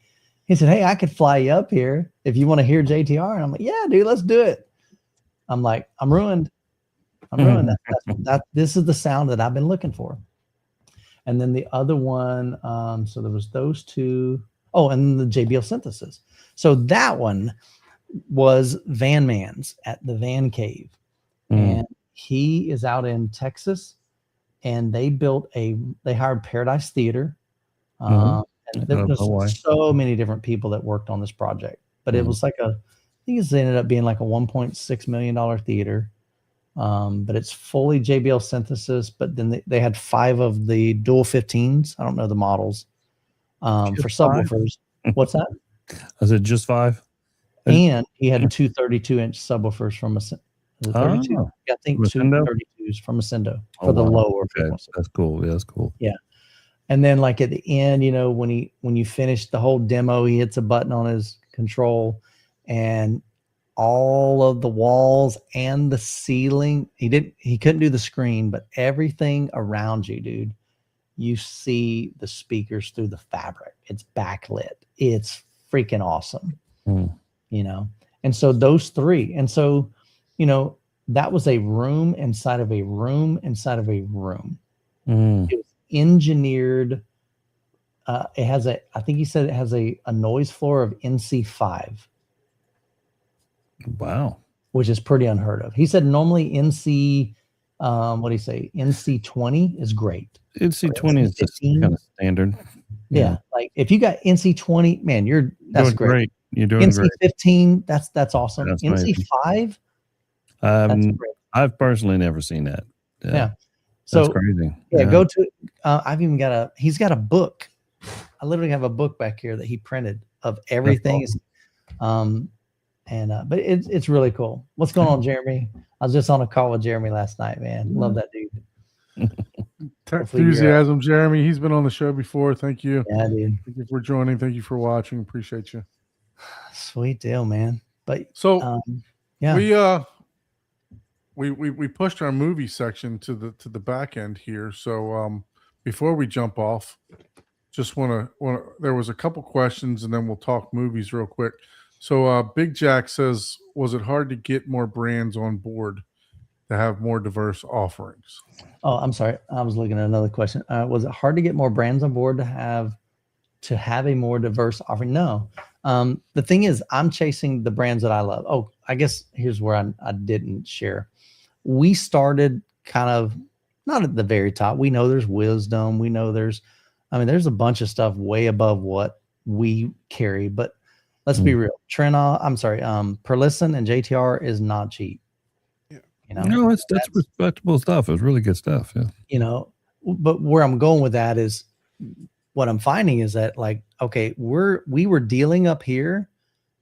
He said, hey, I could fly you up here if you want to hear JTR. And I'm like, yeah, dude, let's do it. I'm like, I'm ruined. This is the sound that I've been looking for. And then the other one, so there was those two. Oh, and then the JBL Synthesis. So that one was Van Man's at the Van Cave. And he is out in Texas, and they hired Paradise Theater. And there's so many different people that worked on this project, but it was like I think it ended up being like a $1.6 million theater. But it's fully JBL Synthesis, but then they had 5 of the dual 15s. I don't know the models, for subwoofers. What's that?
I said just 5.
And he had 2 32-inch subwoofers from I think 2 32s from Ascendo for the lower frequency.
That's cool. Yeah, that's cool.
Yeah. And then like at the end, you know, when you finish the whole demo, he hits a button on his control and all of the walls and the ceiling, he couldn't do the screen, but everything around you, dude, you see the speakers through the fabric. It's backlit. It's freaking awesome. You know? And so those 3, and so, you know, that was a room inside of a room inside of a room. It was engineered. It has I think he said it has a noise floor of NC5.
Wow.
Which is pretty unheard of. He said normally NC, what do you say? NC20 is great.
NC20 is just kind of standard.
Yeah. Like if you got NC20, man, that's great.
You're doing great.
NC15, that's awesome.
That's
NC5, that's great.
I've personally never seen that.
Yeah.
That's
So
crazy.
go to, I've even he's got a book. I literally have a book back here that he printed of everything. Awesome. But it's really cool. What's going on, Jeremy? I was just on a call with Jeremy last night, man. Love that dude.
Enthusiasm, Jeremy. He's been on the show before. Thank you.
Yeah, dude.
Thank you for joining. Thank you for watching. Appreciate you.
Sweet deal, man. But
so
yeah,
we pushed our movie section to the back end here. So before we jump off, just want to there was a couple questions and then we'll talk movies real quick. So Big Jack says, was it hard to get more brands on board to have more diverse offerings?
Oh, I'm sorry. I was looking at another question. Was it hard to get more brands on board to have a more diverse offering? No. The thing is, I'm chasing the brands that I love. Oh, I guess here's where I didn't share. We started kind of not at the very top. We know there's Wisdom. We know there's a bunch of stuff way above what we carry, but let's be real. Perlisten and JTR is not cheap.
Yeah.
You know,
no, that's respectable stuff. It's really good stuff. Yeah.
You know, but where I'm going with that is what I'm finding is that like, okay, we were dealing up here,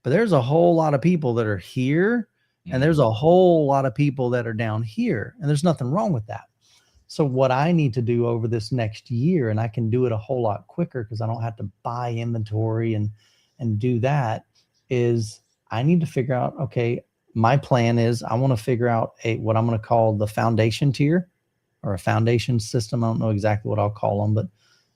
but there's a whole lot of people that are here and there's a whole lot of people that are down here, and there's nothing wrong with that. So what I need to do over this next year, and I can do it a whole lot quicker because I don't have to buy inventory and do that, is I need to figure out, okay, my plan is I want to figure out what I'm going to call the foundation tier or a foundation system. I don't know exactly what I'll call them, but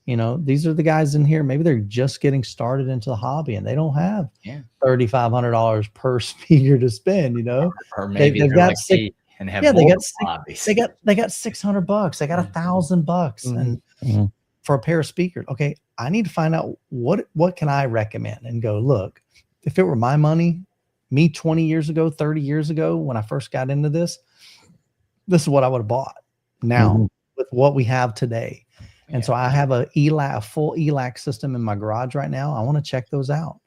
you know, these are the guys in here. Maybe they're just getting started into the hobby and they don't have $3,500 per speaker to spend, you know,
or maybe they've got and have
they got
hobbies.
they got $600. They got $1,000 and for a pair of speakers. Okay. I need to find out what can I recommend and go, look, if it were my money, me 20 years ago, 30 years ago, when I first got into this is what I would have bought now
Mhm.
with what we have today. And so I have a full ELAC system in my garage right now. I want to check those out.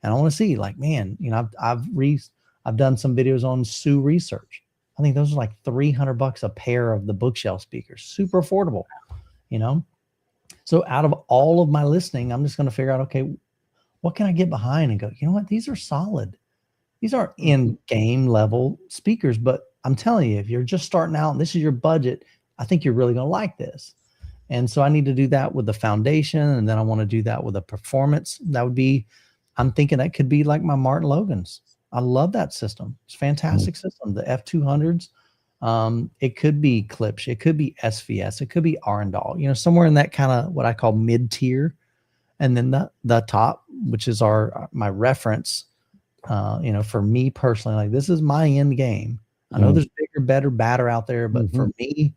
And I want to see, like, man, you know, I've done some videos on Sue Research. I think those are like $300 a pair of the bookshelf speakers, super affordable, you know? So out of all of my listening, I'm just going to figure out, okay, what can I get behind and go, you know what? These are solid. These aren't in game level speakers, but I'm telling you, if you're just starting out and this is your budget, I think you're really going to like this. And so I need to do that with the foundation. And then I want to do that with a performance. That would be, I'm thinking that could be like my Martin Logan's. I love that system. It's a fantastic system. The F200s, it could be Klipsch, it could be SVS, it could be Arendal, you know, somewhere in that kind of what I call mid tier. And then the top, which is my reference, you know, for me personally, like this is my end game. I know there's bigger, better, badder out there, but for me,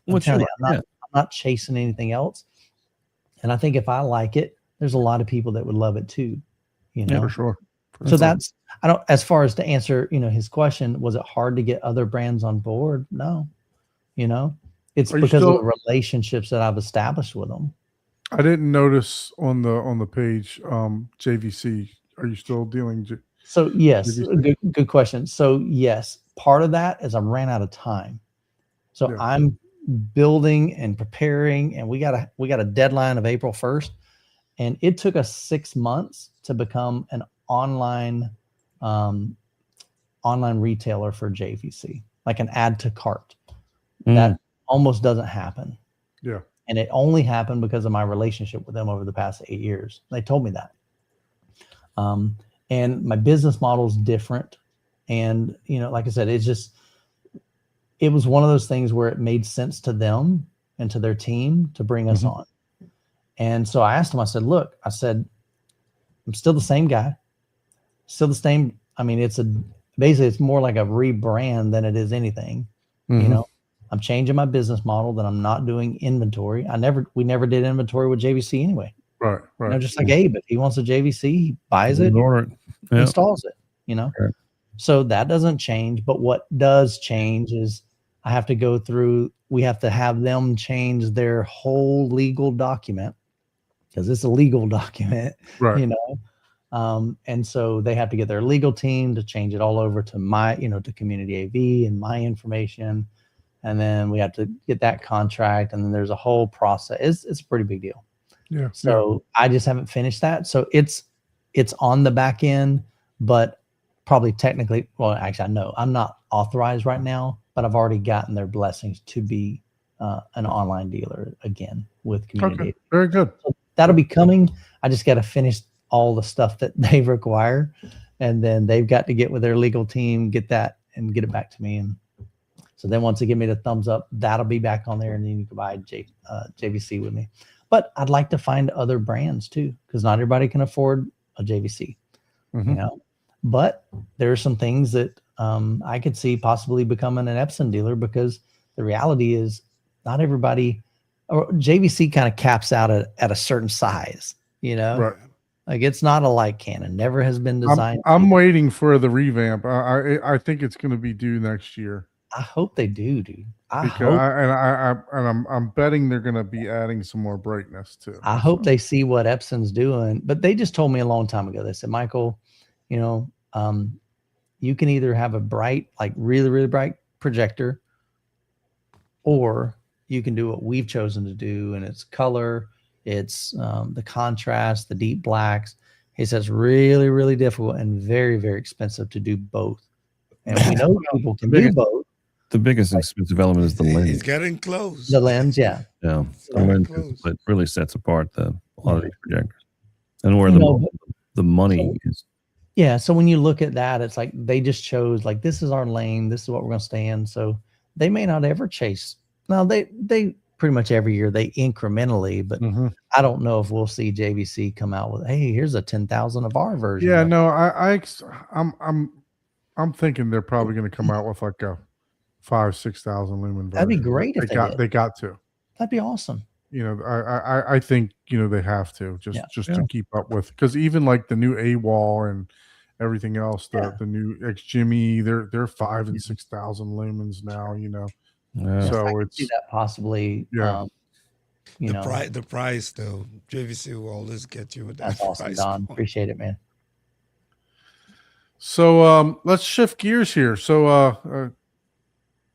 I'm not chasing anything else. And I think if I like it, there's a lot of people that would love it too, you know.
Yeah, for sure.
So that's, I don't, as far as to answer, you know, his question, was it hard to get other brands on board? No, you know, it's because of the relationships that I've established with them.
I didn't notice on the page, JVC. Are you still dealing?
So yes, good question. So yes, part of that is I ran out of time. So I'm building and preparing, and we got a deadline of April 1st, and it took us 6 months to become an online retailer for JVC, like an add to cart. That almost doesn't happen.
Yeah.
And it only happened because of my relationship with them over the past 8 years. They told me that. And my business model is different. And, you know, like I said, it was one of those things where it made sense to them and to their team to bring us on. And so I asked them, I said, look, I'm still the same guy, still the same. I mean, basically it's more like a rebrand than it is anything, you know. I'm changing my business model, that I'm not doing inventory. We never did inventory with JVC anyway.
Right.
You know, just like Abe, if he wants a JVC, he buys it, installs it, you know.
Right.
So that doesn't change. But what does change is I have to go through, we have to have them change their whole legal document, because it's a legal document,
Right.
you know. And so they have to get their legal team to change it all over to to Community AV and my information. And then we have to get that contract, and then there's a whole process. It's a pretty big deal.
Yeah.
So I just haven't finished that. So it's on the back end, but probably technically, well, actually, I know I'm not authorized right now, but I've already gotten their blessings to be an online dealer again with Community.
Okay. Very good.
So that'll be coming. I just got to finish all the stuff that they require, and then they've got to get with their legal team, get that, and get it back to me. And so then once they give me the thumbs up, that'll be back on there, and then you can buy JVC with me. But I'd like to find other brands too, because not everybody can afford a JVC, you know. But there are some things that I could see possibly becoming an Epson dealer, because the reality is not everybody, or JVC kind of caps out at a certain size, you know.
Right.
Like it's not a light cannon, never has been designed.
I'm waiting for the revamp. I think it's going to be due next year.
I hope they do, dude.
I'm betting they're going to be adding some more brightness too.
I hope they see what Epson's doing. But they just told me a long time ago, they said, Michael, you know, you can either have a bright, like really, really bright projector, or you can do what we've chosen to do, and it's color, it's the contrast, the deep blacks. He says really, really difficult and very, very expensive to do both. And we know people can do both.
The biggest expensive element is the lens.
It's getting close.
The lens, yeah.
Yeah, the
Very
lens
close.
is what really sets apart a lot of these projectors, and where the money is.
Yeah. So when you look at that, it's like they just chose, like, this is our lane, this is what we're going to stay in. So they may not ever chase. Now they pretty much every year they incrementally, but I don't know if we'll see JVC come out with, hey, here's a 10,000 of our version.
Yeah, no, I'm thinking they're probably going to come out with like a 5,000-6,000 lumen.
That'd be
version.
great if
they got to.
That'd be awesome.
You know, I think, you know, they have to just
Yeah.
to keep up with, because even like the new AWOL everything else. The new X Jimmy, they're 5,000 and 6,000 lumens now.
Yeah.
So
I could
it's
see that possibly.
Yeah.
The price though, JVC will always get you with that
That's awesome,
price
Don.
point.
Appreciate it, man.
So let's shift gears here. So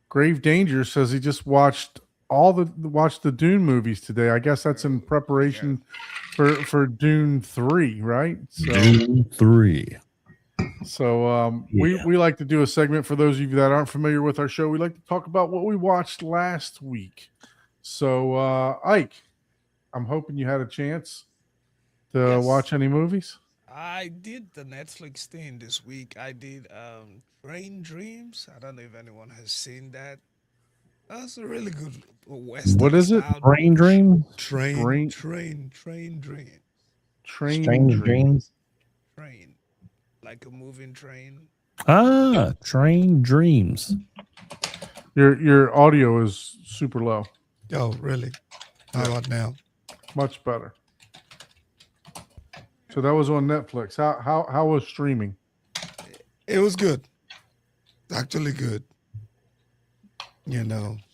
Grave Danger says he just watched the Dune movies today. I guess that's in preparation for Dune 3, right?
Dune 3.
So we like to do a segment for those of you that aren't familiar with our show. We like to talk about what we watched last week. So Ike, I'm hoping you had a chance to
Yes.
watch any movies.
I did the Netflix thing this week. I did Train Dreams. I don't know if anyone has seen that. That's a really good Western.
What is it?
style-
Brain Dream?
Train Dream.
Train
Strange
Dream.
dreams.
Train. Like a moving train.
Ah, Train Dreams.
Your audio is super low.
Oh, really? How about now?
Much better. So that was on Netflix. How was streaming?
It was good. Actually good.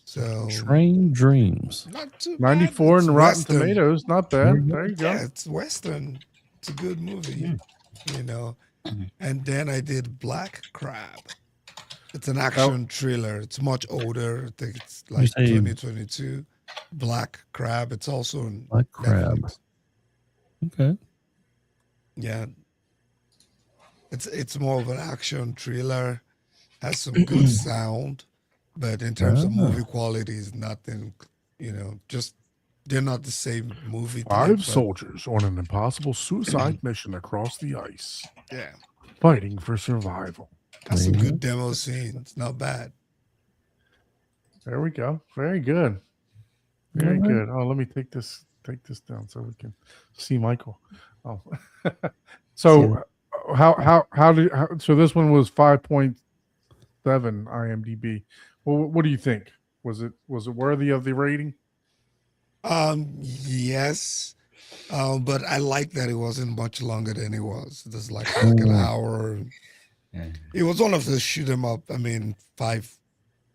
So
Train Dreams.
not too bad.
94
It's
and Rotten
Western.
Tomatoes. Not bad. There you go.
Yeah, it's Western. It's a good movie.
Mm-hmm.
And then I did Black Crab. It's an action thriller. It's much older. I think it's like
say-
2022. Black Crab. It's also on
Black Crab.
Netflix.
Okay.
Yeah. It's more of an action thriller. Has some good sound, but in terms of movie quality, is nothing. Just they're not the same movie. type,
Five
but-
soldiers on an impossible suicide mission across the ice,
Yeah,
fighting for survival.
has some good demo scenes. Not bad.
There we go. Very good. Very good. Oh, let me take this down so we can see Michael. Oh, so so this one was 5.7 IMDb. Well, what do you think? Was it worthy of the rating?
Yes, but I like that it wasn't much longer than it was. It was like an hour.
Yeah.
It was one of the shoot 'em up. I mean, 5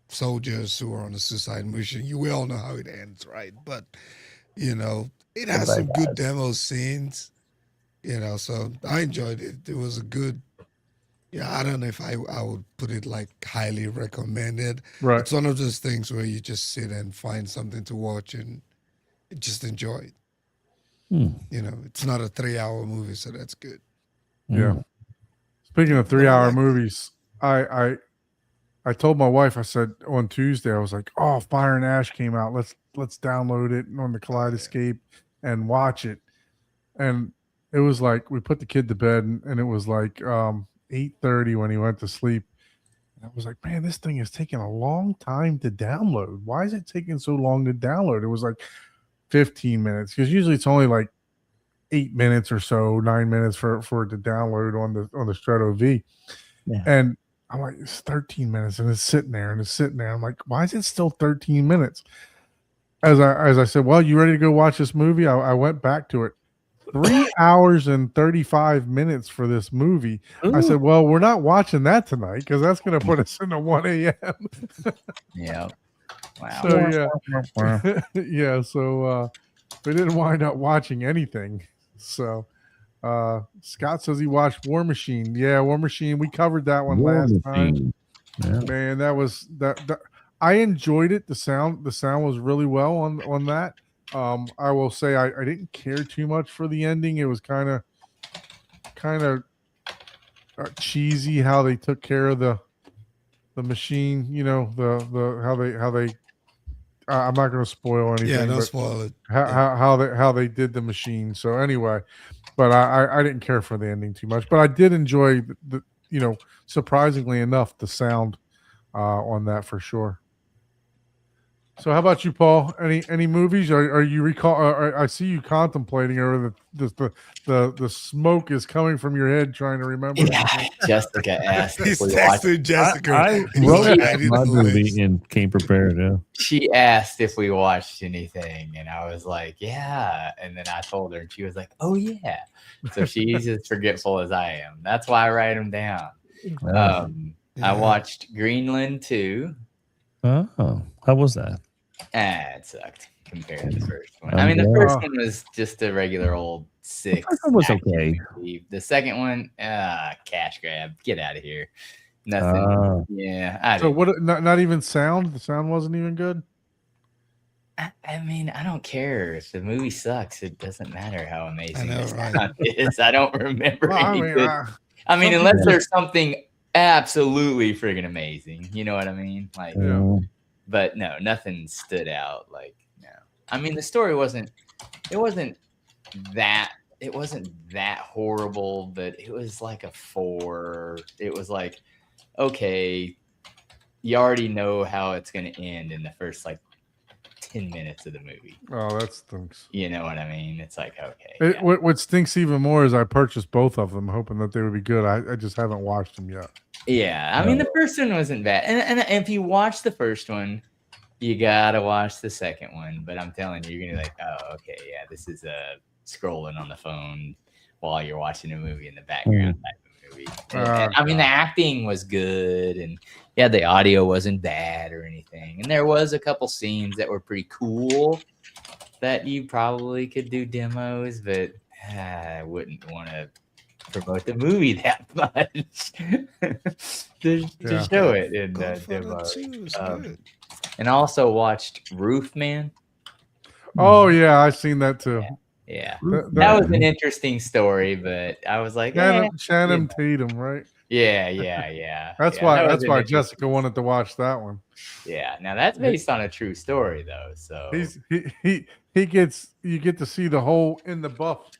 soldiers who are on a suicide mission. We all know how it ends, right? But it has some good demo scenes. So I enjoyed it. It was a good. Yeah, I don't know if I would put it like highly recommended.
Right.
It's one of those things where you just sit and find something to watch and just enjoy it. It's not a 3-hour movie, so that's good.
Yeah. Speaking of 3-hour movies, I told my wife, I said on Tuesday, I was like, "Oh, Fire and Ash came out. Let's download it on the Kaleidoscape and watch it." And it was like we put the kid to bed, and it was like 8:30 when he went to sleep. And I was like, "Man, this thing is taking a long time to download. Why is it taking so long to download?" It was like 15 minutes because usually it's only like 8 minutes or so, 9 minutes for it to download on the Strato V.
Yeah.
And I'm like, it's 13 minutes and it's sitting there. I'm like, why is it still 13 minutes? As I said, well, you ready to go watch this movie? I went back to it. 3 hours and 35 minutes for this movie. I said, well, we're not watching that tonight because that's going to put us into 1 a.m.
Yeah. Wow.
So yeah, yeah. So we didn't wind up watching anything. So Scott says he watched War Machine. Yeah, War Machine. We covered that one last time.
Yeah.
Man, that was that. I enjoyed it. The sound was really well on that. I will say I didn't care too much for the ending. It was kind of cheesy how they took care of the machine. The how they. I'm not going to spoil anything.
Yeah, don't
but
spoil it.
how they did the machine. So anyway, but I didn't care for the ending too much. But I did enjoy the surprisingly enough the sound on that for sure. So how about you, Paul? Any movies? Are you recall? I see you contemplating, or the smoke is coming from your head, trying to remember.
Yeah, Jessica asked if
He's
we watched.
texting Jessica.
I
He's
wrote
like,
it
I need
my
the
movie
list.
and came prepared. Yeah.
She asked if we watched anything, and I was like, "Yeah." And then I told her, and she was like, "Oh yeah." So she's as forgetful as I am. That's why I write them down. I
Yeah.
watched Greenland 2.
Oh, how was that?
It sucked compared to the first one.
I'm
I mean, the
glad.
first one was just a regular old six.
First one was
action
okay.
movie. The second one, cash grab. Get out of here. Nothing. Yeah. I
So
didn't-
what? Not even sound. The sound wasn't even good.
I mean, I don't care if the movie sucks. It doesn't matter how amazing
know,
the
right?
sound is. I don't remember
Well, I
any
mean,
good- I mean,
some
unless
people-
there's something absolutely friggin' amazing. You know what I mean? Like,
Yeah.
but no, nothing stood out. Like, no. I mean, the story wasn't that horrible, but it was like a 4. It was like, okay, you already know how it's going to end in the first like 10 minutes of the movie.
Oh, that stinks.
You know what I mean? It's like, okay.
It,
yeah.
what stinks even more is I purchased both of them, hoping that they would be good. I just haven't watched them yet.
Yeah, I mean, the first one wasn't bad. And if you watch the first one, you got to watch the second one. But I'm telling you, you're going to be like, oh, okay, yeah, this is scrolling on the phone while you're watching a movie in the background type of movie. And, I mean, the acting was good. And yeah, the audio wasn't bad or anything. And there was a couple scenes that were pretty cool that you probably could do demos, but I wouldn't want to promote the movie that much to
Yeah.
show it in
Godfather
demos.
2 is
Um,
good.
And I also watched Roof Man.
Oh yeah, I've seen that too.
Yeah,
That-
that was an interesting story, but I was like, eh,
Shannon Tatum, right?
yeah.
That's
Yeah,
why.
that was
That's
an
why
interesting-
Jessica wanted to watch that one.
Yeah, now that's based on a true story though. So
He gets, you get to see the whole in the buff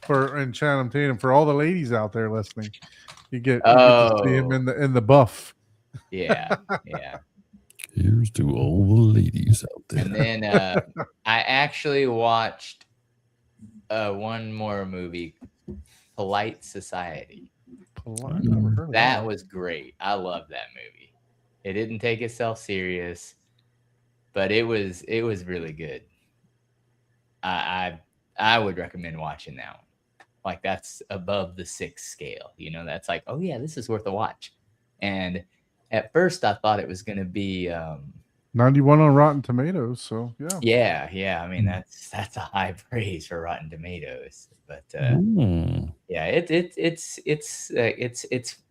in Channing Tatum for all the ladies out there listening. You get to see him
Oh.
in the buff.
yeah.
Here's to all the ladies out there.
And then I actually watched one more movie, Polite Society.
I've never heard of
That was great. I love that movie. It didn't take itself serious, but it was really good. I would recommend watching that one. Like that's above the 6 scale. You know, that's like, oh yeah, this is worth a watch. And at first I thought it was gonna be
91 on Rotten Tomatoes. So yeah.
yeah. I mean that's a high praise for Rotten Tomatoes. But yeah, it's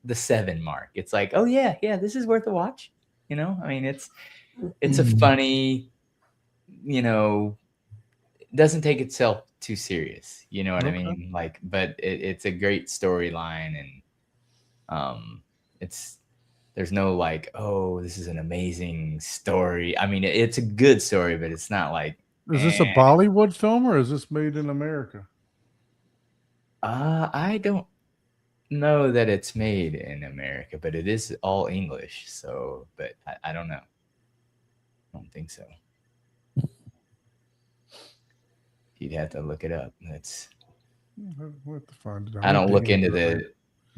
the 7 mark. It's like, oh yeah, this is worth a watch. You know, I mean it's a funny, you know, it doesn't take itself too serious. You know what I mean? Like, but it's a great storyline, and there's no like, oh, this is an amazing story. I mean, it's a good story, but it's not like.
Is this a Bollywood film or is this made in America?
I don't know that it's made in America, but it is all English. So, but I don't know. I don't think so. You'd have to look it up. That's.
We'll have to find it out.
I don't look into the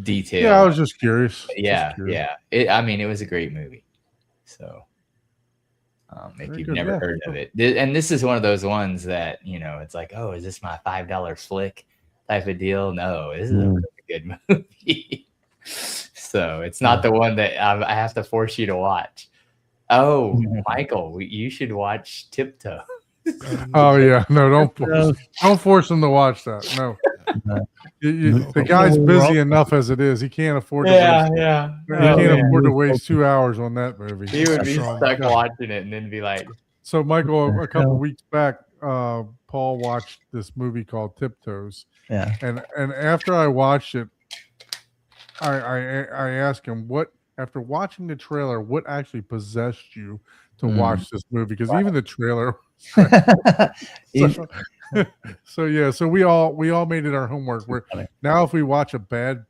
detail.
Yeah, I was just curious.
Yeah,
Just curious.
yeah. I mean, it was a great movie. So, if
Very
you've
good,
never
yeah.
heard of it, and this is one of those ones that, you know, it's like, oh, is this my $5 flick type of deal? No, this is a really good movie. So it's not the one that I have to force you to watch. Oh, Michael, you should watch Tiptoe.
Oh yeah, no, don't force him to watch that. No, the guy's busy enough as it is. He can't afford to.
yeah.
He can't afford to waste 2 hours on that movie.
He would be
Strong.
stuck watching it and then be like,
So, Michael, a couple weeks back, Paul watched this movie called Tiptoes,
Yeah.
and after I watched it, I asked him what, after watching the trailer, what actually possessed you to watch this movie? Because even the trailer. So yeah, so we all made it our homework. Now if we watch a bad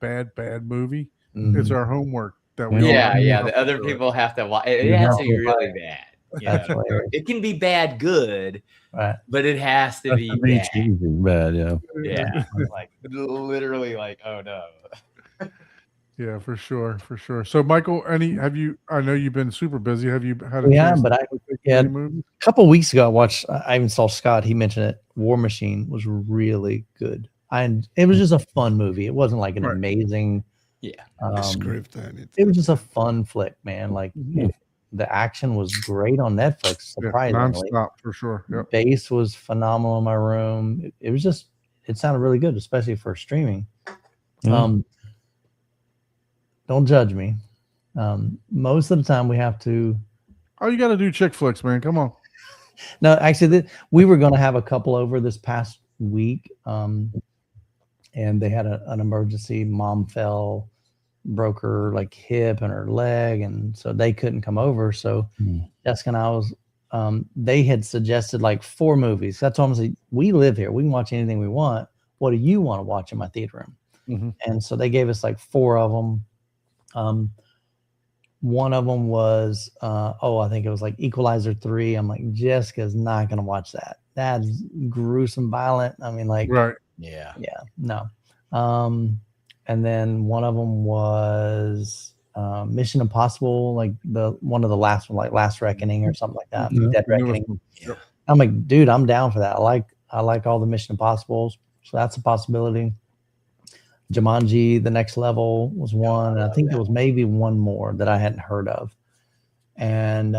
movie, it's our homework that we.
yeah. The other people have to watch. It has to be really bad.
That's
know,
hilarious.
it can be bad good,
Right.
but it has to
That's
be
to be
bad.
cheesy, bad, yeah.
Yeah, like literally, like, oh no.
Yeah, for sure, for sure. So, Michael, I know you've been super busy. Have you had a
Yeah,
chance
but
to
I-
take
yeah.
any movies?
A couple weeks ago, I even saw Scott. He mentioned it. War Machine was really good. It was just a fun movie. It wasn't like an
Right.
amazing.
Yeah.
The script and it.
It was just a fun flick, man. Like
Mhm.
the action was great on Netflix.
Yeah,
Surprisingly,
nonstop for sure. Yep.
bass was phenomenal in my room. It was just. It sounded really good, especially for streaming.
Mhm.
Don't judge me. Most of the time, we have to.
Oh, you got to do chick flicks, man. Come on.
No, actually, we were going to have a couple over this past week, and they had an emergency. Mom fell, broke her like hip and her leg, and so they couldn't come over. So Jessica and I was. They had suggested like 4 movies. That's almost like, we live here. We can watch anything we want. What do you want to watch in my theater room?
Mhm.
And so they gave us like 4 of them. One of them was, I think it was like Equalizer 3. I'm like, Jessica's not going to watch that. That's gruesome, violent. I mean, like,
Right.
Yeah.
no. And then one of them was Mission Impossible, like one of the last one, like Last Reckoning or something like that.
Yeah.
Dead
The newest
Reckoning.
one. Yep.
I'm like, dude, I'm down for that. I like all the Mission Impossibles, so that's a possibility. Jumanji, The Next Level was one, and I think there was maybe one more that I hadn't heard of. And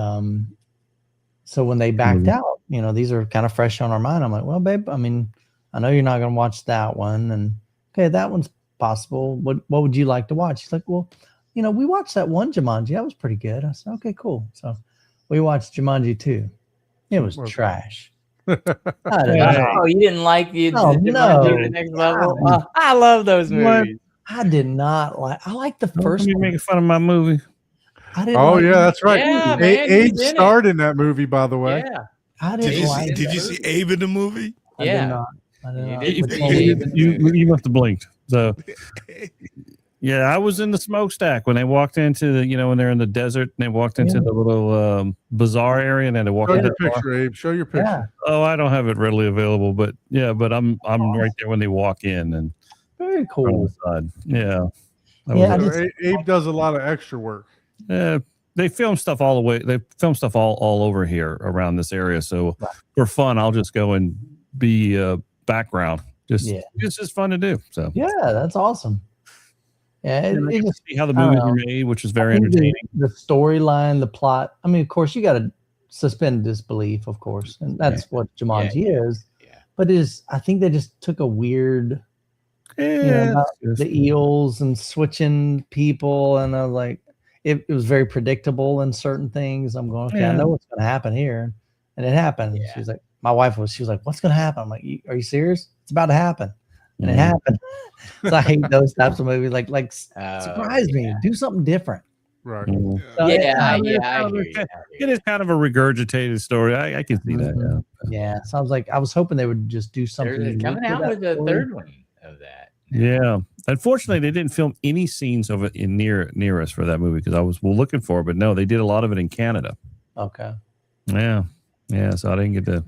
so when they backed out, these are kind of fresh on our mind. I'm like, well, babe, I mean, I know you're not going to watch that one, and okay, that one's possible. What would you like to watch? She's like, well, we watched that one Jumanji. That was pretty good. I said, okay, cool. So we watched Jumanji 2. It was
Okay.
trash.
Oh, you didn't like the
Oh,
Jumanji
no.
The Next Level? Oh, I love those
What?
movies.
I did not like. I like the
Don't
first
be
one.
making fun of my movie.
I didn't.
Oh
like
yeah, that's right.
Yeah, man,
Abe
he's in it.
starred in that movie, by the way.
Yeah.
I
Did
didn't
you
like.
see? Did you see Abe in the movie?
I did
Yeah.
not. I did
You
not.
didn't
Which
see
one?
Abe in the movie.
You must have blinked. So yeah, I was in the smokestack when they walked into the, when they're in the desert and they walked into
Yeah.
the little bazaar area and then they walked
Show
into
your
the bar.
picture, Abe. Show your picture.
Yeah,
Oh, I don't have it readily available, but I'm right there when they walk in and
very
on
cool.
the side. Yeah. That
Yeah,
was
I
it.
So
just-
Abe does a lot of extra work.
They film stuff all the way. They film stuff all over here around this area. So for fun, I'll just go and be background.
Yeah.
It's just fun to do. So
Yeah, that's awesome. Yeah,
and I
it
get to
just
see how the
I don't
movies
know.
are made, which is
I
very
think
entertaining.
The storyline, the plot. I mean, of course, you got to suspend disbelief, of course, and that's what Jumanji is.
Yeah.
But I think they just took a weird,
Yeah,
about
it's just-
the eels and switching people, and I was like, it was very predictable in certain things. I'm going, okay, I
Yeah.
know what's going to happen here, and it happened.
Yeah.
She's like, she was like, what's going to happen? I'm like, are you serious? It's about to happen, and it happened. So I hate those types of movies. Like surprise me, do something different.
Right.
Mhm.
So
Yeah,
I
I
mean,
hear
it's
you.
It is kind of a regurgitated story. I can see that.
Mhm.
Yeah.
Yeah, sounds like I was hoping they would just do something.
They're
unique
coming
with
out
that
with a
story.
third one of that.
Yeah. Unfortunately, they didn't film any scenes of it in near us for that movie because I was looking for it, but no, they did a lot of it in Canada.
Okay.
Yeah. Yeah. So I didn't get to.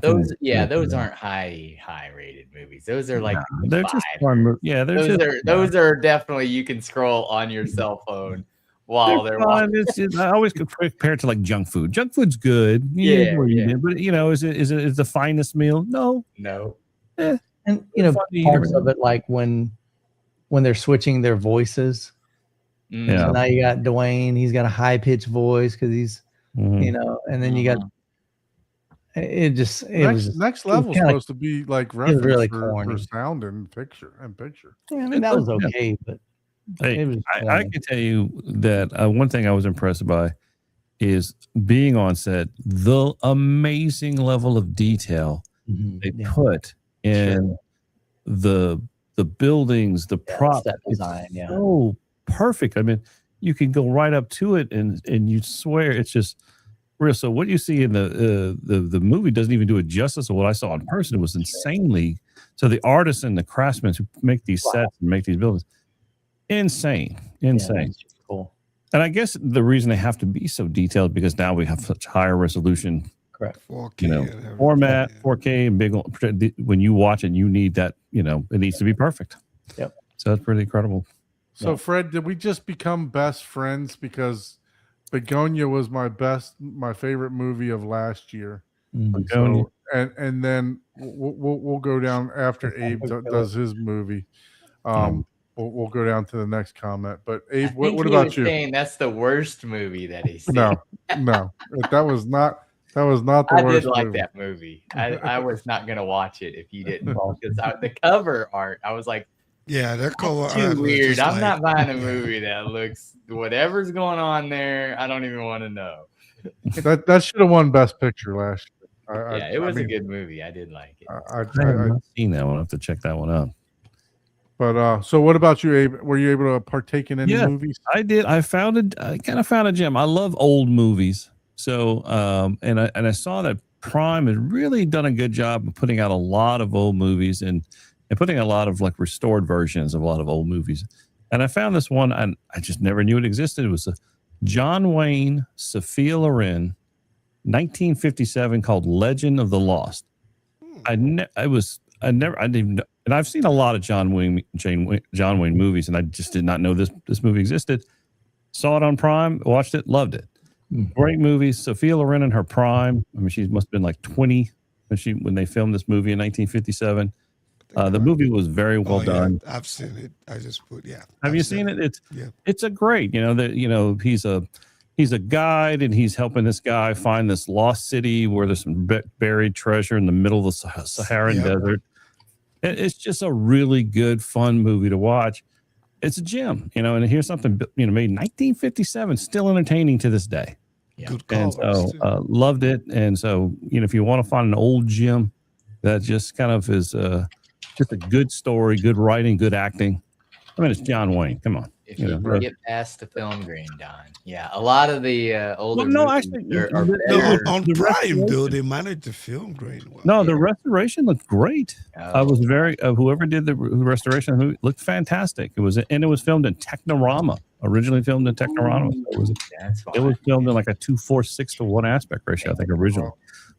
Those aren't high rated movies. Those are like
They're just
five.
fun. Yeah.
Those are definitely, you can scroll on your cell phone while they're
fun.
watching.
I always compare it to like junk food. Junk food's good.
Yeah,
But is it the finest meal? No.
No.
And
Fun to eat
parts
every
of it, like when they're switching their voices.
Mm.
Yeah.
So now you got Dwayne. He's got a high pitched voice because he's
Mhm.
and then you got it.
Next level is
kinda-
supposed to be like reference
really
for
corny.
sound and picture.
Yeah, I mean, that was
Yeah.
okay, but
Hey,
it was.
I
corny.
can tell you that one thing I was impressed by is being on set, the amazing level of detail
Mhm,
they
yeah.
put in the buildings, the
Yeah,
props.
set
It's
design, yeah.
so perfect. I mean, you can go right up to it and you swear it's just real. So what you see in the movie doesn't even do it justice of what I saw in person. It was insanely. So the artists and the craftsmen who make these
Wow.
sets and make these buildings, insane.
Yeah, that's cool.
And I guess the reason they have to be so detailed because now we have such higher resolution,
Correct.
4K
you know,
and everything.
format,
Yeah.
4K, and big. When you watch it, you need that. You know, it needs to be perfect.
Yep.
So that's pretty incredible.
So, Fred, did we just become best friends because Begonia was my favorite movie of last year?
Begonia.
So, and then we'll go down after Abe does his movie. We'll go down to the next comment. But
I
Abe,
think
what
he
about
was
you?
saying that's the worst movie that he's seen.
No, that was not the
I
worst
did like
movie.
that movie. I was not gonna watch it if you didn't, because the cover art, I was like,
Yeah, that cover
that's
art
too
was
weird.
just
I'm
like,
not buying a
yeah.
movie that looks whatever's going on there. I don't even want to know.
That should have won Best Picture last year.
Yeah, it was a good movie. I did like it.
I have not seen that one. I have to check that one out.
But so what about you, Abe? Were you able to partake in any
Yeah.
movies?
I did. I kind of found a gem. I love old movies. So, and I saw that Prime had really done a good job of putting out a lot of old movies and putting a lot of like restored versions of a lot of old movies. And I found this one, and I just never knew it existed. It was a John Wayne, Sophia Loren, 1957, called Legend of the Lost. I didn't even know, and I've seen a lot of John Wayne movies, and I just did not know this movie existed. Saw it on Prime, watched it, loved it. Great movie. Sophia Loren in her prime. I mean, she must have been like 20 when they filmed this movie in 1957. The movie was very well done.
Yeah, I've seen it. I just put
Have
I've
you seen it?
Yeah.
It's a great. He's a guide, and he's helping this guy find this lost city where there's some buried treasure in the middle of the Saharan
Yep.
desert. It's just a really good, fun movie to watch. It's a gem, and here's something made in 1957, still entertaining to this day.
Good
And
covers,
so
too.
loved it. And so if you want to find an old gem that just kind of is just a good story, good writing, good acting. I mean, it's John Wayne. Come on.
If you get past the film grain, Don. Yeah, a lot of the older
no,
movies
actually,
are
No,
better.
on
the
Prime,
restoration-
though, they managed to film great. Well.
No, the restoration looked great. I was very whoever did the restoration looked fantastic. It was filmed in Technorama, originally filmed in Technorama. So it was filmed in like a 2:4:6 to 1 aspect ratio, I think, originally.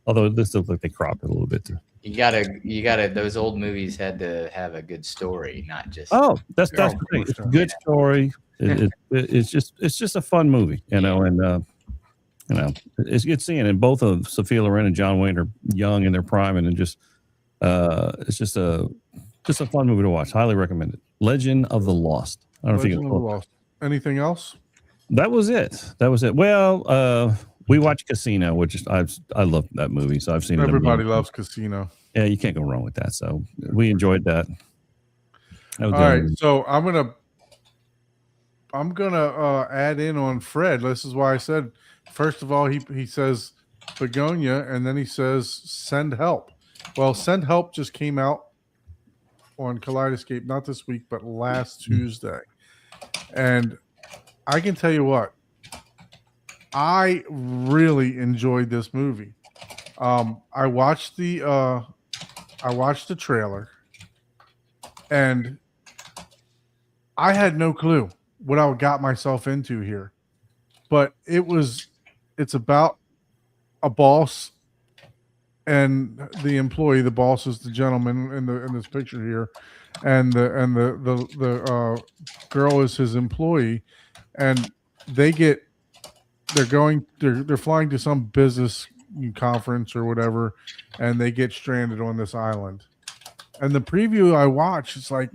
Although this looks like they cropped it a little bit too.
You gotta. Those old movies had to have a good story, not just.
Oh, that's the thing. It's a good story. It's just a fun movie, and it's good seeing. And both of Sophia Loren and John Wayne are young in their prime, and it's just a fun movie to watch. Highly recommended. Legend of the Lost. I don't know if you
Legend
can.
of the Lost. Anything else?
That was it. Well, we watched Casino, which I love that movie, so I've seen it.
Everybody loves Casino.
Yeah, you can't go wrong with that. So we enjoyed that.
All right, so I'm gonna add in on Fred. This is why I said, first of all, he says Begonia, and then he says Send Help. Well, Send Help just came out on Kaleidoscape, not this week, but last Tuesday, and I can tell you what, I really enjoyed this movie. I watched the trailer, and I had no clue what I got myself into here, but it's about a boss and the employee. The boss is the gentleman in this picture here, and the girl is his employee, and they're flying to some business conference or whatever, and they get stranded on this island. And the preview I watched, it's like,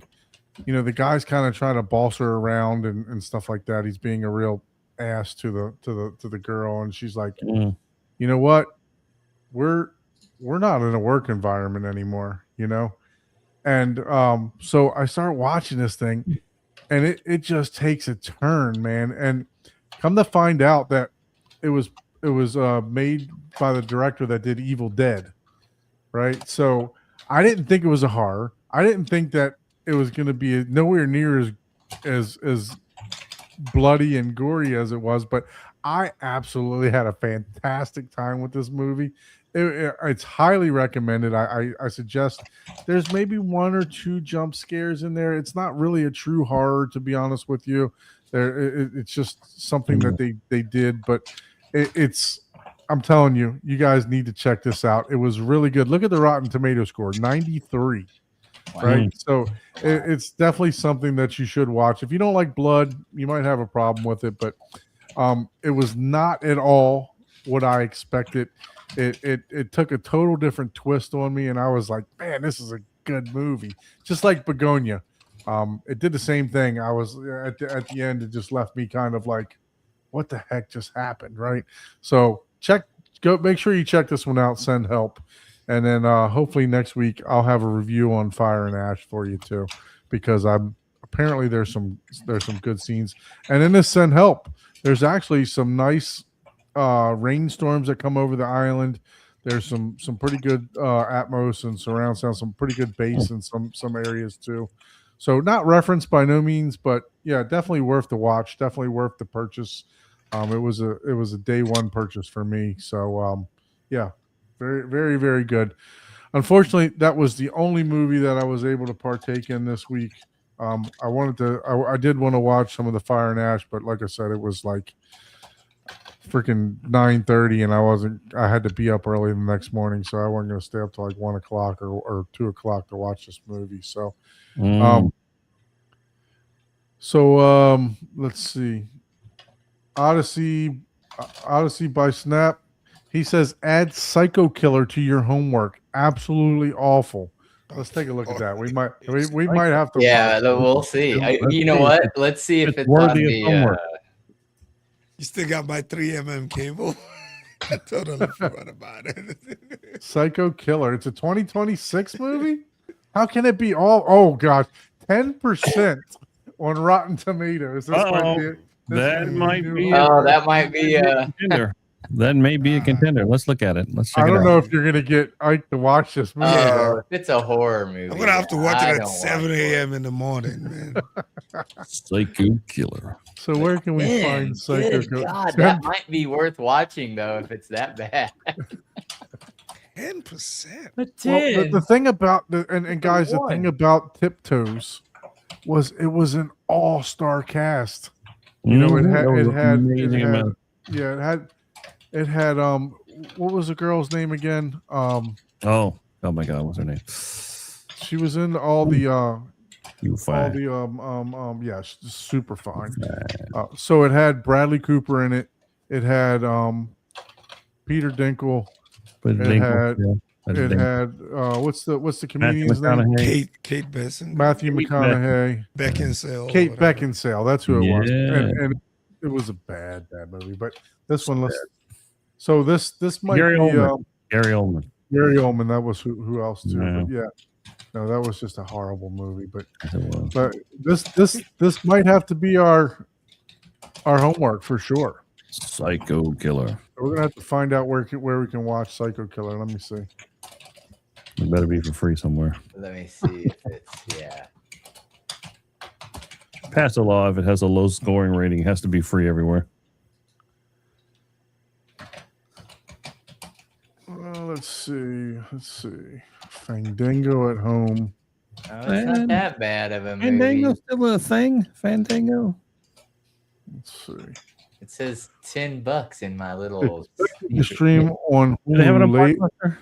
the guy's kind of trying to boss her around and stuff like that. He's being a real ass to the girl, and she's like, you know what? We're not in a work environment anymore, And so I start watching this thing, and it just takes a turn, man. And come to find out that it was made by the director that did Evil Dead, right? So I didn't think it was a horror. I didn't think that it was going to be nowhere near as bloody and gory as it was, but I absolutely had a fantastic time with this movie. It's highly recommended. I suggest there's maybe 1 or 2 jump scares in there. It's not really a true horror, to be honest with you. It's just something that they did, but it's. I'm telling you, you guys need to check this out. It was really good. Look at the Rotten Tomato score, 93.
Wow.
Right, so it's definitely something that you should watch. If you don't like blood, you might have a problem with it, but it was not at all what I expected. It took a total different twist on me, and I was like, man, this is a good movie. Just like Begonia, it did the same thing. I was at the end, it just left me kind of like, what the heck just happened, right? So make sure you check this one out. Send help. And then hopefully next week I'll have a review on Fire and Ash for you too, because apparently there's some good scenes. And in this Send Help, there's actually some nice rainstorms that come over the island. There's some pretty good atmos and surround sound, some pretty good bass in some areas too. So not referenced by no means, but yeah, definitely worth the watch. Definitely worth the purchase. It was a day one purchase for me. So yeah, very, very, very good. Unfortunately, that was the only movie that I was able to partake in this week. I did want to watch some of the Fire and Ash, but like I said, it was like freaking 9:30, and I had to be up early the next morning, so I wasn't going to stay up till like 1 o'clock or 2 o'clock to watch this movie. So, let's see. Odyssey by Snap. He says, add Psycho Killer to your homework. Absolutely awful. Let's take a look at that. We might have to.
Yeah, we'll see. You know what? Let's see if it's
worthy
on
of
the.
homework.
You still got my 3mm cable? I totally forgot about it.
Psycho Killer. It's a 2026 movie? How can it be all? Oh, gosh. 10% on Rotten Tomatoes.
That might be.
That might be.
Contender. That may be a contender. Let's look at it. Let's check
I
it
don't
out.
know if you're going to get Ike to watch this movie.
Oh, if it's a horror movie.
I'm gonna have to watch
I
it at
don't
7
watch
a.m. in the morning, man.
Psycho Killer.
So where can we
Man,
find Psycho
good
Killer?
God, that might be worth watching though if it's that bad.
10%.
But
Well, the thing about and guys, the
one.
thing about Tiptoes was it was an all-star cast. You know, it had what was the girl's name again?
Oh my God, what's her name?
She was in all the
You
all
fine.
the yeah, she's super fine. So it had Bradley Cooper in it. It had Peter Dinkle.
But
It had what's the comedian's name?
Kate Besson,
Matthew McConaughey,
Beckinsale,
Kate
whatever.
Beckinsale. That's who it was.
Yeah.
And it was a bad movie. But this one, so this might
Gary
be
Oldman. Gary Oldman.
Gary Oldman. That was who else too?
Yeah.
But yeah, no, that was just a horrible movie. But
It was.
this might have to be our homework for sure.
Psycho Killer.
We're gonna have to find out where we can watch Psycho Killer. Let me see.
It better be for free somewhere.
Let me see if it's
Pass a law if it has a low scoring rating. It has to be free everywhere.
Let's see. Fandango at home.
Oh, it's not that bad of a movie.
Fandango's still a thing. Fandango.
Let's see.
It says $10 in my little.
To stream on
Do they have it on
Hulu late.
Blockbuster?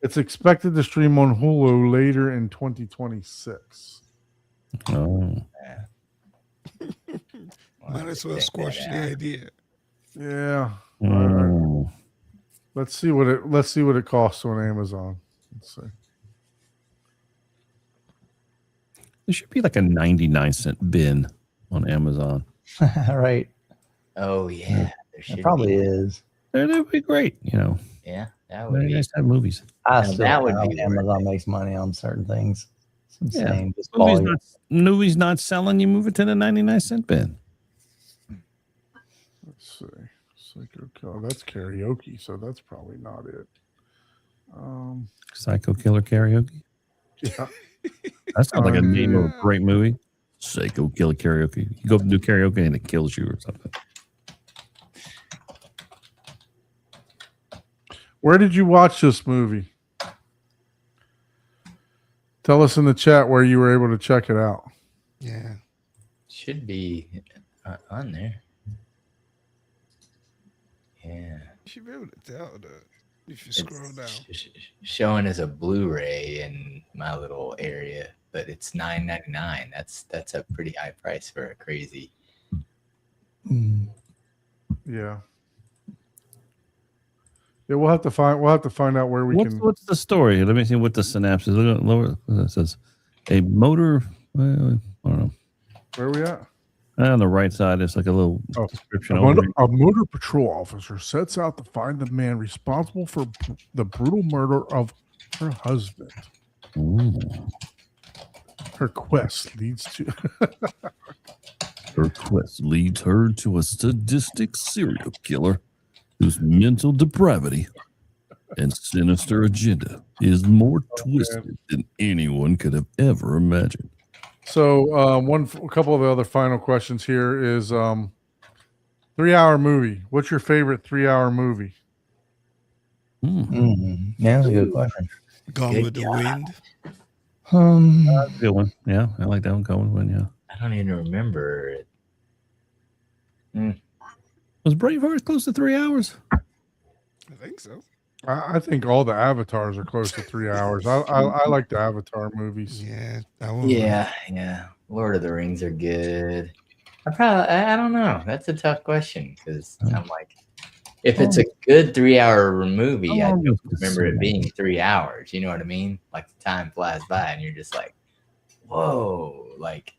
It's expected to stream on Hulu later in 2026.
Oh.
Might as well squash the idea.
Yeah.
Oh.
Let's see what it costs on Amazon. Let's see.
There should be like a 99-cent bin on Amazon.
Right.
Oh yeah, there should
It probably
be.
is.
That'd be great.
Yeah, that would
Very
be.
nice to have movies.
I
Now,
still
that would
doubt
be
Amazon makes money on certain things. It's
Yeah.
insane. Just
Movie's
volume.
movie's not selling. You move it to the 99-cent bin.
Let's see. Psycho Killer. That's karaoke, so that's probably not it.
Psycho Killer Karaoke.
Yeah.
That sounds like a name of a
Yeah.
great movie. Psycho Killer Karaoke. You go do karaoke and it kills you or something.
Where did you watch this movie? Tell us in the chat where you were able to check it out.
Yeah.
Should be on there. Yeah.
You should be able to tell that if you
It's
scroll down.
showing as a Blu-ray in my little area, but it's $9.99. That's a pretty high price for a crazy.
Yeah. Yeah, we'll have to find out where we can.
What's the story? Let me see what the synopsis. Look at lower. It says a motor. Well, I don't know.
Where are we at?
On the right side, it's like a little
Oh,
description.
A motor patrol officer sets out to find the man responsible for the brutal murder of her husband.
Ooh.
Her quest leads to
Her quest leads her to a sadistic serial killer whose mental depravity and sinister agenda is more twisted than anyone could have ever imagined.
So a couple of the other final questions here is 3-hour movie. What's your favorite 3-hour movie?
Yeah, that's a good question.
Gone with the Wind.
That's a good one. Yeah, I like that one. Going one. Yeah.
I don't even remember it.
Was Braveheart close to 3 hours?
I think so.
I think all the Avatars are close to 3 hours. I like the Avatar movies.
Yeah, that one.
Yeah. Lord of the Rings are good. I don't know. That's a tough question because I'm like, if it's a good 3-hour movie, I don't remember it being 3 hours. You know what I mean? Like the time flies by and you're just like, whoa, like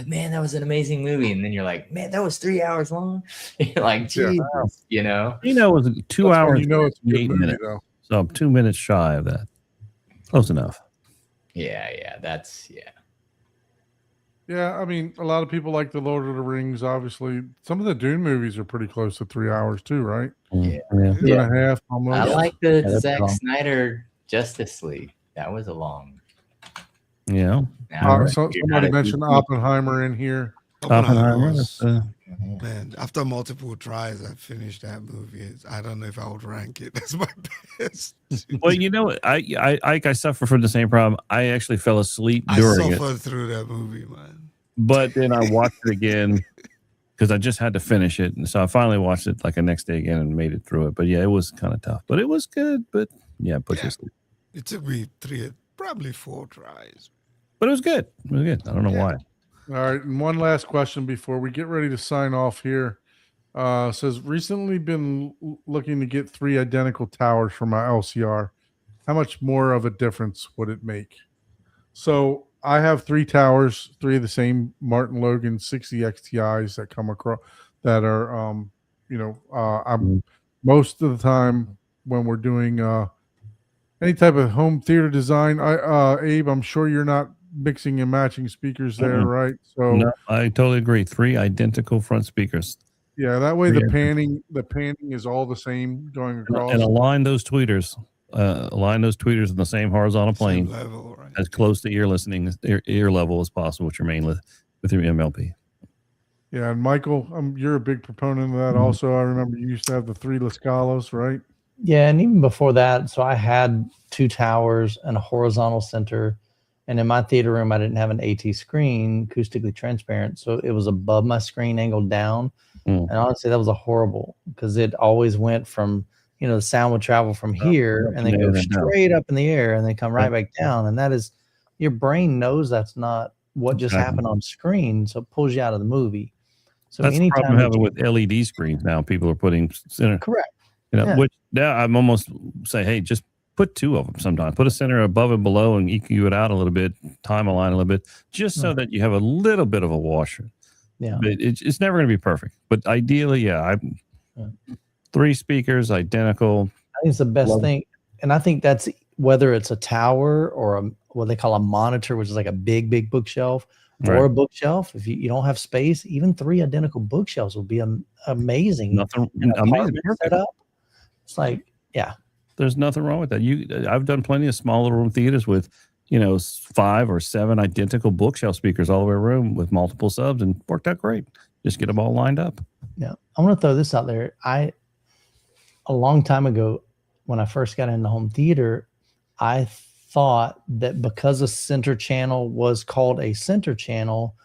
man, that was an amazing movie. And then you're like, man, that was 3 hours long. You're like, geez, you know.
You know, it was 2
That's when
hours.
you know it's a good
8
movie,
minutes.
though.
So I'm 2 minutes shy of that. Close enough.
Yeah.
Yeah, I mean, a lot of people like the Lord of the Rings. Obviously, some of the Dune movies are pretty close to 3 hours too, right?
Yeah.
2.5 almost.
I like the
that's
Zack
long.
Snyder Justice League. That was a long.
Yeah.
Now,
So
you're
somebody
not a
mentioned
huge-
Oppenheimer in here.
Oppenheimer.
was-
that's,
Man, after multiple tries, I finished that movie. I don't know if I would rank it as my best.
well, you know, I suffer from the same problem. I actually fell asleep
I
during it,
suffered through that movie, man.
but then I watched it again because I just had to finish it, and so I finally watched it like the next day again and made it through it. But yeah, it was kind of tough, but it was good. But yeah, it puts you to sleep.
It took me probably 4 tries.
But it was good. It was good. I don't know
Yeah.
why.
All right, and one last question before we get ready to sign off here. Says recently been looking to get 3 identical towers for my LCR. How much more of a difference would it make? So I have 3 towers, 3 of the same Martin Logan 60 XTIs that come across that are, I'm most of the time when we're doing any type of home theater design. Abe, I'm sure you're not mixing and matching speakers there,
Mm-mm.
right? So
No, I totally agree. 3 identical front speakers,
yeah, that way the
Yeah.
panning is all the same going across.
and align those tweeters. Align those tweeters in the same horizontal
Same
plane,
level, right?
as close to ear level as possible with your main with your MLP.
Yeah, and Michael, you're a big proponent of that. Also, I remember you used to have the 3 Lascalos, right?
Yeah, and even before that, so I had 2 towers and a horizontal center. And in my theater room, I didn't have an AT screen, acoustically transparent. So it was above my screen, angled down.
Mm.
And honestly, that was a horrible because it always went from, the sound would travel from here and then
Yeah,
go
then down.
straight up in the air and then come right
Yeah.
back down. And that is, your brain knows that's not what just
Exactly.
happened on screen. So it pulls you out of the movie. So
That's the
anytime
problem
that
having
you-
with LED screens now. People are putting center,
correct. Yeah.
which now I'm almost say, hey, just put 2 of them sometimes. Put a center above and below and EQ it out a little bit, time align a little bit, just so that you have a little bit of a washer.
Yeah.
But it's never going to be perfect. But ideally, yeah, 3 speakers, identical.
I think it's the best
Love-
thing. And I think that's whether it's a tower or what they call a monitor, which is like a big bookshelf, or
Right.
a bookshelf. If you don't have space, even 3 identical bookshelves will be amazing.
Nothing
In an
amazing.
apartment
Perfect.
setup, it's like,
There's nothing wrong with that. I've done plenty of smaller room theaters with, 5 or 7 identical bookshelf speakers all the way around with multiple subs, and worked out great. Just get them all lined up.
yeah. I want to throw this out there. A long time ago, when I first got into home theater, I thought that because a center channel was called a center channel,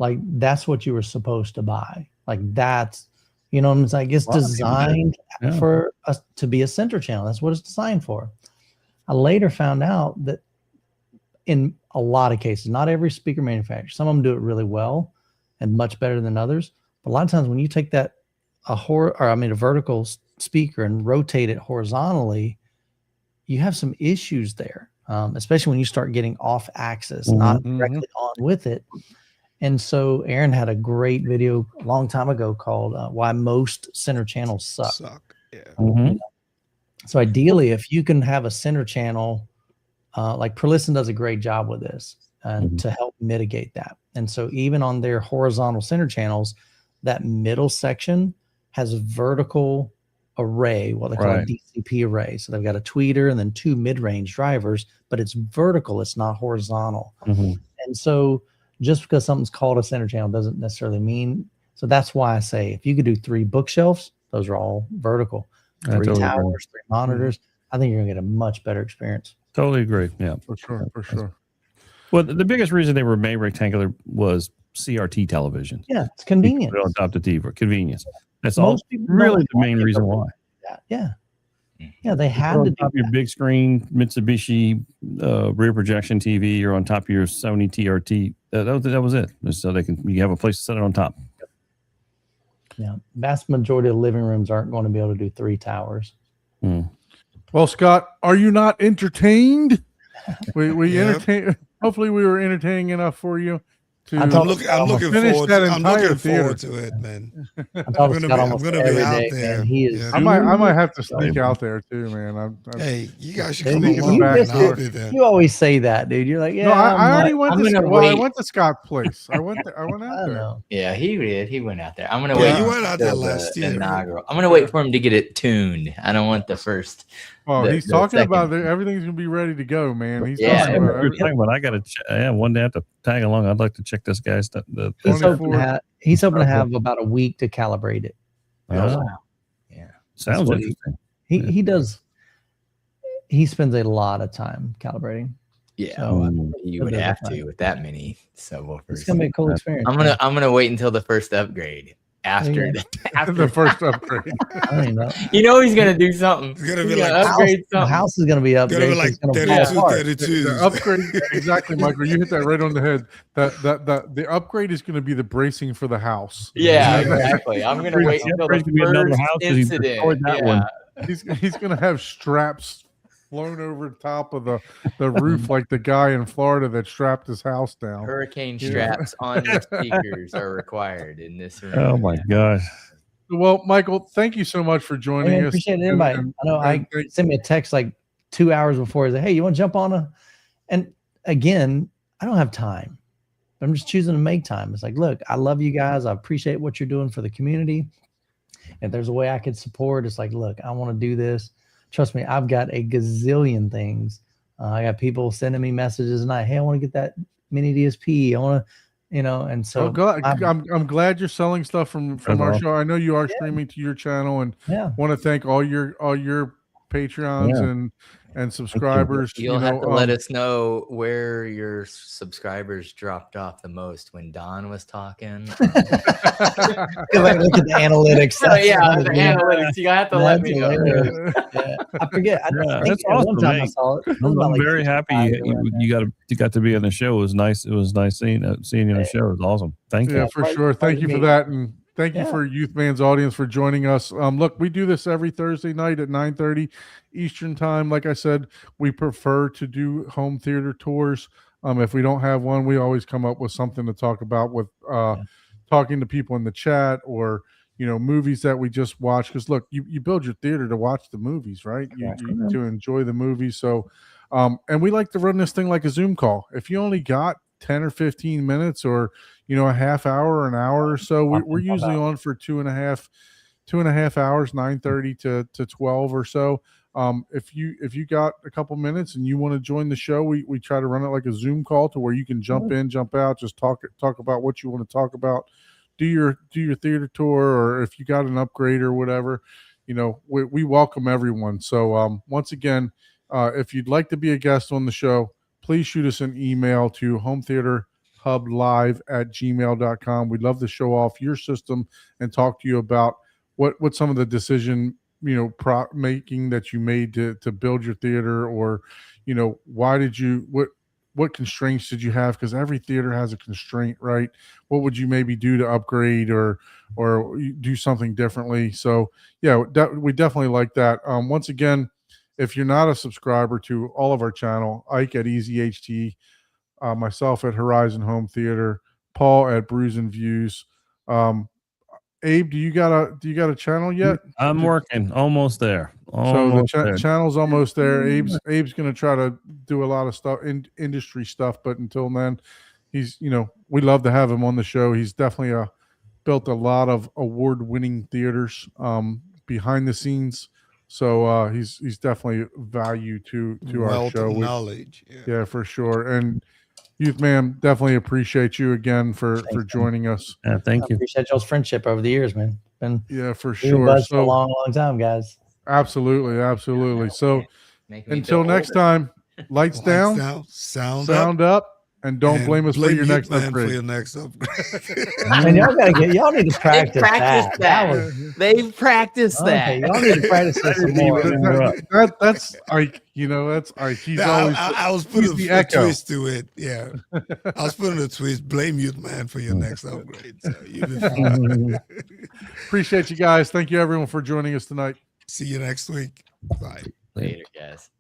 like that's what you were supposed to buy. Like that's, you know, it's like it's
A lot of people do.
designed
Yeah.
for us to be a center channel. That's what it's designed for. I later found out that in a lot of cases, not every speaker manufacturer, some of them do it really well and much better than others. But a lot of times when you take that a vertical speaker and rotate it horizontally, you have some issues there, especially when you start getting off axis, not directly on with it. And so Aaron had a great video a long time ago called "Why Most Center Channels Suck."
Yeah.
Mhm.
So ideally, if you can have a center channel, like Perlisten does a great job with this, and to help mitigate that. And so even on their horizontal center channels, that middle section has a vertical array, what they call a DCP array. So they've got a tweeter and then 2 mid-range drivers, but it's vertical, it's not horizontal.
Mhm.
And so just because something's called a center channel doesn't necessarily mean. So that's why I say if you could do 3 bookshelves, those are all vertical. 3
totally agree.
towers, 3 monitors. I think you're gonna get a much better experience.
Totally agree. Yeah.
For sure.
Well, the biggest reason they were made rectangular was CRT television.
Yeah, it's convenient.
On top of the TV, convenience. That's
Most
all.
people
Really,
don't
the main
want
reason
it.
why.
Yeah. Yeah, they had
You're
to
on
do
top of your
that.
big screen Mitsubishi rear projection TV. You're on top of your Sony TRT. That was it. So you have a place to set it on top.
Yeah, vast majority of living rooms aren't going to be able to do 3 towers.
Well, Scott, are you not entertained? We
Yep.
entertain. Hopefully, we were entertaining enough for you.
I
I'm
talk
looking
Finish
forward.
that
I'm
entire
looking
theater.
forward to it, man.
I talk
I'm
to
gonna
Scott
be- I'm
almost
gonna be
every
out
day,
there.
man. He is.
Yeah.
I might have to sneak out there too, man. I'm
Hey, you guys should
Dude,
come
you
along,
back
man.
and
I'll
forth.
be there.
You always say that, dude. You're like, yeah.
no, I already went
I'm
to.
gonna
Well, I
wait.
went to Scott's place. I went
I
out there.
know.
Yeah, he did. He went out there. I'm gonna
Yeah,
wait.
you went out there
until
last
the
year.
inaugural. I'm gonna wait for him to get it tuned. I don't want the first.
Oh,
The-
he's
the
talking about
second-
everything's gonna be ready to go, man. He's
Yeah,
talking about
You're talking about, I got to. One day I have to tag along. I'd like to check this guy's. The
He's hoping,
24.
he's hoping to have about a week to calibrate it.
Oh, wow. Yeah.
sounds
what he-
interesting.
He does. He spends a lot of time calibrating.
Yeah.
So,
well, you would
It'll be
have
fun.
to with that many subwoofers.
It's gonna be a cool experience.
I'm gonna wait until the first upgrade. After
Yeah.
after
the first upgrade.
I don't even know.
you know he's gonna do something.
It's gonna
He's
be
gonna
like
upgrade
The
something.
house is gonna be
Gonna
upgraded.
be like
It's gonna fall
32,
apart.
32.
The upgrade, exactly, Michael. You hit that right on the head. The upgrade is going to be the bracing for the house.
Yeah, exactly. I'm gonna wait
Yeah,
until
there's
the
gonna be another
first
house 'cause he
incident.
destroyed that
yeah.
one.
He's going to have straps flown over the top of the roof like the guy in Florida that strapped his house down.
Hurricane
Yeah.
straps on your speakers are required in this room.
Oh my gosh.
Well, Michael, thank you so much for
Hey,
joining
man,
us.
appreciate the
And-
invite.
and-
I know I
and thank-
sent me a text like 2 hours before. He's like, "Hey, you want to jump on a?" And again, I don't have time. I'm just choosing to make time. It's like, look, I love you guys. I appreciate what you're doing for the community. If there's a way I could support, it's like, look, I want to do this. Trust me, I've got a gazillion things. I got people sending me messages tonight. Hey, I want to get that mini DSP. I want to, and so
I'm glad you're selling stuff from
That's
our
awesome.
show. I know you are streaming to your channel, and
yeah.
want to thank all your Patreons
Yeah.
and subscribers.
You'll have to let
um,
us know where your subscribers dropped off the most when Don was talking.
Look at the analytics.
Oh, yeah,
That's
the
yeah.
analytics. You have to let
That's
me know.
hilarious. Yeah. I forget. I
Yeah,
think
that's
at one
awesome,
time I
man.
saw it. It was
I'm
about like
very happy
65
you,
around
you got to be on the show. It was nice. It was nice seeing you on the show. It was awesome. Thank
Yeah,
you.
for
Part-
sure.
part
Thank
of
you for
me.
that, and thank you
Yeah.
for Youth Man's audience for joining us. Look, we do this every Thursday night at 9:30 Eastern time. Like I said, we prefer to do home theater tours. If we don't have one, we always come up with something to talk about with talking to people in the chat or movies that we just watched. Because look, you build your theater to watch the movies, right? You to enjoy the movies. So, and we like to run this thing like a Zoom call. If you only got 10 or 15 minutes or a half hour or an hour or so, we're usually on for two and a half hours, 9:30 to 12 or so. If you got a couple minutes and you want to join the show, we try to run it like a Zoom call to where you can jump in, jump out, just talk about what you want to talk about, do your theater tour, or if you got an upgrade or whatever, we welcome everyone. So once again, if you'd like to be a guest on the show, please shoot us an email to hublive@gmail.com. We'd love to show off your system and talk to you about what some of the decision making that you made to build your theater, or why did you what constraints did you have, because every theater has a constraint, right? What would you maybe do to upgrade or do something differently? So yeah, we definitely like that. Once again, if you're not a subscriber to all of our channel, Ike at Easy HT, myself at Horizon Home Theater, Paul at Brews and Views. Abe, do you got a channel yet?
I'm working, almost there.
So the
Almost there.
channel's almost there. Abe's going to try to do a lot of stuff, industry stuff, but until then, he's we love to have him on the show. He's definitely built a lot of award-winning theaters behind the scenes. So he's definitely value to our
Wealth
show.
of knowledge.
Yeah, for sure. And Youth Man, definitely appreciate you again for joining us.
Thank
I
you.
appreciate y'all's friendship over the years, man. Been
Yeah, for
been
sure.
buds for a
So
long time, guys.
absolutely. So
Making me
until
feel
next
older.
time, lights down,
sound
sound up, and don't
and
blame us for
blame
your
Mute
next
Man
upgrade.
For your next upgrade.
And y'all need to practice
practiced
that.
that.
was
They've practiced
okay.
that.
Y'all need to practice that some more.
That's Ike. That's Ike. He's
Yeah,
always
I was
he's
putting
the
a
echo.
twist to it. Yeah, I was putting a twist. Blame Mute Man for your next upgrade. So you'll be fine.
Appreciate you guys. Thank you everyone for joining us tonight.
See you next week. Bye.
Later, guys.